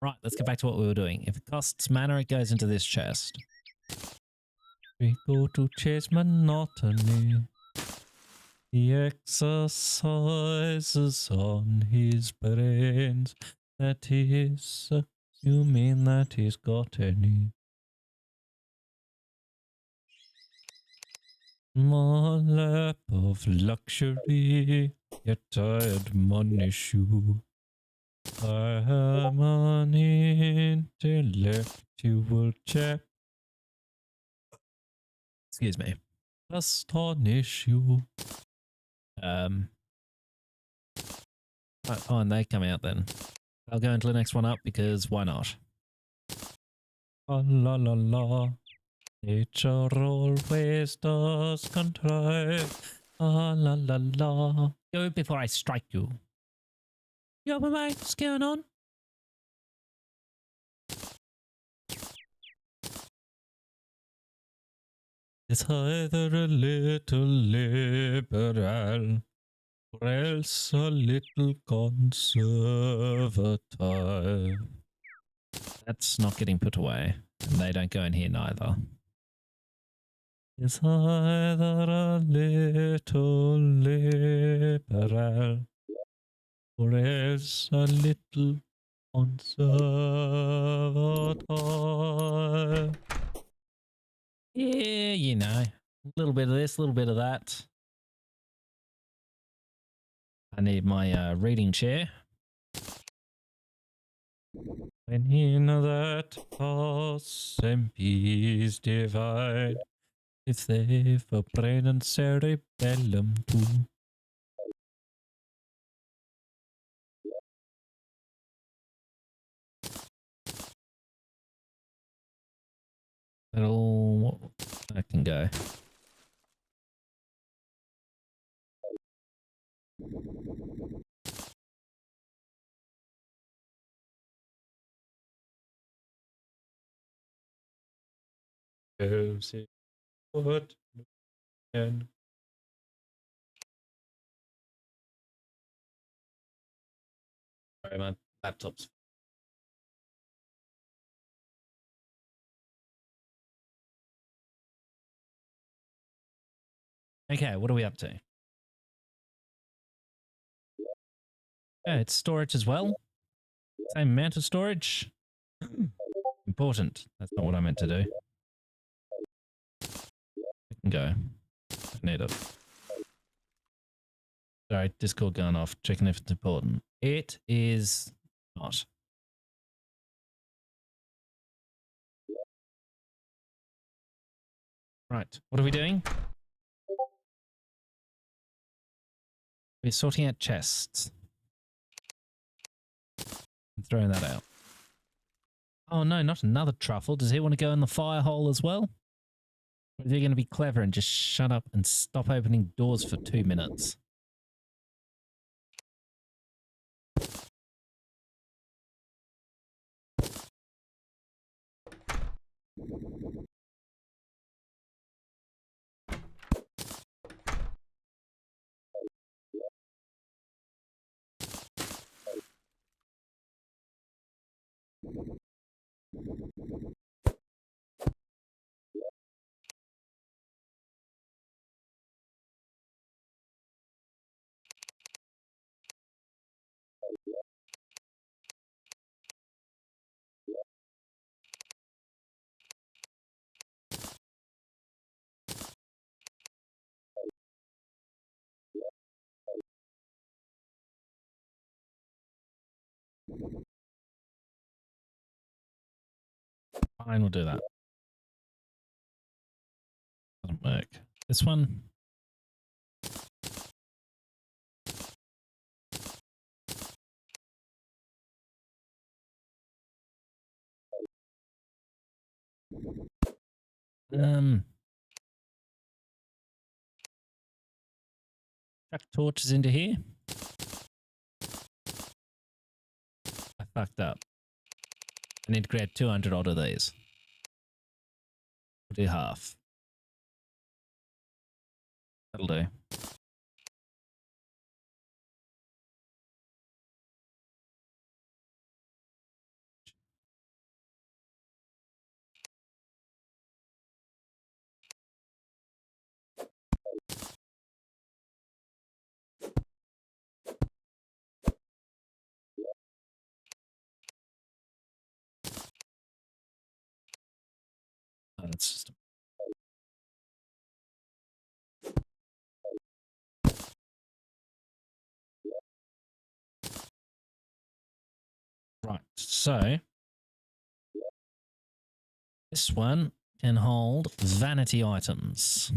Right, let's get back to what we were doing. If it costs mana, it goes into this chest. We go to chase monotony. He exercises on his brains. That is, you mean that he's got any? My lap of luxury, yet I admonish you. I am an intellectual chap. Excuse me. Astonish you. Oh, and they come out then. I'll go into the next one up because why not? La la la la. Nature always does contrive. La la la la. Go before I strike you. Yo, mate, what's going on? It's either a little liberal or else a little conservative. That's not getting put away. And they don't go in here neither. It's either a little liberal or else a little conservative. little bit of that. I need my reading chair. When you know that pulse and peace divide, if they've a brain and cerebellum too. That can go. Go see what and Sorry, my laptop's. Okay, what are we up to? Yeah, it's storage as well. Same amount of storage. Important. That's not what I meant to do. It can go. I need it. Sorry, Discord going off. Checking if it's important. It is not. Right. What are we doing? We're sorting out chests. I'm throwing that out. Oh no, not another truffle. Does he want to go in the fire hole as well? Or is he going to be clever and just shut up and stop opening doors for 2 minutes? Fine, we'll do that. Doesn't work. This one. Chuck torches into here. I fucked up. I need to grab 200 odd of these. We'll do half. That'll do. Oh, that's just right. So this one can hold vanity items.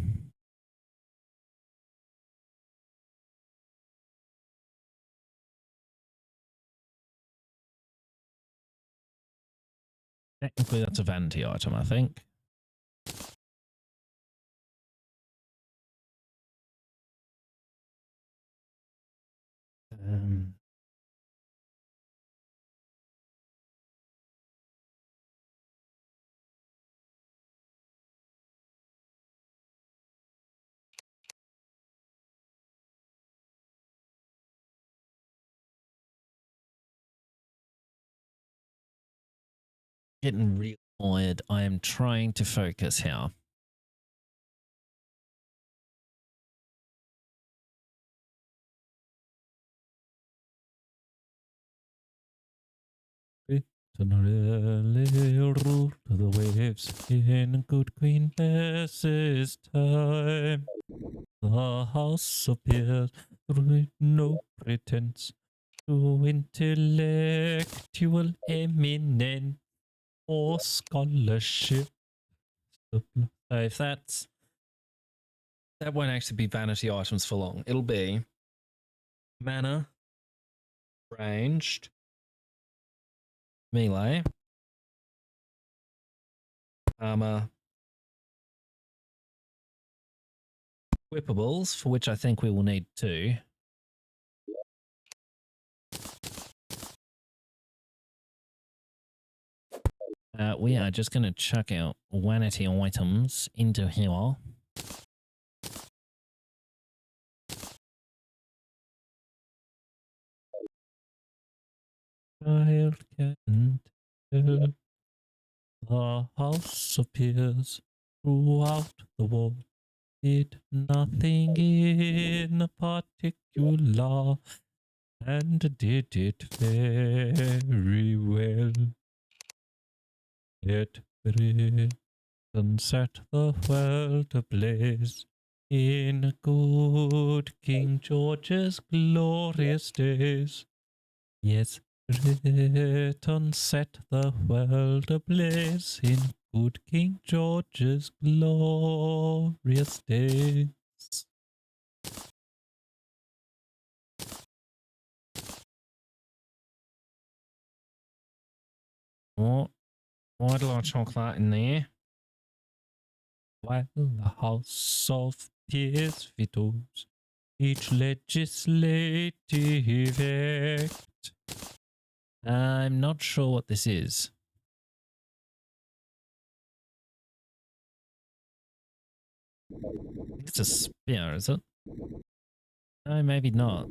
Technically, that's a vanity item, I think. Um, Getting real tired. I am trying to focus here. tenderly rule the waves in good Queen Bess's time. The house appears with no pretense to intellectual eminence or scholarship. So if that won't actually be vanity items for long. It'll be mana, ranged, melee, armor, whippables, for which I think we will need 2. We are just going to chuck out vanity items into here. Child can't tell. The house appears throughout the world. Did nothing in particular and did it very well. It and set the world ablaze in good King George's glorious days. Yes, Britain set the world ablaze in good King George's glorious days. Oh, why do I chuck that in there? While the House of Peers vetoes each legislative act. I'm not sure what this is. It's a spear, is it? No, maybe not.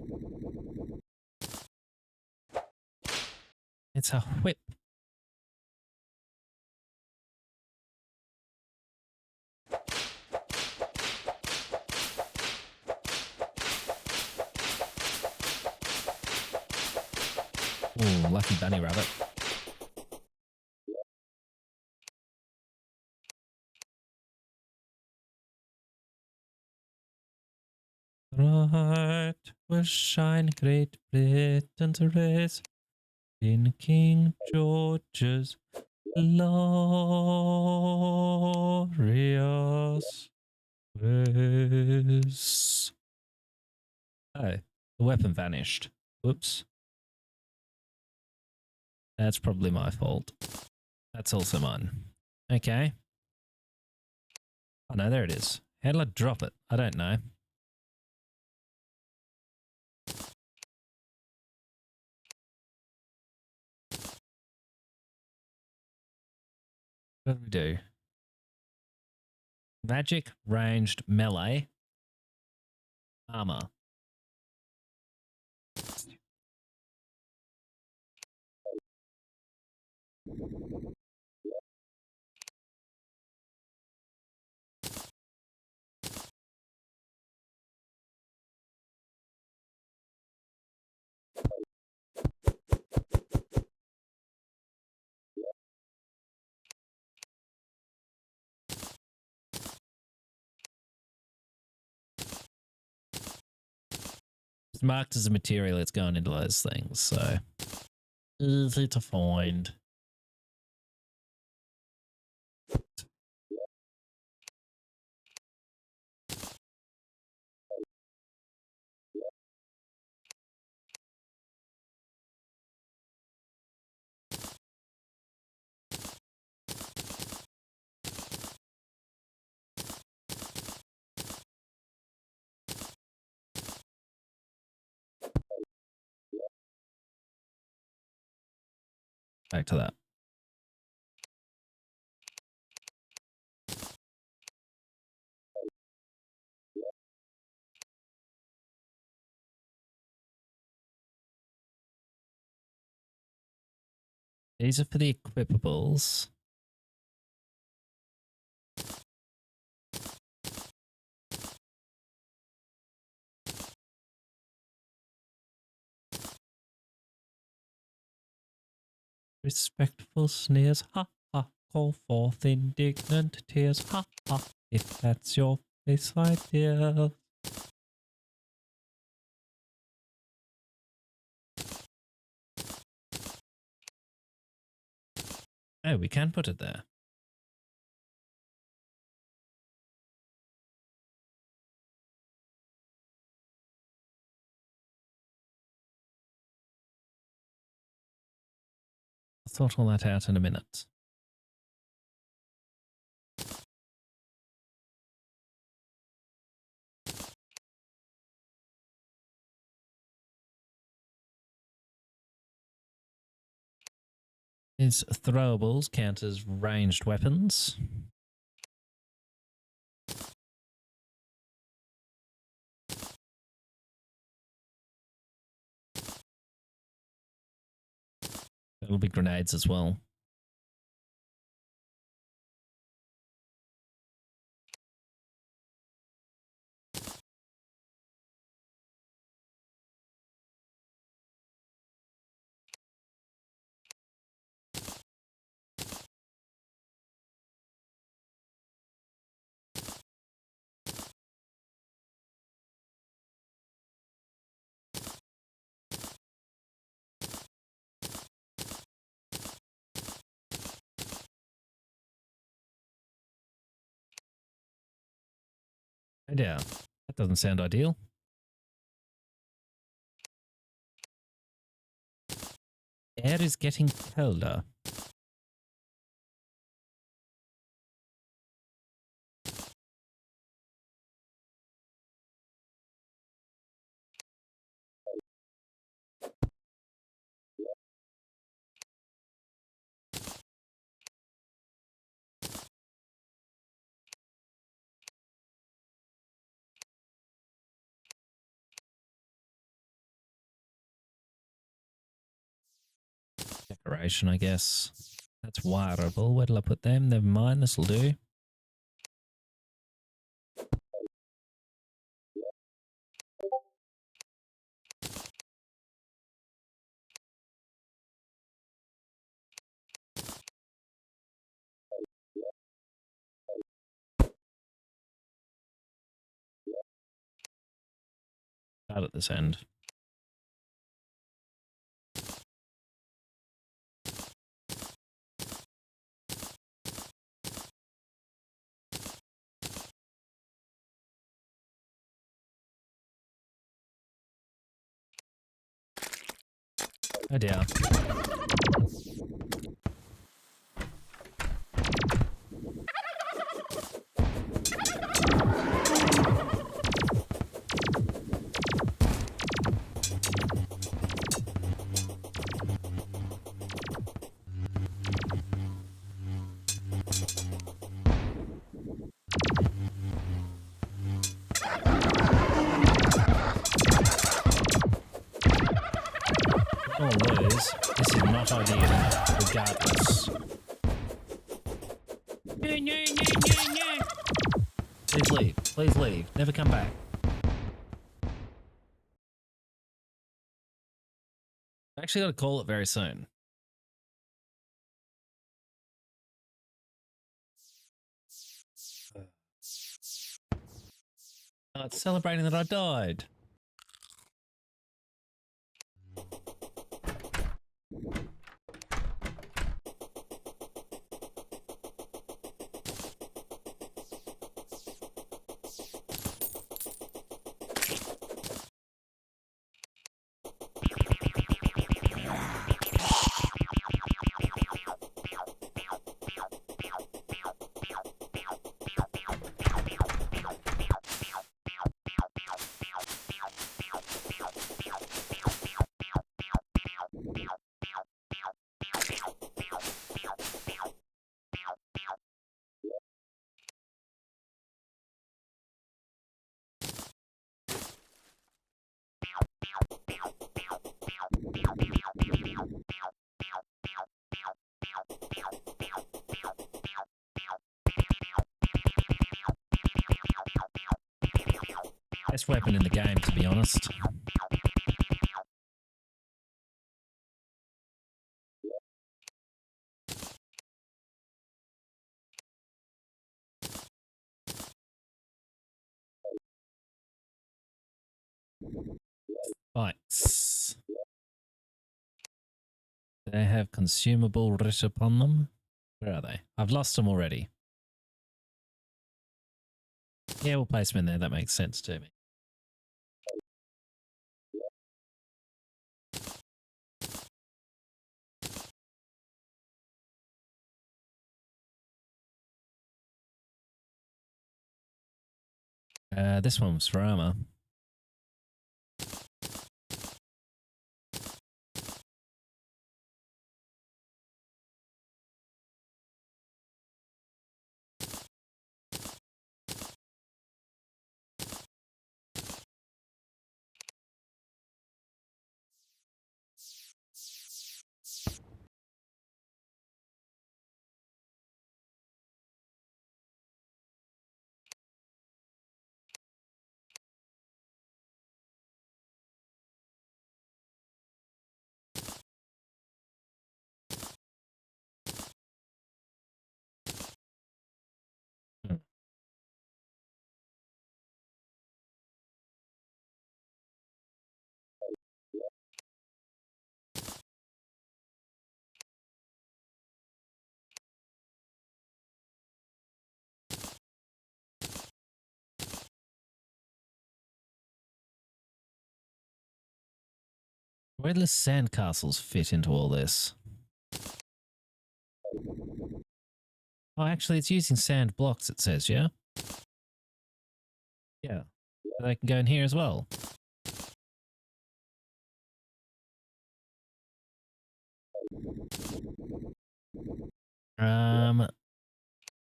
It's a whip. Oh, lucky bunny rabbit. Bright will shine Great Britain's race in King George's glorious ways. Oh, the weapon vanished. Whoops. That's probably my fault. That's also mine. Okay. Oh no, there it is. How did I drop it? I don't know. What do we do? Magic, ranged, melee, armor. It's marked as a material, it's going into those things, so easy to find. Back to that. These are for the equipables. Respectful sneers, ha ha, call forth indignant tears, ha ha, if that's your place, my dear. Oh, we can put it there. I'll sort all that out in a minute. Is throwables count as ranged weapons? It'll be grenades as well. Oh dear, that doesn't sound ideal. Air is getting colder. Decoration, I guess. That's wireable. Where do I put them? Never mind, this'll do. Out at this end. Oh dear. All lose. This is not ideal, regardless. No. Please leave. Please leave. Never come back. I actually got to call it very soon. Oh, it's celebrating that I died. Best weapon in the game, to be honest. Fights. They have consumable writ upon them. Where are they? I've lost them already. Yeah, we'll place them in there. That makes sense to me. This one was for armor. Where do the sandcastles fit into all this? Oh, actually, it's using sand blocks, it says, yeah? Yeah. They can go in here as well.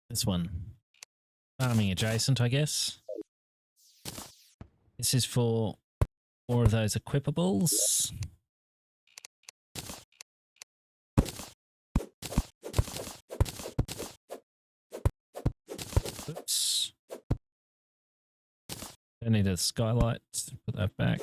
This one. Farming adjacent, I guess. This is for 4 of those equipables. Oops. Don't need a skylight. Put that back.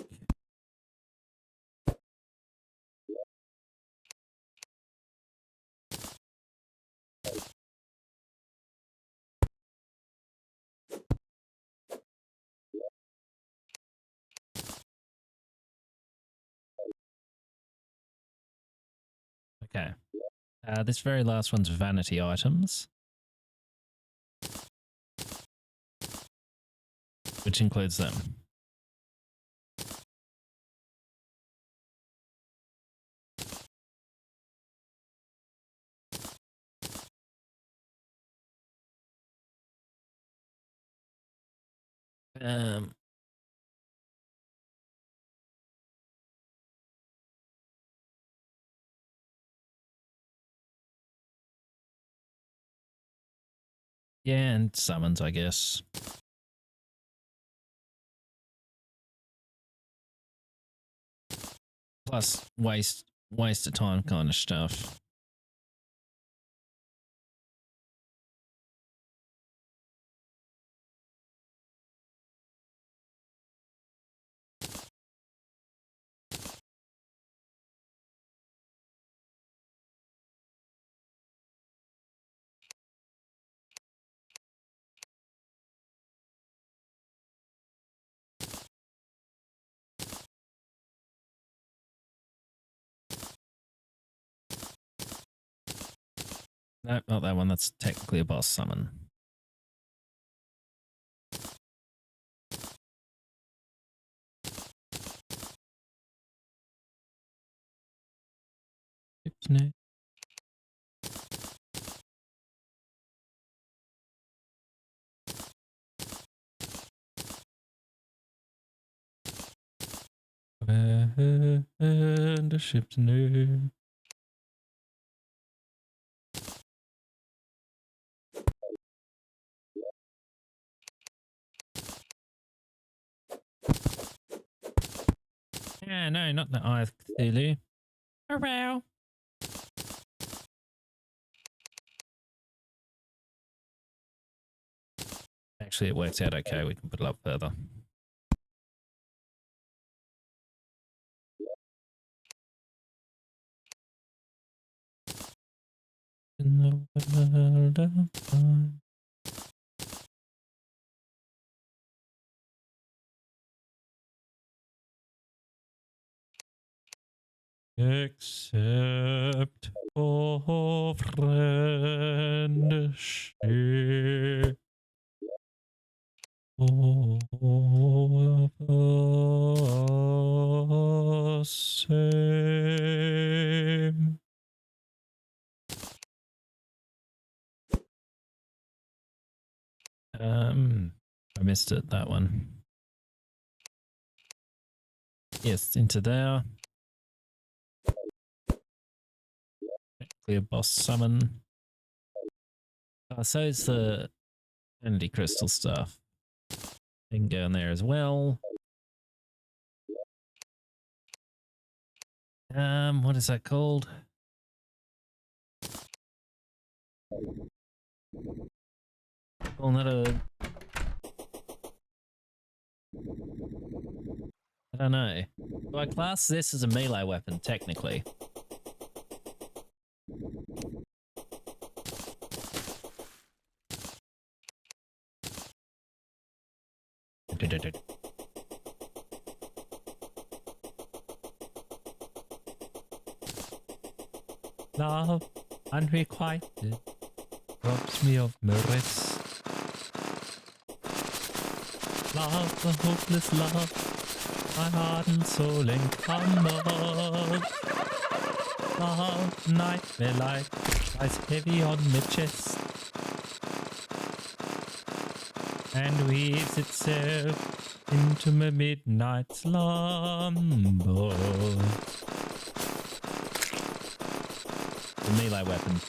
Okay. This very last one's vanity items, which includes them. Yeah, and summons, I guess. Plus waste of time kind of stuff. No, not that one. That's technically a boss summon. Oops, no. And the ship's new. Yeah, no, not the Eye of Cthulhu. Hurrah! Actually, it works out okay. We can put it up further. In the world of time. Except for friendship. All of us same. I missed it, that one. Yes, into there. Clear boss summon. So it's the Energy Crystal stuff. They can go in there as well. What is that called? Well, not a... I don't know. Do I class this as a melee weapon, technically? Love unrequited robs me of my rest. Love, a hopeless love, my heart and soul encompass. Love, nightmare light, lies heavy on my chest, and weaves itself into my midnight slumber. The melee weapon.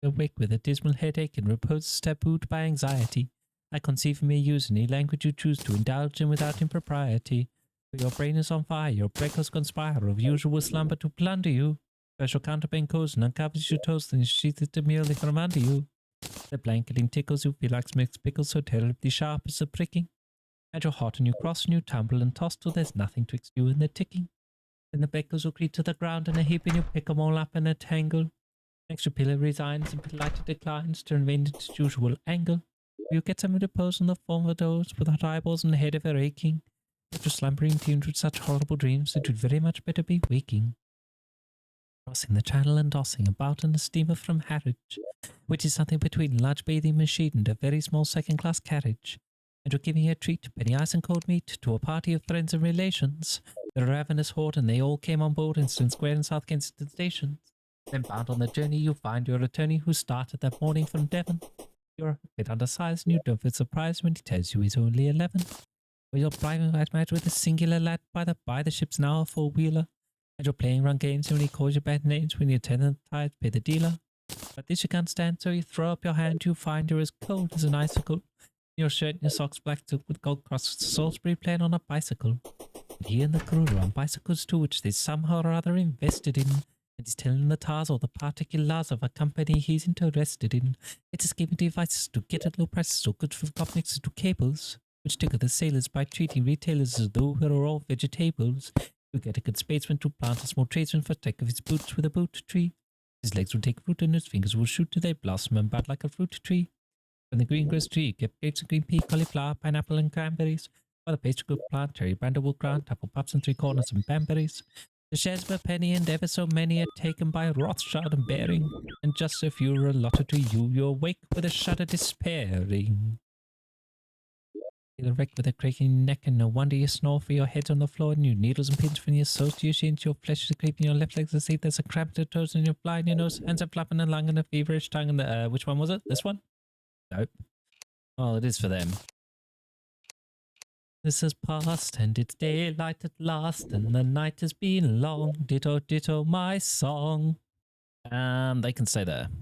Awake with a dismal headache and repose tabooed by anxiety. I conceive you may use any language you choose to indulge in without impropriety. For your brain is on fire, your breakers conspire of usual slumber to plunder you. Special counterpane goes and uncovers your toes, then sheathes it demurely from under you. The blanketing tickles you feel like mixed pickles so terribly sharp as a pricking. And you're hot and you cross and you tumble and toss till there's nothing twixt you and the ticking. Then the beckers will creep to the ground in a heap and you pick 'em all up in a tangle. Next your pillar resigns and politely declines to remain at its usual angle. You get some repose in the form of a doze without eyeballs and the head of a aching. But your slumbering teemed with such horrible dreams that you'd very much better be waking. Crossing the channel and tossing about in a steamer from Harwich, which is something between a large bathing machine and a very small second-class carriage. And you're giving a treat, penny ice and cold meat, to a party of friends and relations. The ravenous horde, and they all came on board in Sloane Square and South Kensington stations. Then bound on the journey, you'll find your attorney who started that morning from Devon. You're a bit undersized and you don't feel surprised when he tells you he's only 11. Or you're bribing right match with a singular lad by the ship's now a four-wheeler. And you're playing run games when he calls you bad names when you attend the tide, pay the dealer. But this you can't stand, so you throw up your hand, you find you're as cold as an icicle. Your shirt and your socks black took with gold crosses, Salisbury playing on a bicycle. And he and the crew are on bicycles too, which they somehow or other invested in. And he's telling the tars all the particulars of a company he's interested in. It's a scheme of devices to get at low prices so good for gopniks to cables, which tickle the sailors by treating retailers as though we were all vegetables. You get a good spadesman to plant a small tradesman for take of his boots with a boot tree. His legs will take root and his fingers will shoot till they blossom and bud like a fruit tree. From the green grass tree, get grapes and green pea, cauliflower, pineapple and cranberries. While the pastry cook plant, cherry brander will grant, apple puffs and 3 corners and bamberries. The shares of a penny and ever so many are taken by Rothschild and Baring. And just if you were allotted to you, you awake with a shudder despairing. You're wrecked with a cracking neck and no wonder you snore for your head's on the floor and you needles and pins from your soles to your shins, your flesh is creeping, your left leg's asleep, there's a cramp to your toes and you're blind, your nose, hands are flapping and lung and a feverish tongue and the, which one was it? This one? Nope. Well, it is for them. This has passed and it's daylight at last and the night has been long. Ditto, ditto, my song. They can stay there. I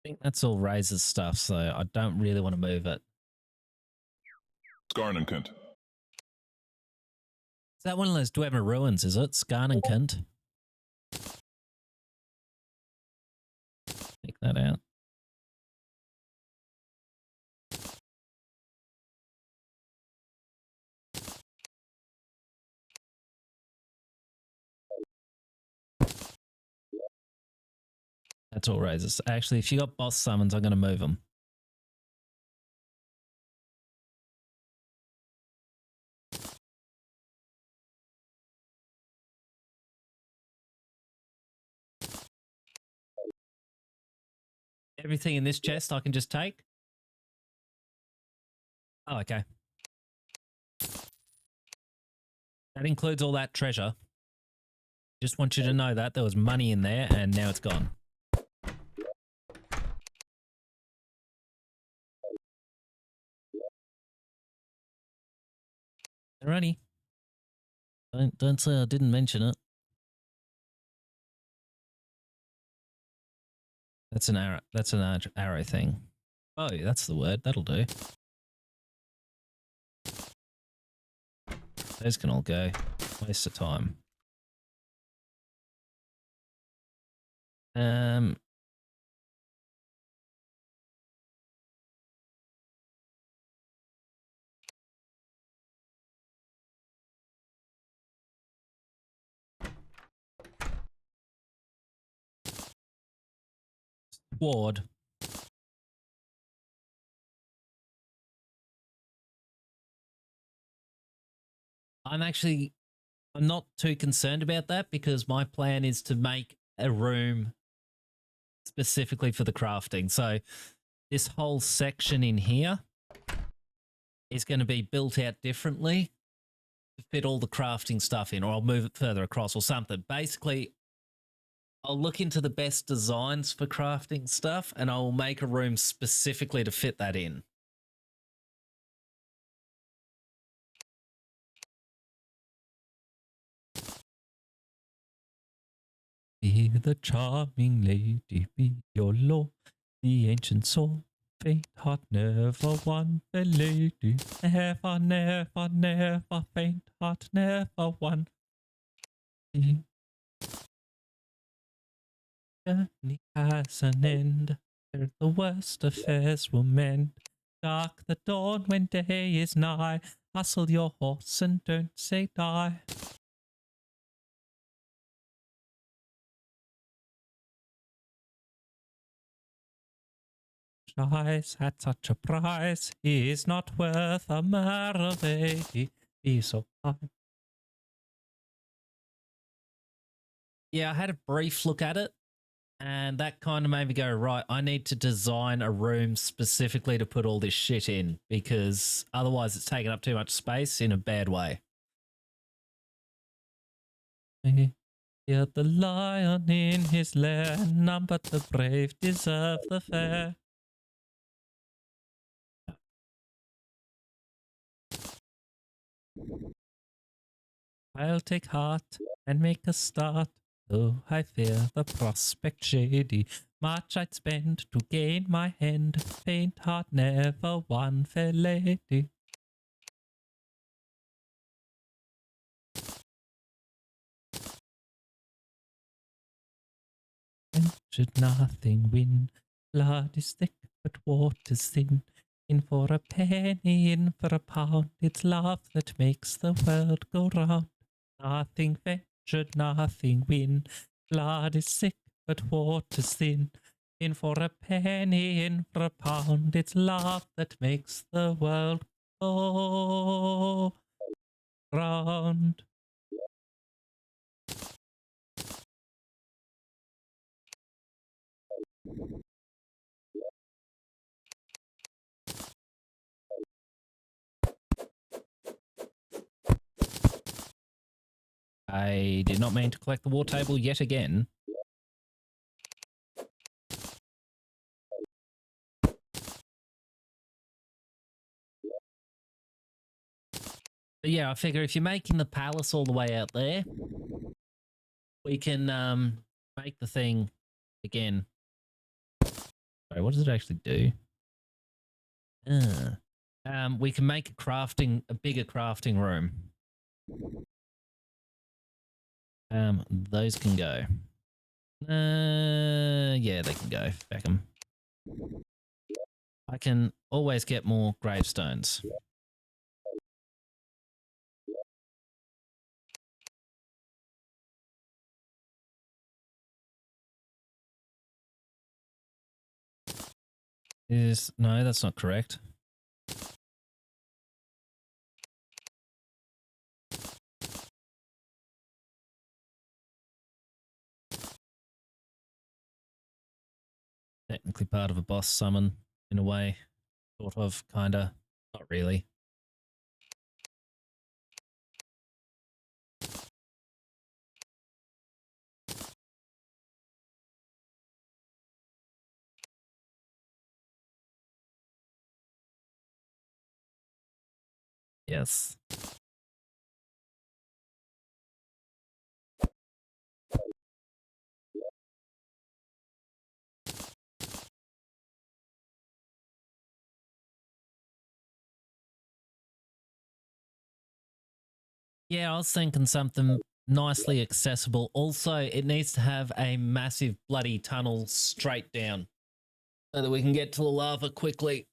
think that's all Razor's stuff, so I don't really want to move it. Skarnankent. Is that one of those Dwemer ruins, is it? Skarnankent. Take that out. That's all Razors. Actually, if you got boss summons, I'm going to move them. Everything in this chest I can just take? Oh, okay. That includes all that treasure. Just want you to know that there was money in there and now it's gone. Alrighty. Don't say I didn't mention it. That's an arrow. That's an arrow thing. Oh, that's the word. That'll do. Those can all go. Waste of time. Ward. I'm not too concerned about that because my plan is to make a room specifically for the crafting. So this whole section in here is going to be built out differently to fit all the crafting stuff in, or I'll move it further across or something. Basically, I'll look into the best designs for crafting stuff and I'll make a room specifically to fit that in. Be the charming lady, be your law, the ancient soul, faint heart never won, the lady, never, never, never, faint heart never won. The journey has an end, where the worst affairs will mend. Dark the dawn when day is nigh, hustle your horse and don't say die. Price at such a price, he is not worth a marvelade. Be so high. Yeah, I had a brief look at it and that kind of made me go, right, I need to design a room specifically to put all this shit in because otherwise it's taking up too much space in a bad way. Hear the lion in his lair, none but the brave deserve the fair. I'll take heart and make a start, though I fear the prospect shady. Much I'd spend to gain my end, faint heart never won, fair lady. And should nothing win, blood is thick but water's thin. In for a penny, in for a pound, it's love that makes the world go round. Nothing ventured, nothing win. Blood is sick, but water's thin. In for a penny, in for a pound. It's love that makes the world go round. I did not mean to collect the war table yet again. But yeah, I figure if you're making the palace all the way out there, we can make the thing again. Sorry, what does it actually do? We can make a bigger crafting room. Those can go. Yeah, they can go. Back 'em. I can always get more gravestones. No, that's not correct. Technically part of a boss summon in a way. Sort of, kinda. Not really. Yes. Yeah, I was thinking something nicely accessible. Also, it needs to have a massive bloody tunnel straight down so that we can get to the lava quickly.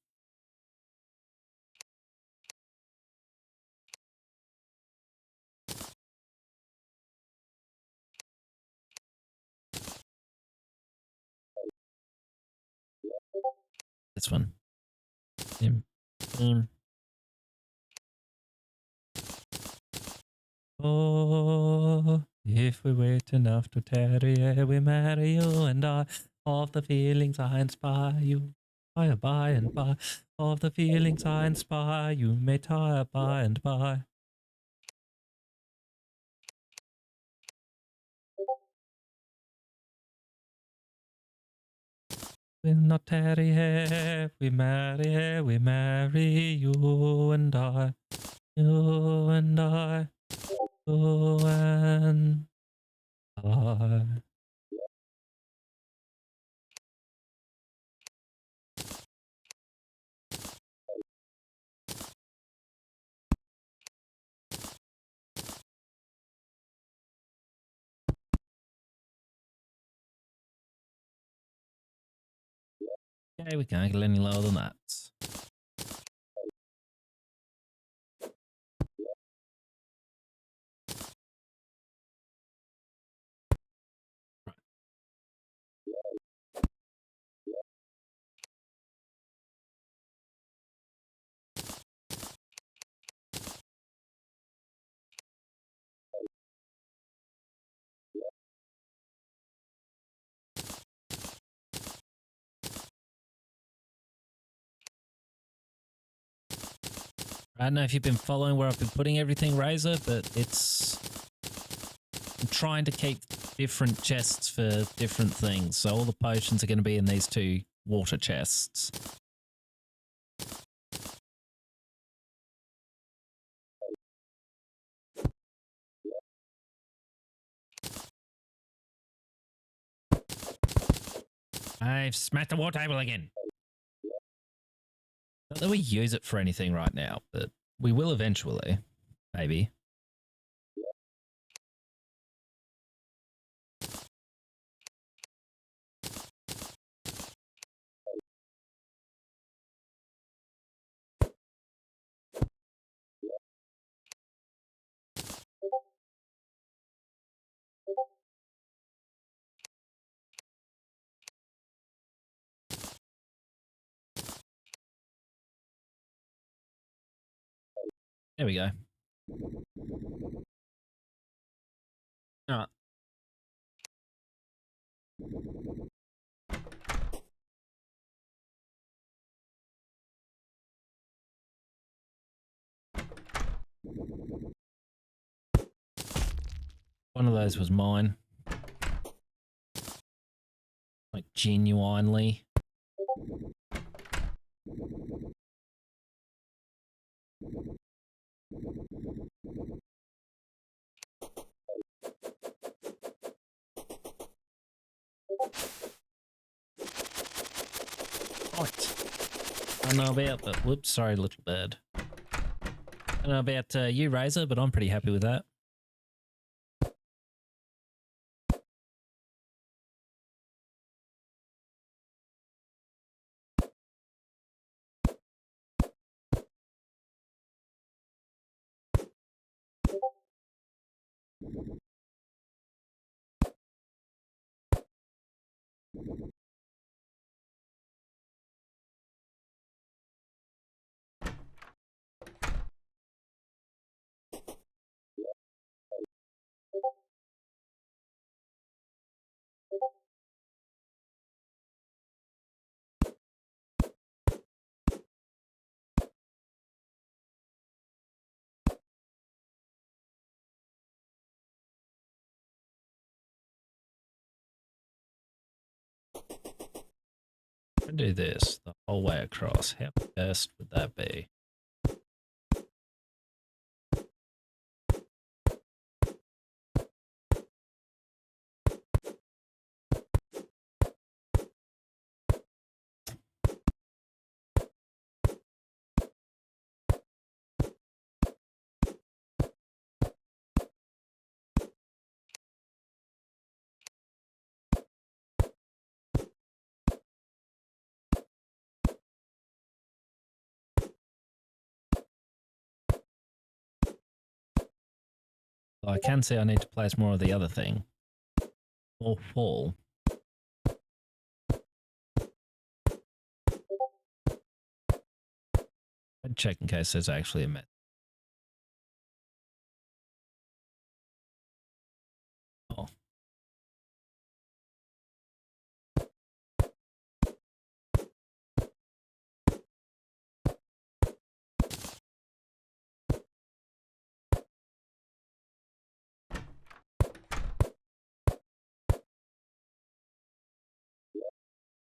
This one. Oh, if we wait enough to Terraria, we marry you and I. Of the feelings I inspire you, by and by. Of the feelings I inspire you, may tire by and by. We'll not tarry here, we marry you and I. You and I, you and I. Okay, we can't get any lower than that. I don't know if you've been following where I've been putting everything, Razor, but I'm trying to keep different chests for different things. So all the potions are going to be in these two water chests. I've smashed the war table again. Not that we use it for anything right now, but we will eventually. Maybe. There we go. All right. One of those was mine. Like, genuinely. Right. I don't know about, but whoops, sorry, little bird. I don't know about you, Razor, but I'm pretty happy with that. do this the whole way across, how best would that be? I can see I need to place more of the other thing. Or fall. I'd check in case there's actually a method. Oh.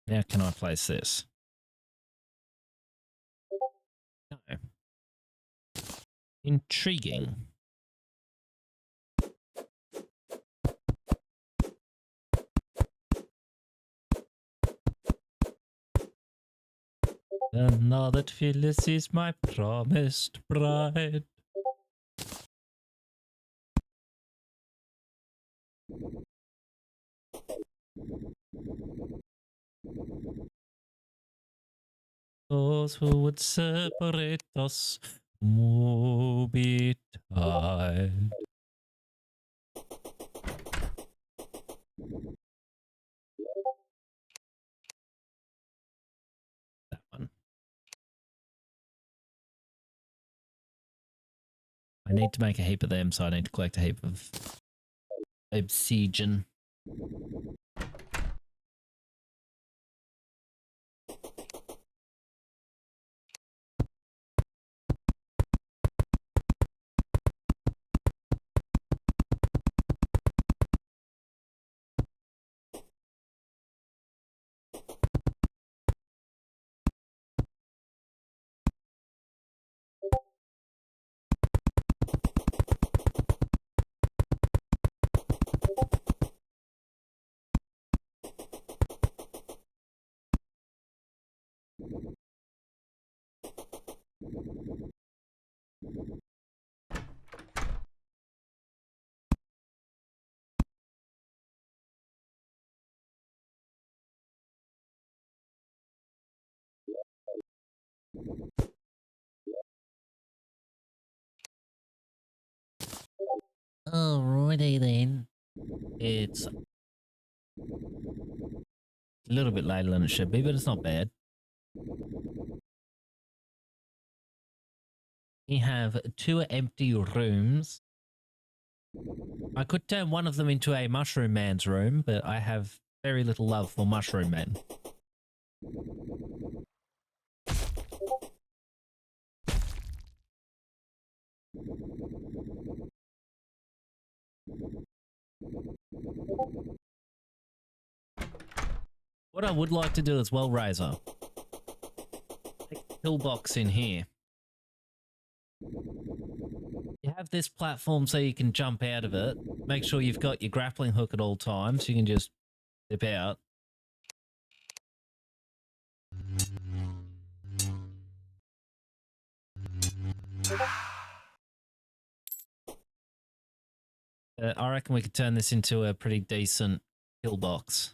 Now can I place this? No. Intriguing. And now that Phyllis is my promised bride. Those who would separate us will be tied. That one. I need to make a heap of them, so I need to collect a heap of obsidian. Alrighty then. It's a little bit later than it should be, but it's not bad. We have 2 empty rooms. I could turn one of them into a Mushroom Man's room, but I have very little love for Mushroom Man. What I would like to do as well, Razor, take a pillbox in here. You have this platform so you can jump out of it. Make sure you've got your grappling hook at all times so you can just dip out. I reckon we could turn this into a pretty decent pillbox.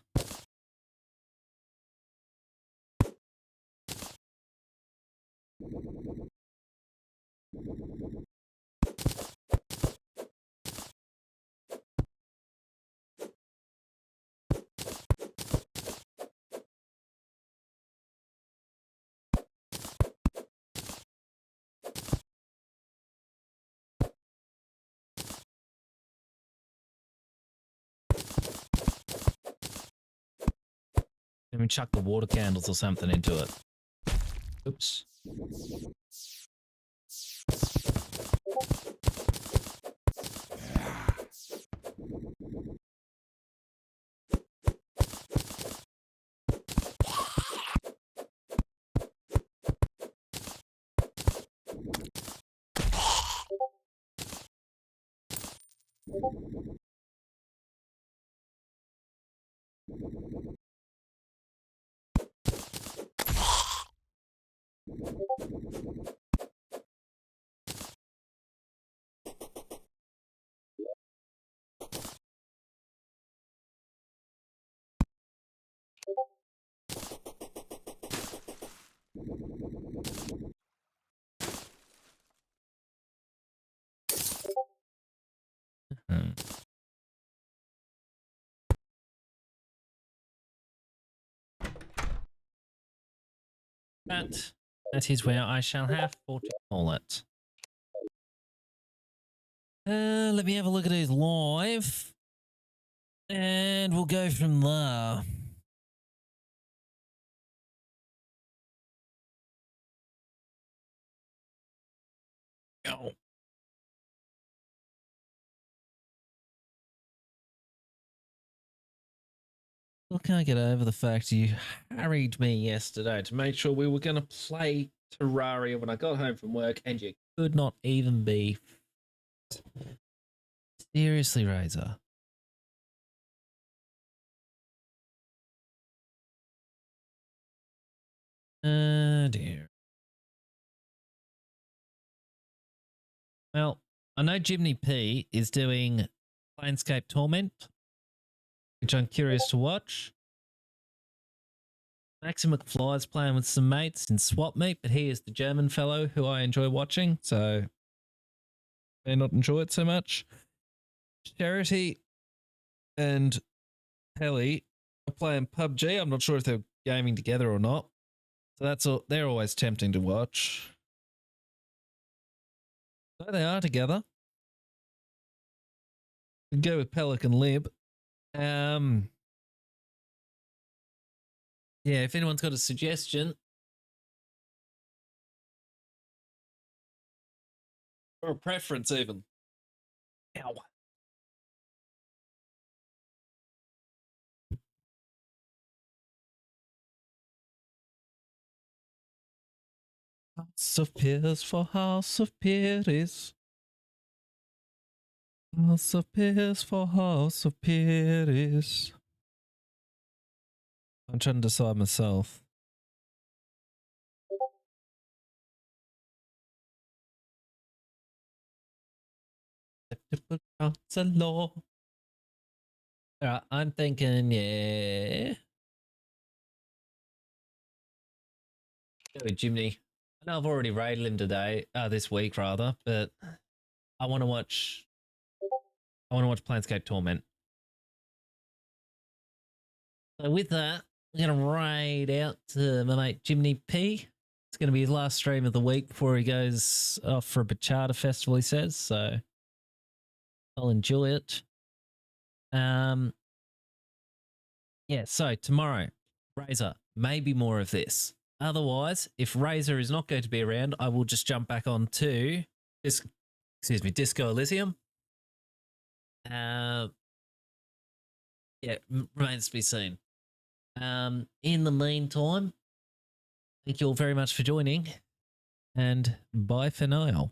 Let me chuck the water candles or something into it. Oops. That is where I shall have for to call it. Let me have a look at his live. And we'll go from there. Go. Still can't get over the fact you harried me yesterday to make sure we were going to play Terraria when I got home from work, and you could not even be. Seriously, Razor. Oh dear. Well, I know YimmY P is doing Planescape Torment, which I'm curious to watch. Maxim McFly is playing with some mates in Swap Meet, but he is the German fellow who I enjoy watching, so I may not enjoy it so much. Charity and Helly are playing PUBG. I'm not sure if they're gaming together or not. So that's all. They're always tempting to watch. So they are together. We go with Pelican Lib. Yeah, if anyone's got a suggestion or a preference even. Ow. House of Peers for House of Peers. House of Peers for House of Peers. I'm trying to decide myself. Law. Alright, I'm thinking, yeah. Go with YimmY. I know I've already raided him today, this week rather, but I want to watch Planescape Torment. So with that, I'm going to raid out to my mate YimmY P. It's going to be his last stream of the week before he goes off for a Bachata festival, he says, so I'll enjoy it. Yeah, so tomorrow, Razor, maybe more of this. Otherwise, if Razor is not going to be around, I will just jump back on to Disco Elysium. Yeah, remains to be seen. In the meantime, thank you all very much for joining, and bye for now.